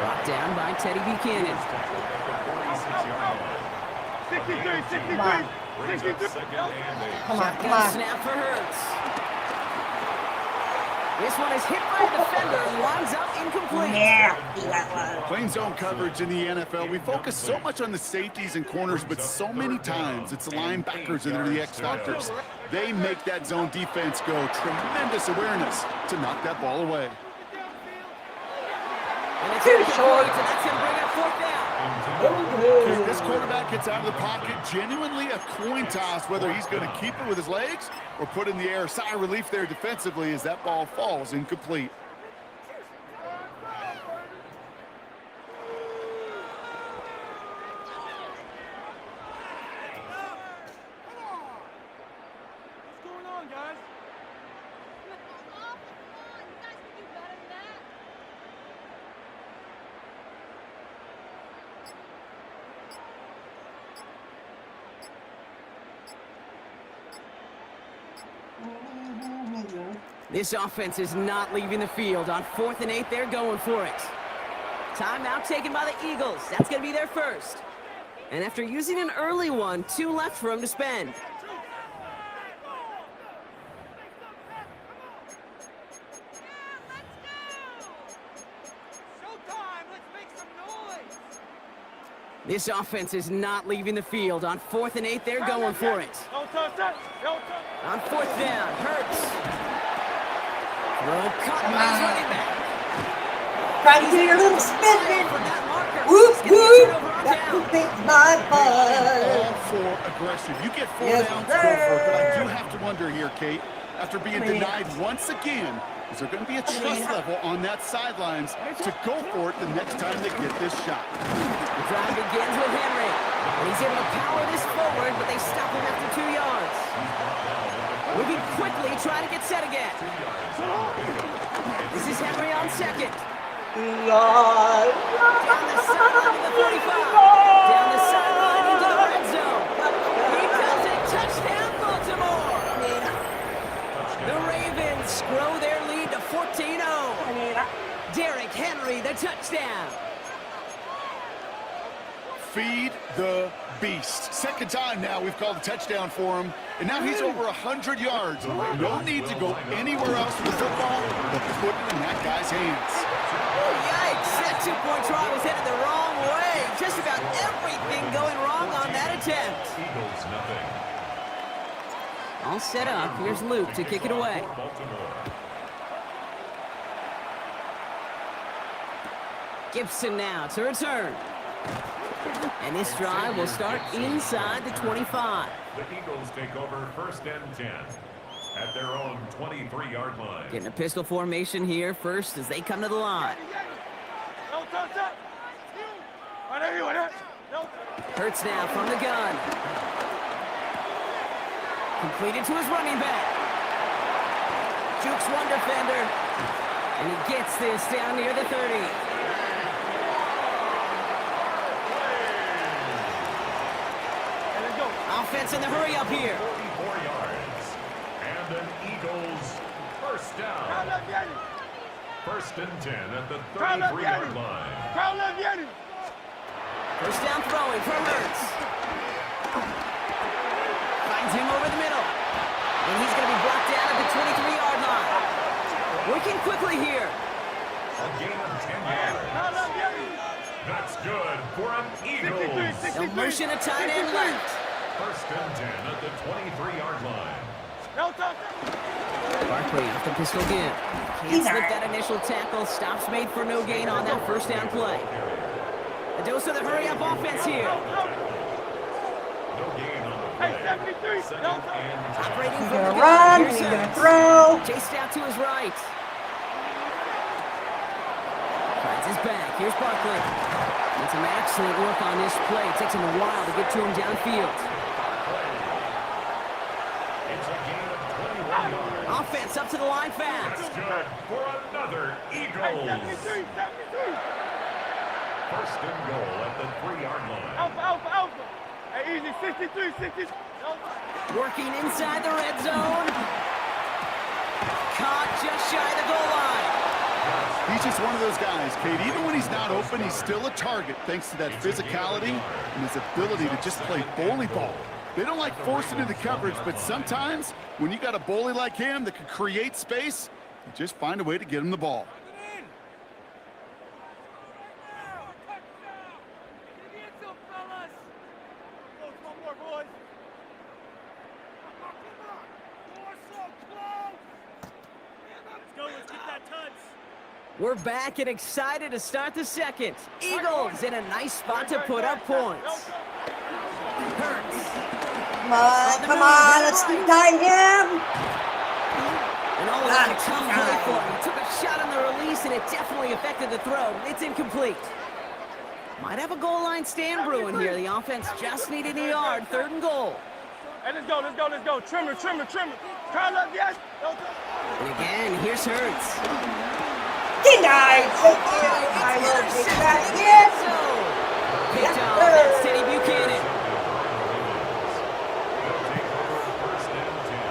Brought down by Teddy Buchanan. 63. Come on, come Shotgun on. snap for Hurts. This one is hit by a defender and winds up incomplete. Yeah. Playing zone coverage in the NFL, we focus so much on the safeties and corners, but so many times it's the linebackers that are the X factors. They make that zone defense go. Tremendous awareness to knock that ball away. And it's incomplete, and that's going to bring up fourth down. If this quarterback gets out of the pocket, genuinely a coin toss whether he's going to keep it with his legs or put in the air. Sigh of relief there defensively as that ball falls incomplete. This offense is not leaving the field. On 4th and 8, they're going for it. Timeout taken by the Eagles. That's going to be their first. And after using an early one, 2 left for them to spend. This offense is not leaving the field. On 4th and 8, they're going for it. On 4th down, Hurts. Throw caught by his running back. Try to get your little spin. Whoop, whoop. That protects my butt. All for aggressive. You get 4 downs, go for it. But I do have to wonder here, Kate, after being denied once again, is there going to be a trust level on that sidelines to go for it the next time they get this shot? The drive begins with Henry. And he's able to power this forward, but they stop him after 2 yards. Moving quickly, trying to get set again. This is Henry on second. Down the sideline to the 35. Down the sideline into the red zone. He does it. Touchdown, Baltimore. The Ravens grow their lead to 14-0. Derrick Henry, the touchdown. Feed the beast. Second time now we've called a touchdown for him, and now he's over 100 yards. No need to go anywhere else with the football, but put it in that guy's hands. Yikes, that 2-point try was headed the wrong way. Just about everything going wrong on that attempt. Eagles nothing. All set up. Here's Luke to kick it away. Gibson now to return. And this drive will start inside the 25. The Eagles take over first and 10 at their own 23-yard line. Getting a pistol formation here first as they come to the line. Hurts now from the gun. Completed to his running back. Jukes one defender. And he gets this down near the 30. Offense in the hurry up here. 44 yards. And an Eagles first down. First and 10 at the 33-yard line. First down throwing for Hurts. Finds him over the middle. And he's going to be blocked down at the 23-yard line. Working quickly here. A gain of 10 yards. That's good for an Eagles. No motion, a tight end left. First and 10 at the 23-yard line. Barkley off the pistol again. Can't slip that initial tackle. Stops made for no gain on that first down play. A dose of the hurry-up offense here. No gain on the play. Second and 10. Operating He's from the gonna gun. run, Here's he's gonna Hurts. throw. Chased out to his right. Finds his back. Here's Barkley. And some excellent work on this play. It takes him a while to get to him downfield. It's a gain of 21 yards. Offense up to the line fast. That's good for another Eagles. First and goal at the 3-yard line. Alpha. Hey, easy, 63. Working inside the red zone. Caught just shy of the goal line. He's just one of those guys, Kate. Even when he's not open, he's still a target thanks to that physicality and his ability to just play bully ball. They don't like forcing into coverage, but sometimes when you got a bully like him that can create space, you just find a way to get him the ball. We're back and excited to start the second. Eagles in a nice spot to put up points. Hurts. Come on, let's time him. And all that a tough play for him. He took a shot on the release, and it definitely affected the throw. It's incomplete. Might have a goal line stand brewing here. The offense just needed a yard. 3rd and goal. Hey, let's go. Trimmer. Carl up, yes. And again, here's Hurts. Denied. I will take that. Yes. Picked off. That's Teddy Buchanan. First and 10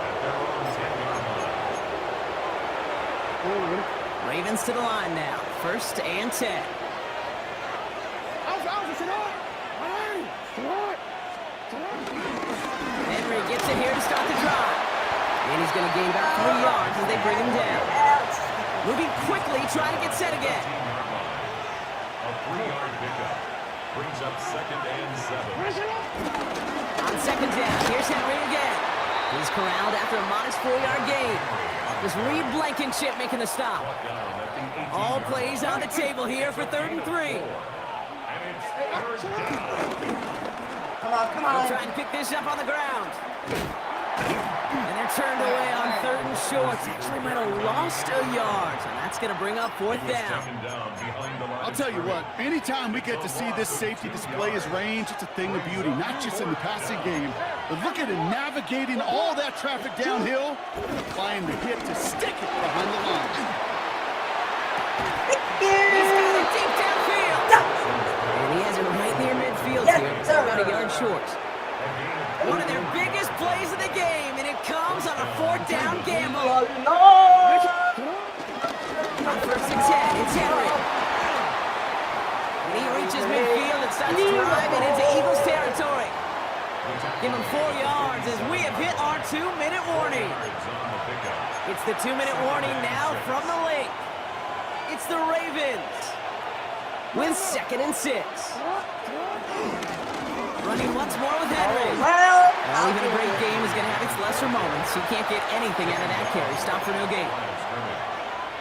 at their own 10-yard line. Ravens to the line now. 1st and 10. Henry gets it here to start the drive. And he's going to gain about 3 yards as they bring him down. Moving quickly, trying to get set again. A 3-yard pickup brings up 2nd and 7. On 2nd down, here's Henry again. He's corralled after a modest 4-yard gain. This Reed Blankenship making the stop. All plays on the table here for 3rd and 3. Come on. They're trying to pick this up on the ground. And they're turned away on 3rd and short. Actually might have lost a yard. And that's going to bring up 4th down. I'll tell you what, anytime we get to see this safety display his range, it's a thing of beauty, not just in the passing game, but look at him navigating all that traffic downhill, applying the hit to stick it behind the line. He's got it deep downfield. And he has it right near midfield here. About a yard short. One of their biggest plays of the game, and it comes on a 4th down gamble. On 1st and 10, it's Henry. When he reaches midfield, it starts driving into Eagles territory. Give him 4 yards as we have hit our 2-minute warning. It's the 2-minute warning now from the lake. It's the Ravens with 2nd and 6. Running once more with Henry. Well, even a great game is going to have its lesser moments. He can't get anything out of that carry. Stop for no gain.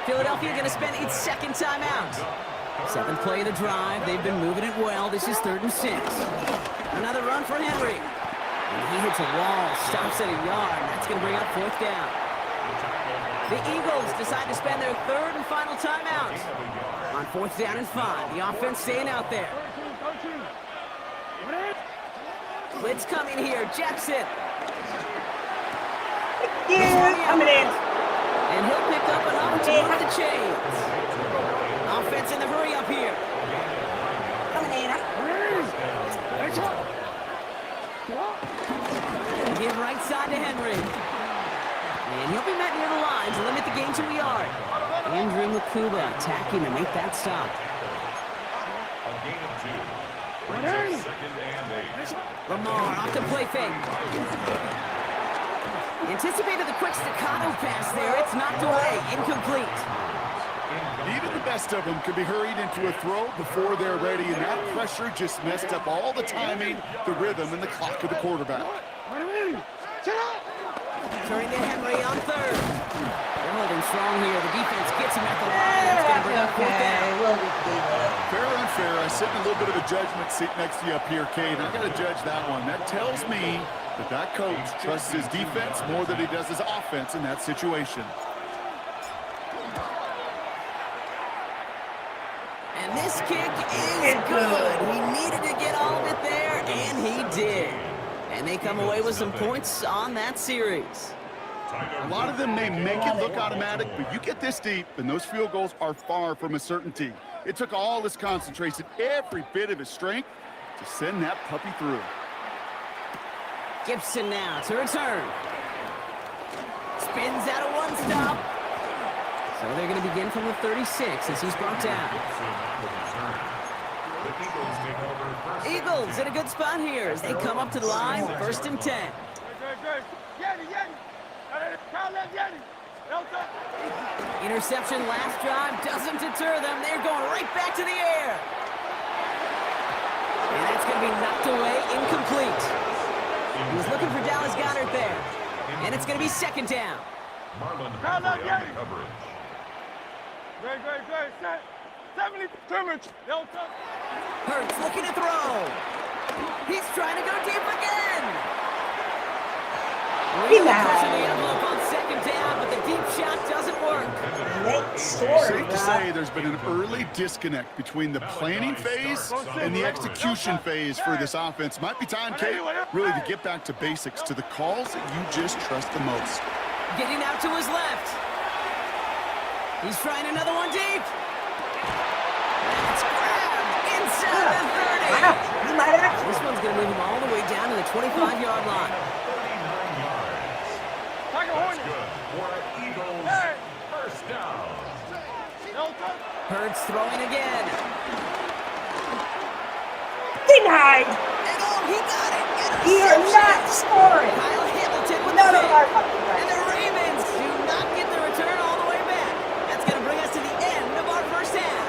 Philadelphia going to spend its 2nd timeout. 7th play of the drive. They've been moving it well. This is 3rd and 6. Another run for Henry. And he hits a wall, stops at a yard. That's going to bring up 4th down. The Eagles decide to spend their 3rd and final timeout. On 4th down and 5. The offense staying out there. Blitz coming here. Jackson. Coming in. chains. Offense in the hurry up here. Give right side to Henry. And he'll be met near the line to limit the gain to a yard. Andrew Makuba attacking to make that stop. Lamar off the play fake. Anticipated the quick staccato pass there. It's knocked away. Incomplete. Even the best of them can be hurried into a throw before they're ready, and that pressure just messed up all the timing, the rhythm, and the clock of the quarterback. Turning to Henry on third. They're holding strong here. The defense gets him at the line. That's going to bring up fourth down. Fair or unfair, I sit in a little bit of a judgment seat next to you up here, Kate. I got to judge that one. That tells me that coach trusts his defense more than he does his offense in that situation. And this kick is good. He needed to get all of it there, and he did. And they come away with some points on that series. A lot of them may make it look automatic, but you get this deep, and those field goals are far from a certainty. It took all his concentration, every bit of his strength, to send that puppy through. Gibson now to return. Spins out of one stop. So they're going to begin from the 36 as he's brought down. Eagles in a good spot here as they come up to the line, 1st and 10. Interception last drive doesn't deter them. They're going right back to the air. And that's going to be knocked away, incomplete. He was looking for Dallas Goedert there. And it's going to be 2nd down. Marlon Humphrey on the coverage. Hurts looking to throw. He's trying to go deep again. Really pushing the envelope on 2nd down, but the deep shot doesn't work. Safe to say there's been an early disconnect between the planning phase and the execution phase for this offense. Might be time, Kate, really to get back to basics, to the calls that you just trust the most. Getting out to his left. He's trying another one deep. That's grabbed inside the 30. This one's going to move him all the way down to the 25-yard line. That's good for Eagles. 1st down. Hurts throwing again. Denied. And oh, he got it. We are not scoring. Kyle Hamilton with None the of pick. our fucking And the Ravens do not get the return all the way back. That's going to bring us to the end of our 1st half.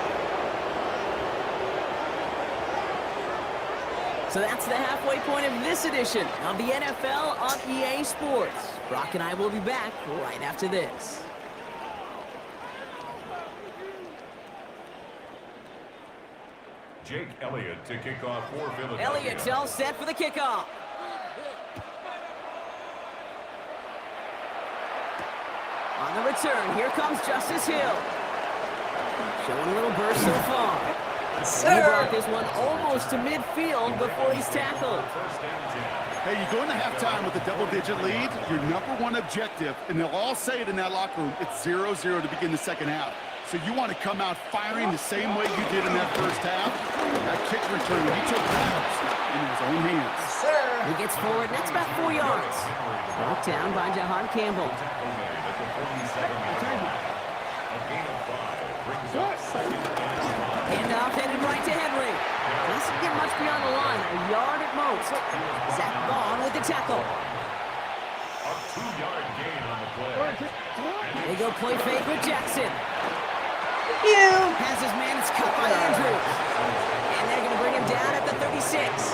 So that's the halfway point of this edition of the NFL on EA Sports. Brock and I will be back right after this. Jake Elliott to kick off for Philadelphia. Elliott's all set for the kickoff. On the return, here comes Justice Hill. Showing a little burst so far. He brought this one almost to midfield before he's tackled. Hey, you go into halftime with a double-digit lead, your #1 objective, and they'll all say it in that locker room, it's 0-0 to begin the 2nd half. So you want to come out firing the same way you did in that 1st half. That kick return, he took matters in his own hands. He gets forward, and that's about 4 yards. Brought down by Jahan Campbell. Handoff headed right to Henry. Doesn't get much beyond the line, a yard at most. Zach Vaughn with the tackle. A 2-yard gain on the play. They go play fake with Jackson. You. Has his man, it's cut by Andrews. And they're going to bring him down at the 36.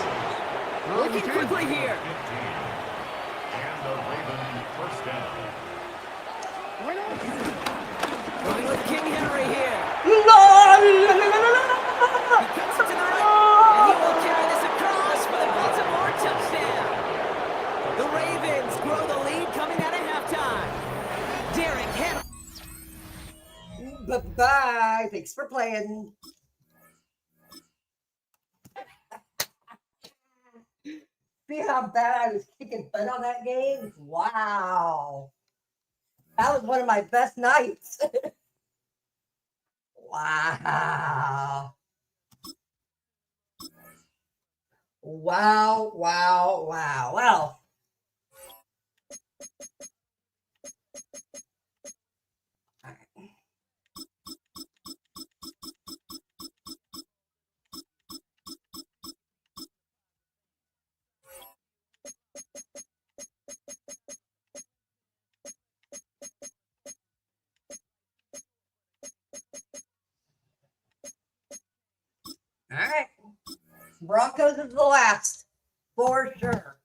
Looking quickly here. And the Ravens 1st down. Going with King Henry here. No. He cuts it to the right. And he will carry this across for the Baltimore touchdown. The Ravens grow the lead coming out of halftime. Derrick Henry. Bye-bye. Thanks for playing. See how bad I was kicking butt on that game? Wow. That was one of my best nights. Wow. Wow, wow, wow. Well, all right. Broncos is the last, for sure.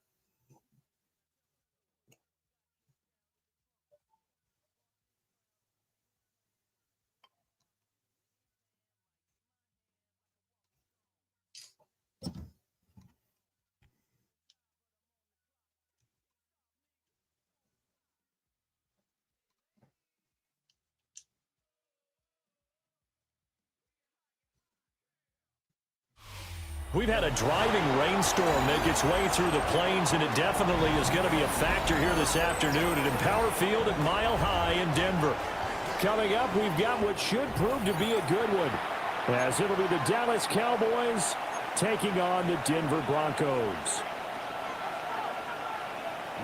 We've had a driving rainstorm that gets way through the plains, and it definitely is going to be a factor here this afternoon at Empower Field at Mile High in Denver. Coming up, we've got what should prove to be a good one, as it'll be the Dallas Cowboys taking on the Denver Broncos.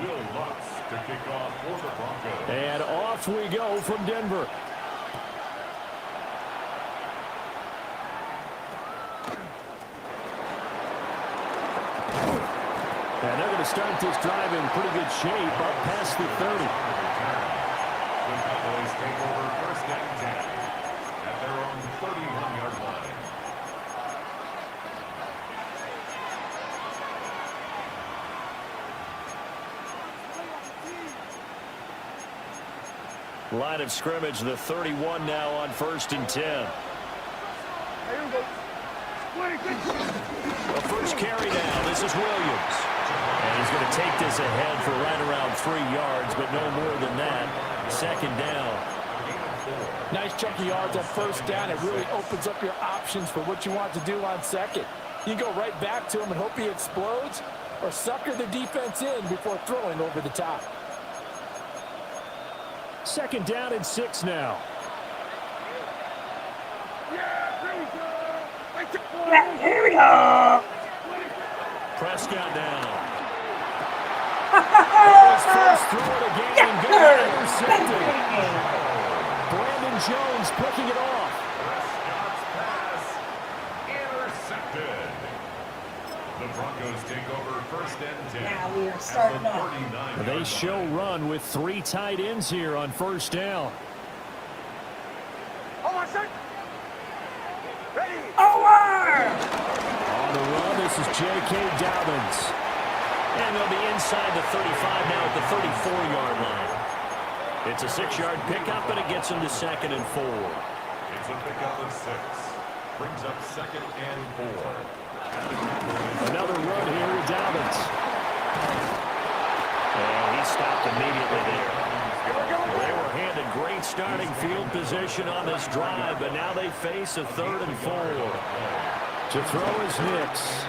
Will Lutz to kick off for the Broncos. And off we go from Denver. And they're going to start this drive in pretty good shape up past the 30. The Cowboys take over first and 10 at their own 31-yard line. Line of scrimmage, the 31 now on first and 10. The first carry down. This is Williams. And he's going to take this ahead for right around 3 yards, but no more than that. Second down. Nice chunk of yards on first down. It really opens up your options for what you want to do on second. You can go right back to him and hope he explodes, or sucker the defense in before throwing over the top. Second down and 6 now. Here we go. Prescott down. His first throw of the game. Good intercepted. Brandon Jones picking it off. Prescott's pass intercepted. The Broncos take over first and 10. Now we are starting off. They show run with 3 tight ends here on first down. Over! On the run, this is J.K. Dobbins. And they'll be inside the 35 now at the 34-yard line. It's a 6-yard pickup, but it gets them to second and 4. It's a pickup of 6. Brings up second and 4. Another run here to Dobbins. And he stopped immediately there. They were handed great starting field position on this drive, but now they face a 3rd and 4. To throw is Nix.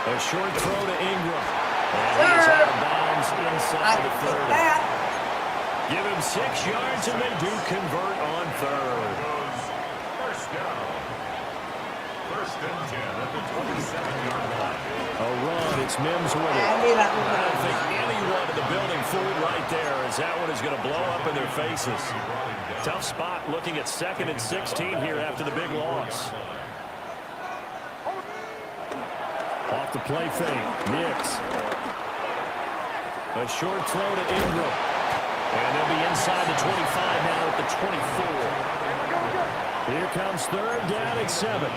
A short throw to Ingram. And he's out of bounds inside the 30. Give him 6 yards, and they do convert on 3rd. First down. First and 10 at the 27-yard line. A run, it's Mims with it. I don't think anyone in the building fooled right there, as that one is going to blow up in their faces. Tough spot looking at 2nd and 16 here after the big loss. Off the play fake, Nix. A short throw to Ingram. And they'll be inside the 25 now at the 24. Here comes 3rd down and 7.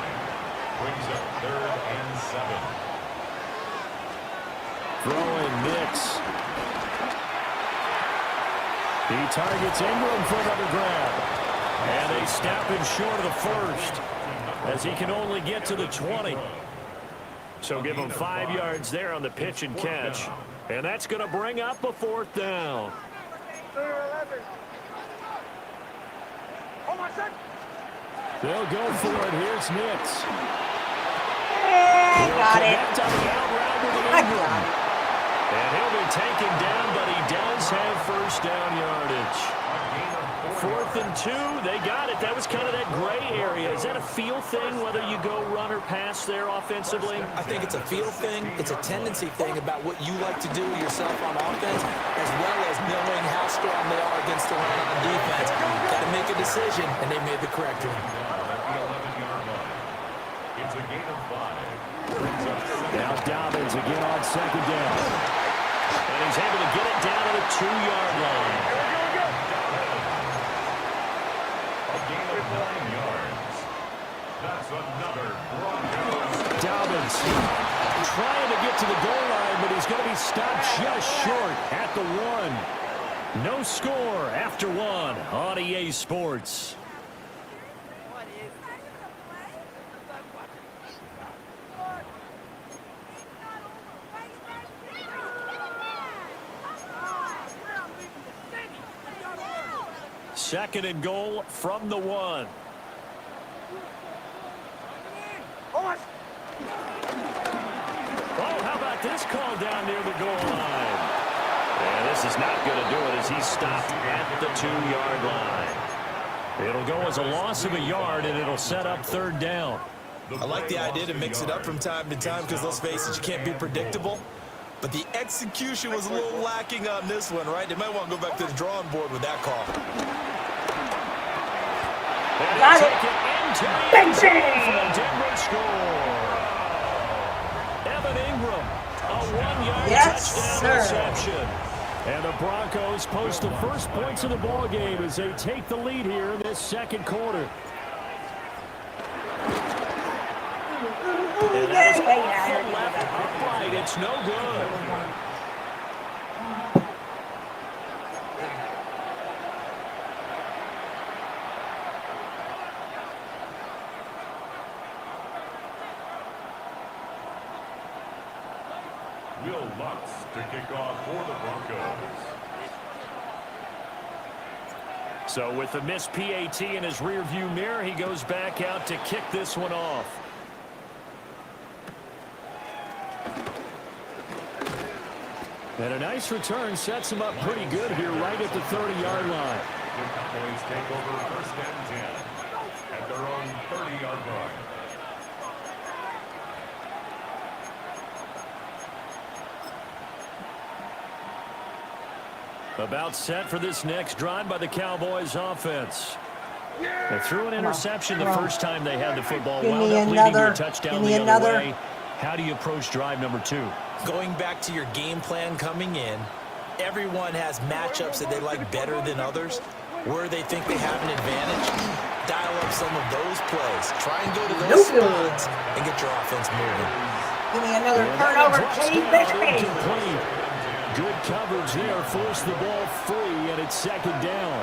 Brings up 3rd and 7. Throwing Nix. He targets Ingram for another grab. And they stop him short of the 1st, as he can only get to the 20. So give him 5 yards there on the pitch and catch. And that's going to bring up a 4th down. They'll go for it. Here's Nix. Got it. And he'll be taken down, but he does have first down yardage. 4th and 2. They got it. That was kind of that gray area. Is that a feel thing, whether you go run or pass there offensively? I think it's a feel thing. It's a tendency thing about what you like to do yourself on offense, as well as knowing how strong they are against the run on defense. Got to make a decision, and they made the correct one. It's a gain of 5. Now Dobbins again on 2nd down. And he's able to get it down to the 2-yard line. A gain of 9 yards. That's another Broncos. Dobbins trying to get to the goal line, but he's going to be stopped just short at the 1. No score after 1 on EA Sports. Second and goal from the 1. Oh, how about this call down near the goal line? And this is not going to do it as he's stopped at the 2-yard line. It'll go as a loss of a yard, and it'll set up 3rd down. I like the idea to mix it up from time to time because, let's face it, you can't be predictable. But the execution was a little lacking on this one, right? They might want to go back to the drawing board with that call. Got it. Into the end zone for a Denver score. Evan Ingram, a 1-yard touchdown reception. And the Broncos post the first points of the ball game as they take the lead here in this 2nd quarter. And that is off the left upright. It's no good. Will Lutz to kick off for the Broncos. So with the missed PAT in his rearview mirror, he goes back out to kick this one off. And a nice return sets him up pretty good here right at the 30-yard line. The Cowboys take over 1st and 10 at their own 30-yard line. About set for this next drive by the Cowboys offense. They threw an interception the first time they had the football. Wound up leading to a touchdown the other way. How do you approach drive number 2? Going back to your game plan coming in, everyone has matchups that they like better than others, where they think they have an advantage. Dial up some of those plays. Try and go to those spots and get your offense moving. Give me another turnover, baby. Good coverage there. Forced the ball free, and it's 2nd down.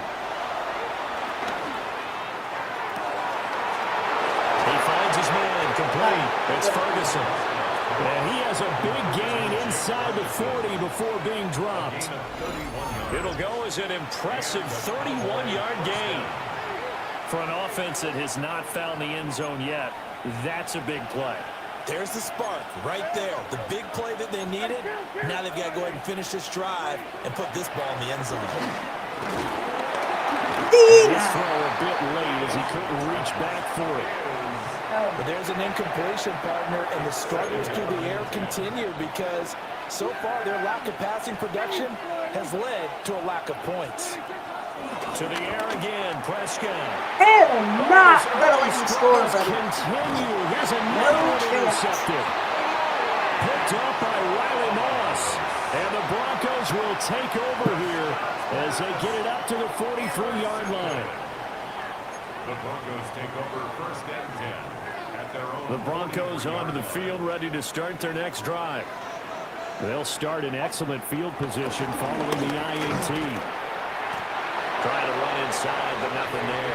He finds his man complete. It's Ferguson. And he has a big gain inside the 40 before being dropped. It'll go as an impressive 31-yard gain. For an offense that has not found the end zone yet, that's a big play. There's the spark right there. The big play that they needed. Now they've got to go ahead and finish this drive and put this ball in the end zone. His throw a bit late as he couldn't reach back for it. But there's an incompletion, partner, and the struggles through the air continue because so far their lack of passing production has led to a lack of points. To the air again, Prescott. Hell, not gonna let you score, buddy. Continue. Here's another one intercepted. Picked up by Riley Moss. And the Broncos will take over here as they get it up to the 43-yard line. The Broncos take over 1st and 10 at their own. The Broncos onto the field, ready to start their next drive. They'll start in excellent field position following the INT. Trying to run inside, but nothing there.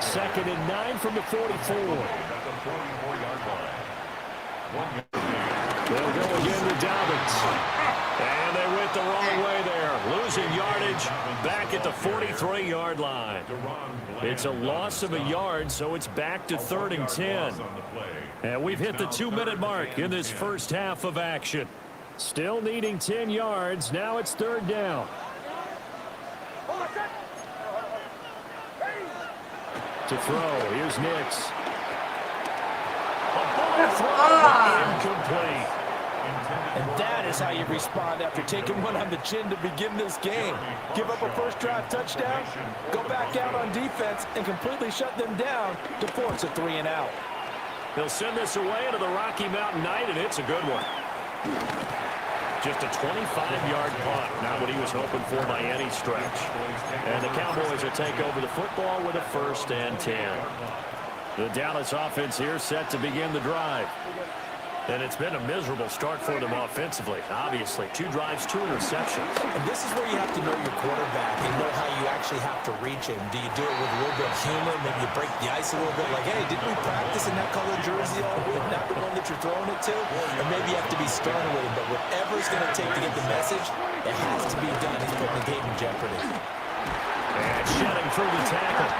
2nd and 9 from the 44. At the 44-yard line. They'll go again with Dobbins. And they went the wrong way there. Losing yardage back at the 43-yard line. It's a loss of a yard, so it's back to 3rd and 10. And we've hit the 2-minute mark in this first half of action. Still needing 10 yards. Now it's 3rd down. To throw. Here's Nix. A ball thrown, incomplete. And that is how you respond after taking one on the chin to begin this game. Give up a first drive touchdown, go back out on defense, and completely shut them down to force a 3-and-out. They'll send this away into the Rocky Mountain Night, and it's a good one. Just a 25-yard punt, not what he was hoping for by any stretch. And the Cowboys will take over the football with a 1st and 10. The Dallas offense here set to begin the drive. And it's been a miserable start for them offensively. Obviously, 2 drives, 2 interceptions. And this is where you have to know your quarterback and know how you actually have to reach him. Do you do it with a little bit of humor? Maybe you break the ice a little bit like, hey, didn't we practice in that colored jersey all week? Not the one that you're throwing it to? Or maybe you have to be stern with him. But whatever it's going to take to get the message, it has to be done. He's putting the game in jeopardy. And shedding through the tackle.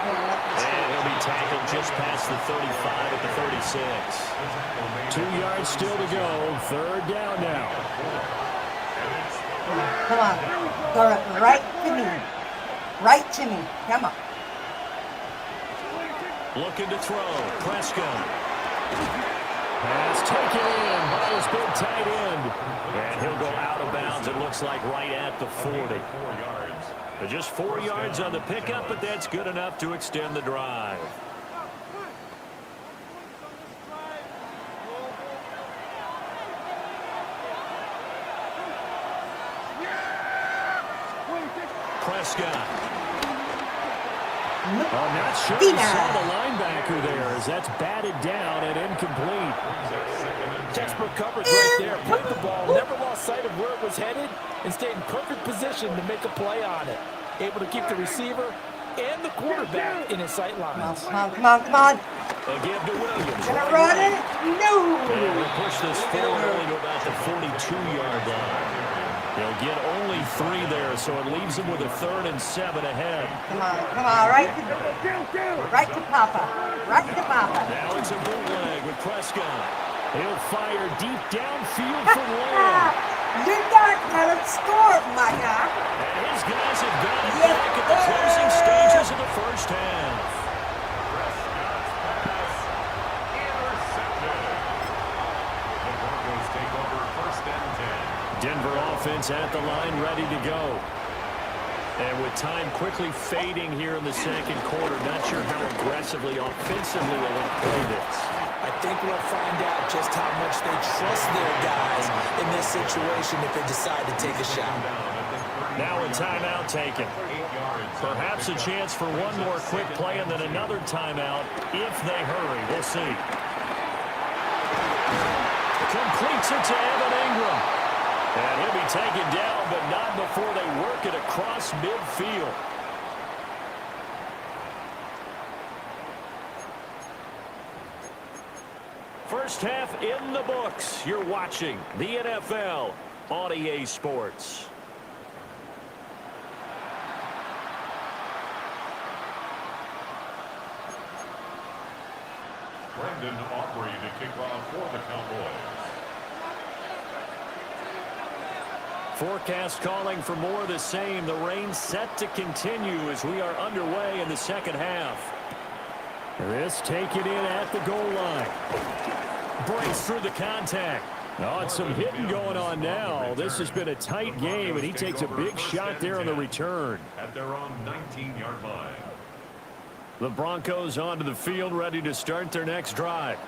And he'll be tackled just past the 35 at the 36. 2 yards still to go. 3rd down now. Come on. Go right to me. Right to me. Come on. Looking to throw. Prescott. Pass taken in by his big tight end. And he'll go out of bounds, it looks like, right at the 40. But just 4 yards on the pickup, but that's good enough to extend the drive. Prescott. I'm not sure he saw the linebacker there as that's batted down and incomplete. Textbook coverage right there. Played the ball, never lost sight of where it was headed, and stayed in perfect position to make a play on it. Able to keep the receiver and the quarterback in his sight lines. Come on, come on, come on. Again to Williams. Gonna run it? No! And we'll push this forward only to about the 42-yard line. They'll get only 3 there, so it leaves them with a 3rd and 7 ahead. Come on, right to Papa. Right to Papa. Now it's a bootleg with Prescott. He'll fire deep downfield for Lamb. You're not gonna score, my guy. And his guys have got it back at the closing stages of the first half. Prescott's pass intercepted. The Broncos take over 1st and 10. Denver offense at the line, ready to go. And with time quickly fading here in the 2nd quarter, not sure how aggressively, offensively they want to play this. I think we'll find out just how much they trust their guys in this situation if they decide to take a shot. Now a timeout taken. Perhaps a chance for one more quick play and then another timeout if they hurry. We'll see. Completes it to Evan Ingram. And he'll be taken down, but not before they work it across midfield. First half in the books. You're watching the NFL on EA Sports. Brendan Aubrey to kick off for the Cowboys. Forecast calling for more of the same. The rain set to continue as we are underway in the 2nd half. This taken in at the goal line. Breaks through the contact. Oh, it's some hitting going on now. This has been a tight game, and he takes a big shot there on the return. At their own 19-yard line. The Broncos onto the field, ready to start their next drive.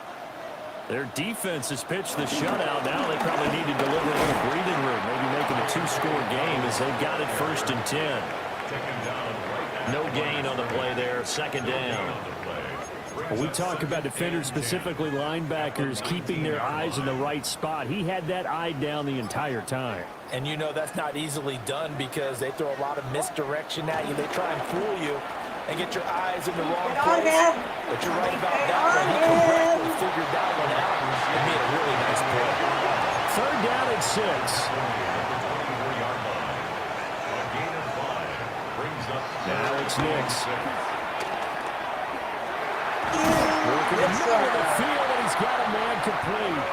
Their defense has pitched the shutout. Now they probably need to deliver a little breathing room, maybe making a 2-score game as they've got it 1st and 10. No gain on the play there, 2nd down. When we talk about defenders, specifically linebackers, keeping their eyes in the right spot, he had that eye down the entire time. And you know that's not easily done because they throw a lot of misdirection at you. They try and fool you and get your eyes in the wrong place. But you're right about that one. He correctly figured that one out and made a really nice play. 3rd down and 6. Now it's Nix. Working in the middle of the field, and he's got a man complete.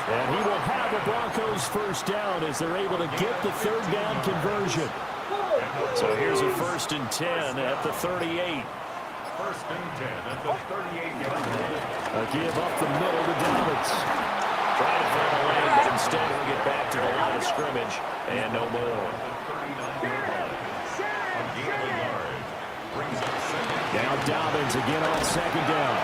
And he will have the Broncos 1st down as they're able to get the 3rd down conversion. So here's a 1st and 10 at the 38. First and 10 at the 38-yard line. A give up the middle to Dobbins. Trying to find a lane, but instead he'll get back to the line of scrimmage. And no more. Now Dobbins again on second down.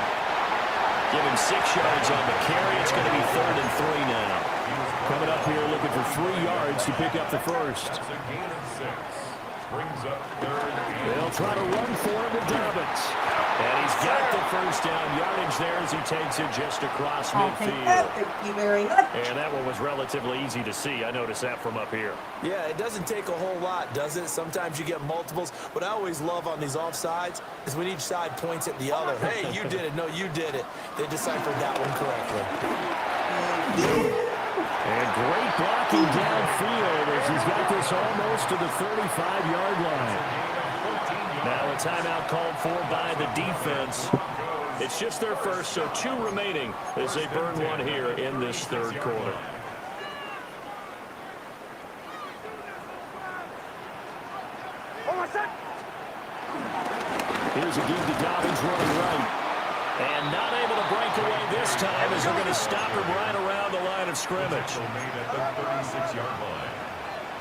Give him 6 yards on the carry. It's going to be 3rd and 3 now. Coming up here looking for 3 yards to pick up the first. That's a gain of 6. Brings up 3rd. They'll try to run for him with Dobbins. And he's got the first down yardage there as he takes it just across midfield. Thank you very much. And that one was relatively easy to see. I noticed that from up here. Yeah, it doesn't take a whole lot, does it? Sometimes you get multiples. What I always love on these offsides is when each side points at the other. Hey, you did it. No, you did it. They deciphered that one correctly. And great blocking downfield as he's got this almost to the 35-yard line. Now a timeout called for by the defense. It's just their first, so 2 remaining as they burn one here in this 3rd quarter. Here's a give to Dobbins running right. And not able to break away this time as they're going to stop him right around the line of scrimmage. Made at the 36-yard line.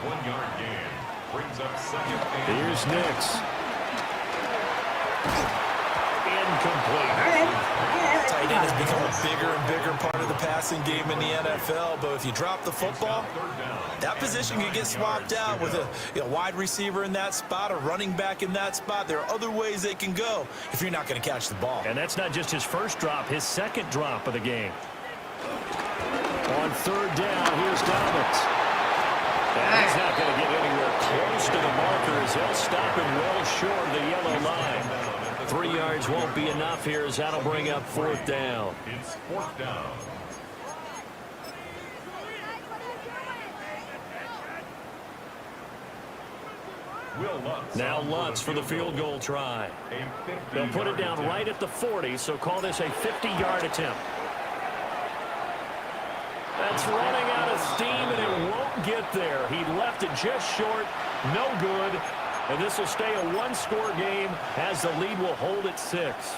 1 yard gain. Brings up 2nd and... Here's Nix. Incomplete. Tight end has become a bigger and bigger part of the passing game in the NFL, but if you drop the football, that position can get swapped out with a wide receiver in that spot, a running back in that spot. There are other ways they can go if you're not going to catch the ball. And that's not just his first drop, his 2nd drop of the game. On 3rd down, here's Dobbins. And he's not going to get anywhere close to the marker as he'll stop him well short of the yellow line. 3 yards won't be enough here as that'll bring up 4th down. It's 4th down. Now Lutz for the field goal try. They'll put it down right at the 40, so call this a 50-yard attempt. That's running out of steam, and it won't get there. He left it just short, no good. And this will stay a 1-score game as the lead will hold at 6.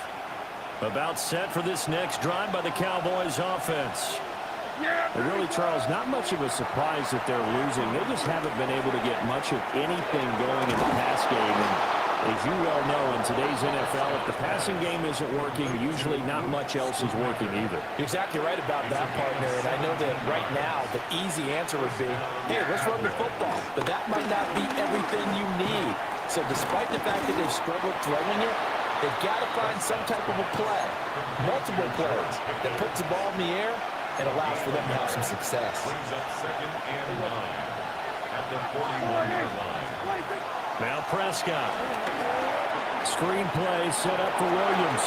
About set for this next drive by the Cowboys offense. And really, Charles, not much of a surprise that they're losing. They just haven't been able to get much of anything going in the pass game. And as you well know, in today's NFL, if the passing game isn't working, usually not much else is working either. You're exactly right about that, partner. And I know that right now the easy answer would be, here, let's run the football. But that might not be everything you need. So despite the fact that they've struggled throwing it, they've got to find some type of a play, multiple plays, that puts the ball in the air and allows for them to have some success. Brings up 2nd and 9 at the 41-yard line. Now Prescott. Screenplay set up for Williams.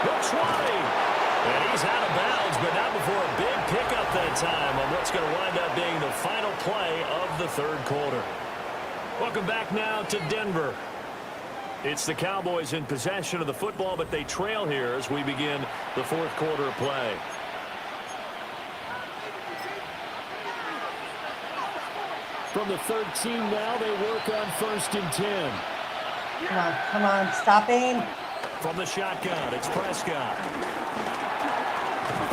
The 20. And he's out of bounds, but not before a big pickup that time on what's going to wind up being the final play of the 3rd quarter. Welcome back now to Denver. It's the Cowboys in possession of the football, but they trail here as we begin the 4th quarter of play. From the 13 now, they work on 1st and 10. Come on, stop him. From the shotgun, it's Prescott.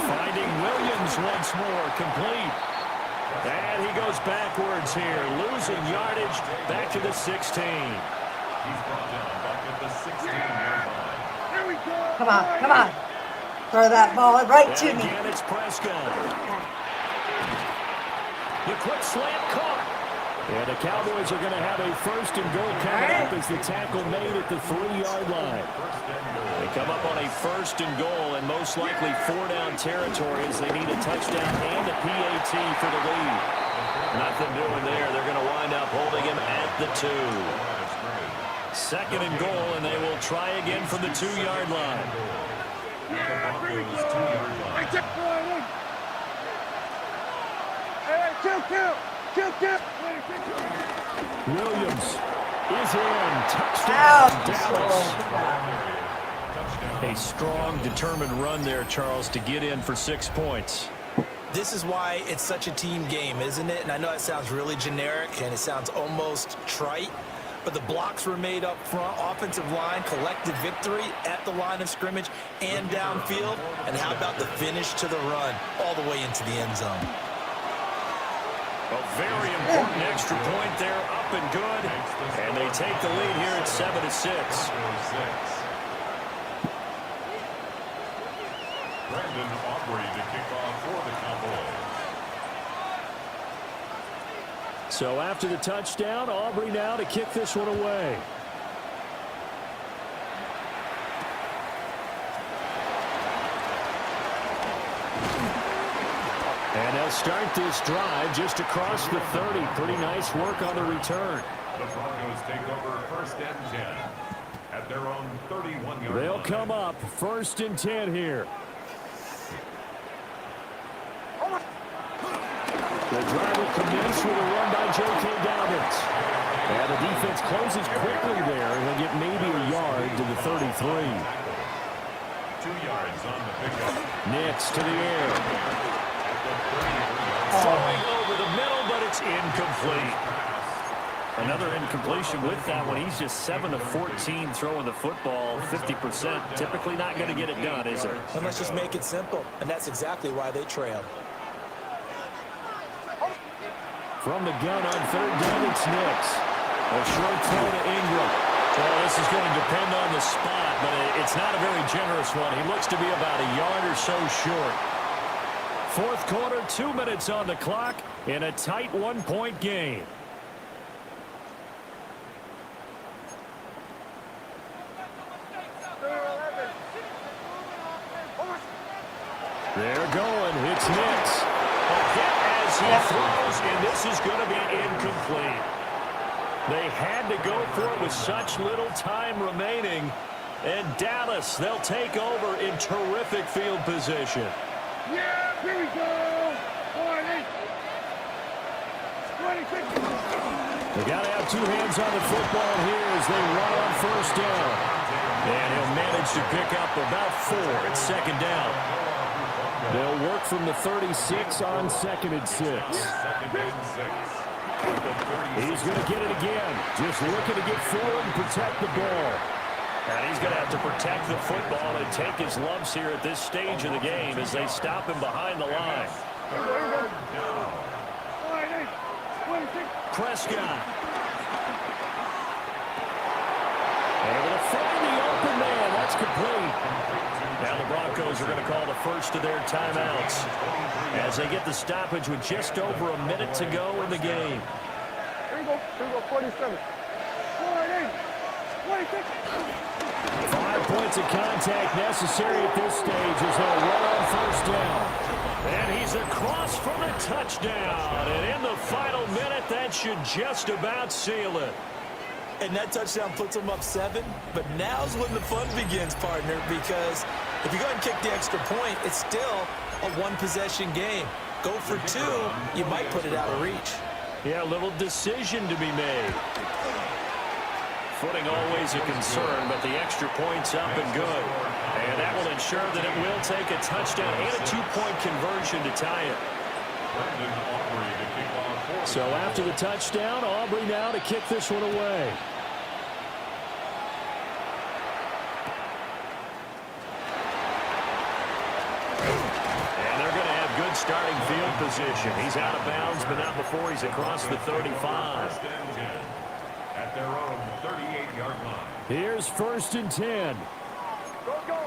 Finding Williams once more, complete. And he goes backwards here, losing yardage back to the 16. He's brought down back at the 16-yard line. There we go. Come on. Throw that ball right to me. Again, it's Prescott. The quick slant caught. And the Cowboys are going to have a 1st and goal coming up as the tackle made at the 3-yard line. They come up on a 1st and goal and most likely 4-down territory as they need a touchdown and a PAT for the lead. Nothing doing there. They're going to wind up holding him at the 2. 2nd and goal, and they will try again from the 2-yard line. Williams is in. Touchdown, Dallas. A strong, determined run there, Charles, to get in for 6 points. This is why it's such a team game, isn't it? And I know it sounds really generic and it sounds almost trite, but the blocks were made up front. Offensive line collected victory at the line of scrimmage and downfield. And how about the finish to the run all the way into the end zone? A very important extra point there, up and good. And they take the lead here at 7-6. Brandon Aubrey to kick off for the Cowboys. So after the touchdown, Aubrey now to kick this one away. And they'll start this drive just across the 30. Pretty nice work on the return. The Broncos take over 1st and 10 at their own 31-yard line. They'll come up 1st and 10 here. The drive will commence with a run by J.K. Dobbins. And the defense closes quickly there, and they'll get maybe a yard to the 33. 2 yards on the pickup. Nix to the air. Throwing over the middle, but it's incomplete. Another incompletion with that one. He's just 7 of 14 throwing the football, 50%. Typically not going to get it done, is it? And let's just make it simple. And that's exactly why they trailed. From the gun on 3rd down, it's Nix. A short throw to Ingram. Well, this is going to depend on the spot, but it's not a very generous one. He looks to be about a yard or so short. 4th quarter, 2 minutes on the clock in a tight 1-point game. They're going. It's Nix. A hit as he throws, and this is going to be incomplete. They had to go for it with such little time remaining. And Dallas, they'll take over in terrific field position. Yeah, here we go. 26. They got to have 2 hands on the football here as they run on 1st down. And he'll manage to pick up about 4 at 2nd down. They'll work from the 36 on 2nd and 6. He's going to get it again. Just looking to get forward and protect the ball. And he's going to have to protect the football and take his lumps here at this stage of the game as they stop him behind the line. Prescott. Able to find the open man. That's complete. Now the Broncos are going to call the first of their timeouts as they get the stoppage with just over a minute to go in the game. Here we go, 47. 26. 5 points of contact necessary at this stage as they'll run on 1st down. And he's across for the touchdown. And in the final minute, that should just about seal it. And that touchdown puts them up 7. But now's when the fun begins, partner, because if you go ahead and kick the extra point, it's still a 1-possession game. Go for 2, you might put it out of reach. Yeah, a little decision to be made. Footing always a concern, but the extra point's up and good. And that will ensure that it will take a touchdown and a 2-point conversion to tie it. So after the touchdown, Aubrey now to kick this one away. And they're going to have good starting field position. He's out of bounds, but not before he's across the 35. At their own 38-yard line. Here's 1st and 10. Go.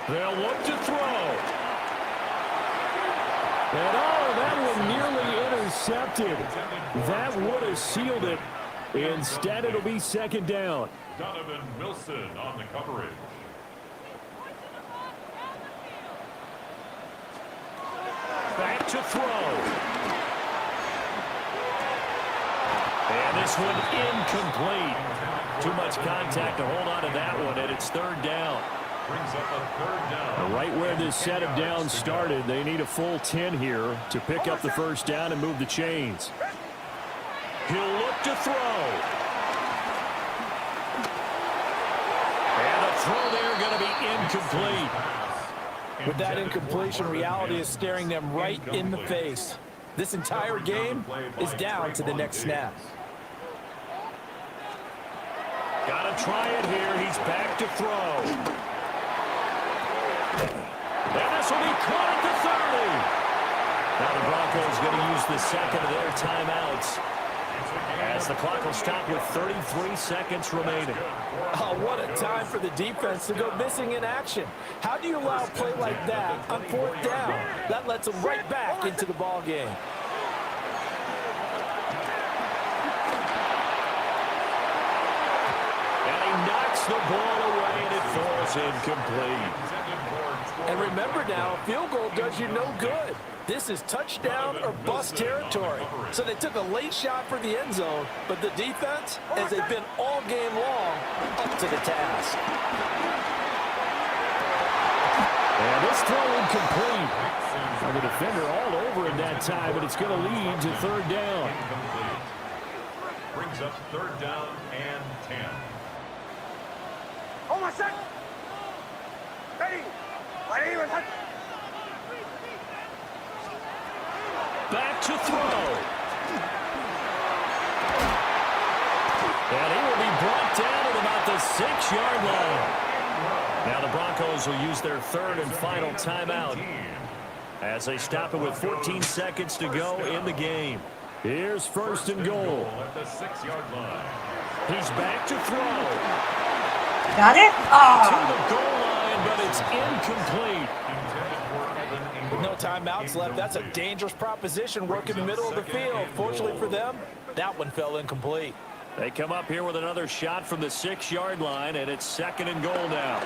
They'll look to throw. And that one nearly intercepted. That would have sealed it. Instead, it'll be 2nd down. Donovan Wilson on the coverage. Back to throw. And this one incomplete. Too much contact to hold on to that one, and it's 3rd down. Brings up a 3rd down. Right where this set of downs started, they need a full 10 here to pick up the 1st down and move the chains. He'll look to throw. And the throw there going to be incomplete. With that incompletion, reality is staring them right in the face. This entire game is down to the next snap. Gotta try it here. He's back to throw. And this will be caught at the 30. Now the Broncos going to use the second of their timeouts, as the clock will stop with 33 seconds remaining. Oh, what a time for the defense to go missing in action. How do you allow a play like that on 4th down? That lets them right back into the ball game. And he knocks the ball away, and it falls incomplete. And remember now, a field goal does you no good. This is touchdown or bust territory. So they took a late shot for the end zone, but the defense, as they've been all game long, up to the task. And this throw incomplete. And the defender all over it that time, but it's going to lead to 3rd down. Brings up 3rd down and 10. Oh, my son! Ready! Ready! Back to throw. And he will be brought down at about the 6-yard line. Now the Broncos will use their 3rd and final timeout as they stop it with 14 seconds to go in the game. Here's 1st and goal. At the 6-yard line. He's back to throw. Got it? To the goal line, but it's incomplete. With no timeouts left, that's a dangerous proposition. Work in the middle of the field. Fortunately for them, that one fell incomplete. They come up here with another shot from the 6-yard line, and it's 2nd and goal now.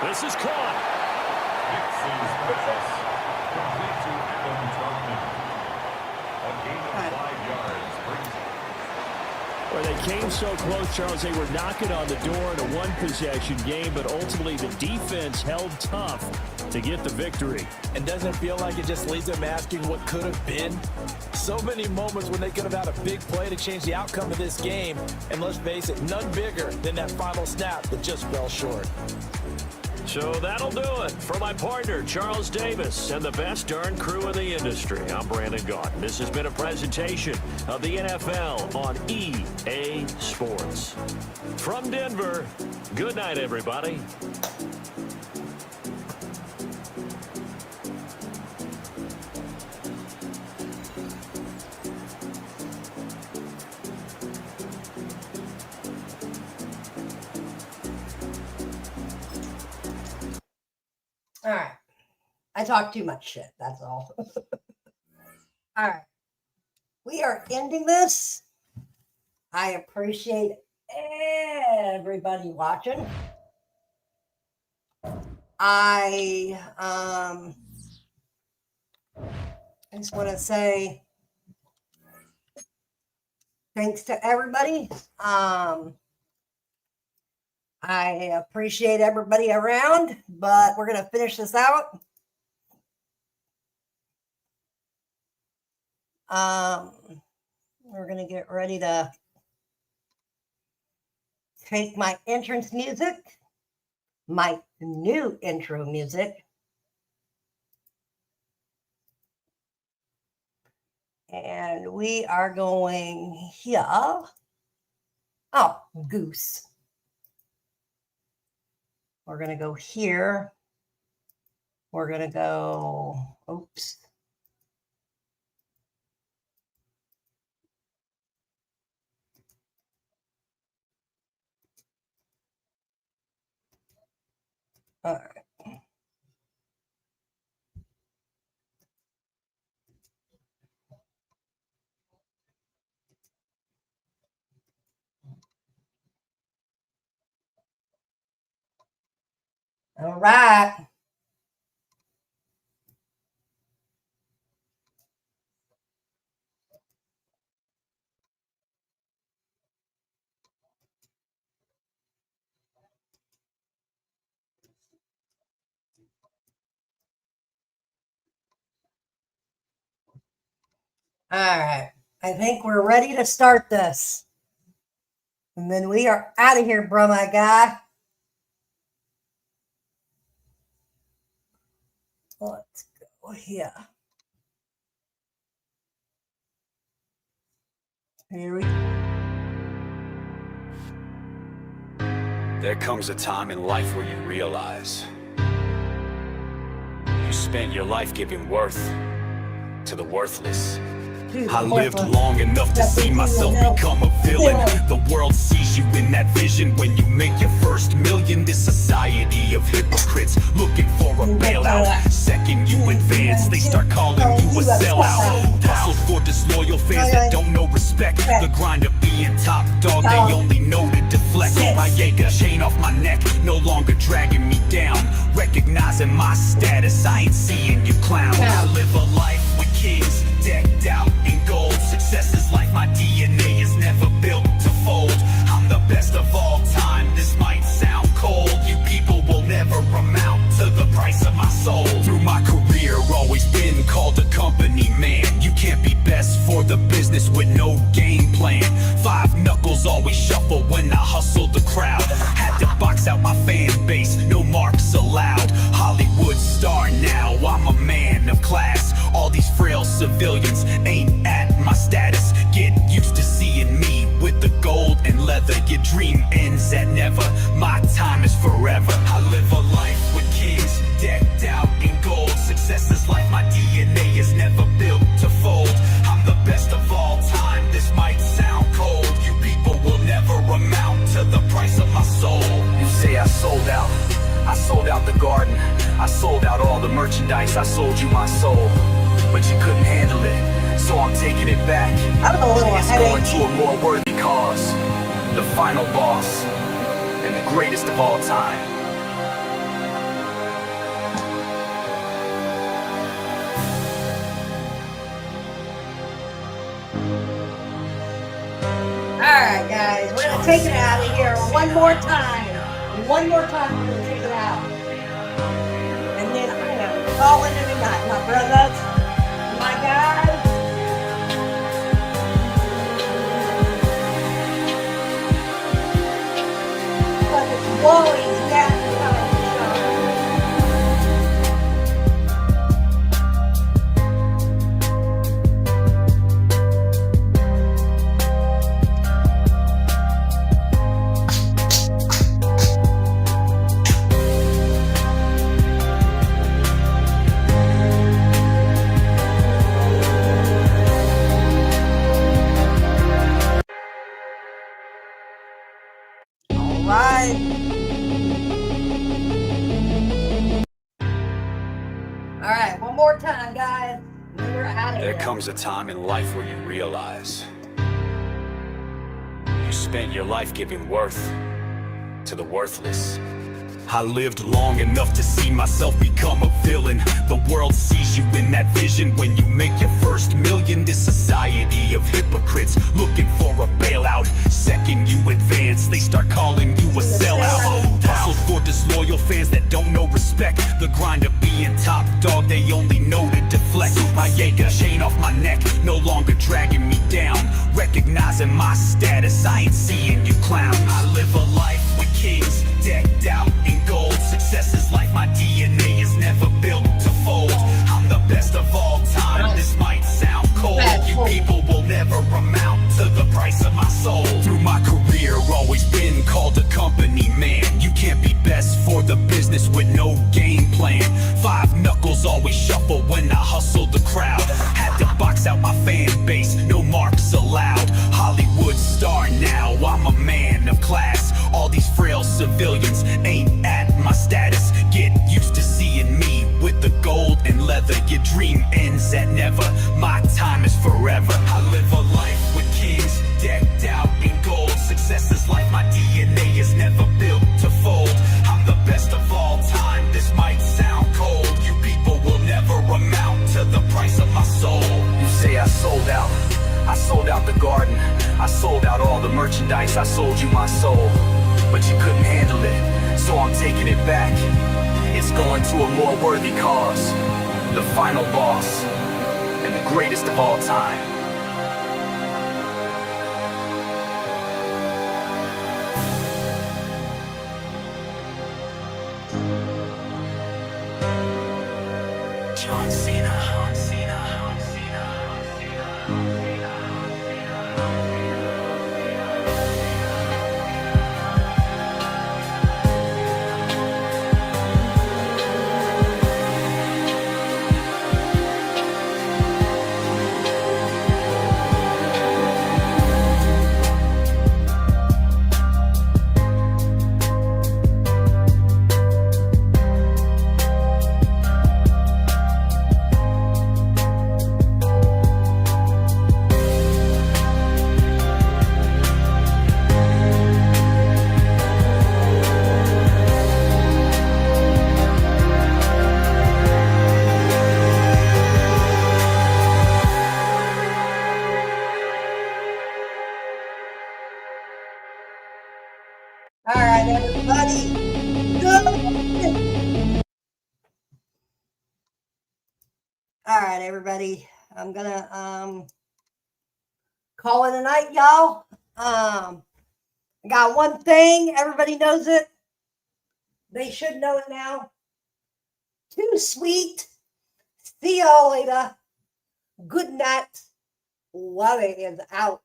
This is caught. Complete to Adam Troutman. A gain of 5 yards brings Well, they came so close, Charles. They were knocking on the door in a one-possession game, but ultimately the defense held tough to get the victory. And doesn't it feel like it just leaves them asking what could have been? So many moments when they could have had a big play to change the outcome of this game. And let's face it, none bigger than that final snap that just fell short. So that'll do it for my partner, Charles Davis, and the best darn crew in the industry. I'm Brandon Gaudin. This has been a presentation of the NFL on EA Sports. From Denver, good night, everybody. All right. I talk too much shit. That's all. All right. We are ending this. I appreciate everybody watching. I just want to say thanks to everybody. I appreciate everybody around, but we're going to finish this out. We're going to get ready to take my entrance music, my new intro music, and we are going here. Oh, goose. We're going to go here. We're going to go, oops. All right. All right. All right. I think we're ready to start this. And then we are out of here, bro, my guy. Let's go here. Harry. There comes a time in life where you realize you spent your life giving worth to the worthless. I lived long enough to see myself become a villain. The world sees you in that vision when you make your first million. This society of hypocrites looking for a bailout. Second you advance, they start calling you a sellout. Hustle for disloyal fans that don't know respect. The grind of being top dog, they only know to deflect. My Jaeger chain off my neck, no longer dragging me down. Recognizing my status, I ain't seeing you clown. I live a life with kings decked out in gold. Success is like my DNA is never built to fold. I'm the best of all time. This might sound cold. You people will never amount to the price of my soul. Through my career, always been called a company man. You can't be best for the business with no game plan. Five knuckles always shuffle when I hustle the crowd. Had to box out my fan base, no marks allowed. Hollywood star now, I'm a man of class. All these frail civilians ain't at my status. Get used to seeing me with the gold and leather. Your dream ends at never, my time is forever. I live a life with kings decked out in gold. Success is like my DNA is never built to fold. I'm the best of all time, this might sound cold. You people will never amount to the price of my soul. You say I sold out, I sold out the garden. I sold out all the merchandise, I sold you my soul. But you couldn't handle it, so I'm taking it back. It's going to a more worthy cause. The final boss, and the greatest of all time. Alright guys, we're gonna take it out of here one more time. One more time we're gonna take it out. And then I'm gonna call it a night, my brothers. My guys. But it's always got Alright, one more time, guys. We're out of here. There comes a time in life where you realize you spent your life giving worth to the worthless. I lived long enough to see myself become a villain. The world sees you in that vision when you make your first million. This society of hypocrites looking for a bailout. Second you advance, they start calling you a sellout. Hustle for disloyal fans that don't know respect. The grind of being top dog, they only know to deflect. My Jaeger chain off my neck, no longer dragging me down. Recognizing my status, I ain't seeing you clown. I live a life with kings decked out in gold. Success is like my DNA is never built to fold. I'm the best of all time, this might sound cold. You people will never amount to the price of my soul. Through my career, always been called a company man. You can't be best for the business with no game plan. Five knuckles always shuffle when I hustle the crowd. Had to box out my fan base, no marks allowed. Hollywood star now, I'm a man of class. All these frail civilians ain't at my status. Get used to seeing me with the gold and leather. Your dream ends at never, my time is forever. I live a life with kings decked out in gold. Success is like my DNA is never built to fold. I'm the best of all time, this might sound cold. You people will never amount to the price of my soul. You say I sold out, I sold out the garden. I sold out all the merchandise, I sold you my soul. But you couldn't handle it, so I'm taking it back. It's going to a more worthy cause. The final boss, and the greatest of all time. John Cena. right, everybody. Good. All right, everybody. I'm gonna call it a night, y'all. I got one thing. Everybody knows it. They should know it now. Too sweet. See y'all later. Good night. Wally is out.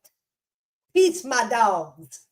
Peace, my dogs.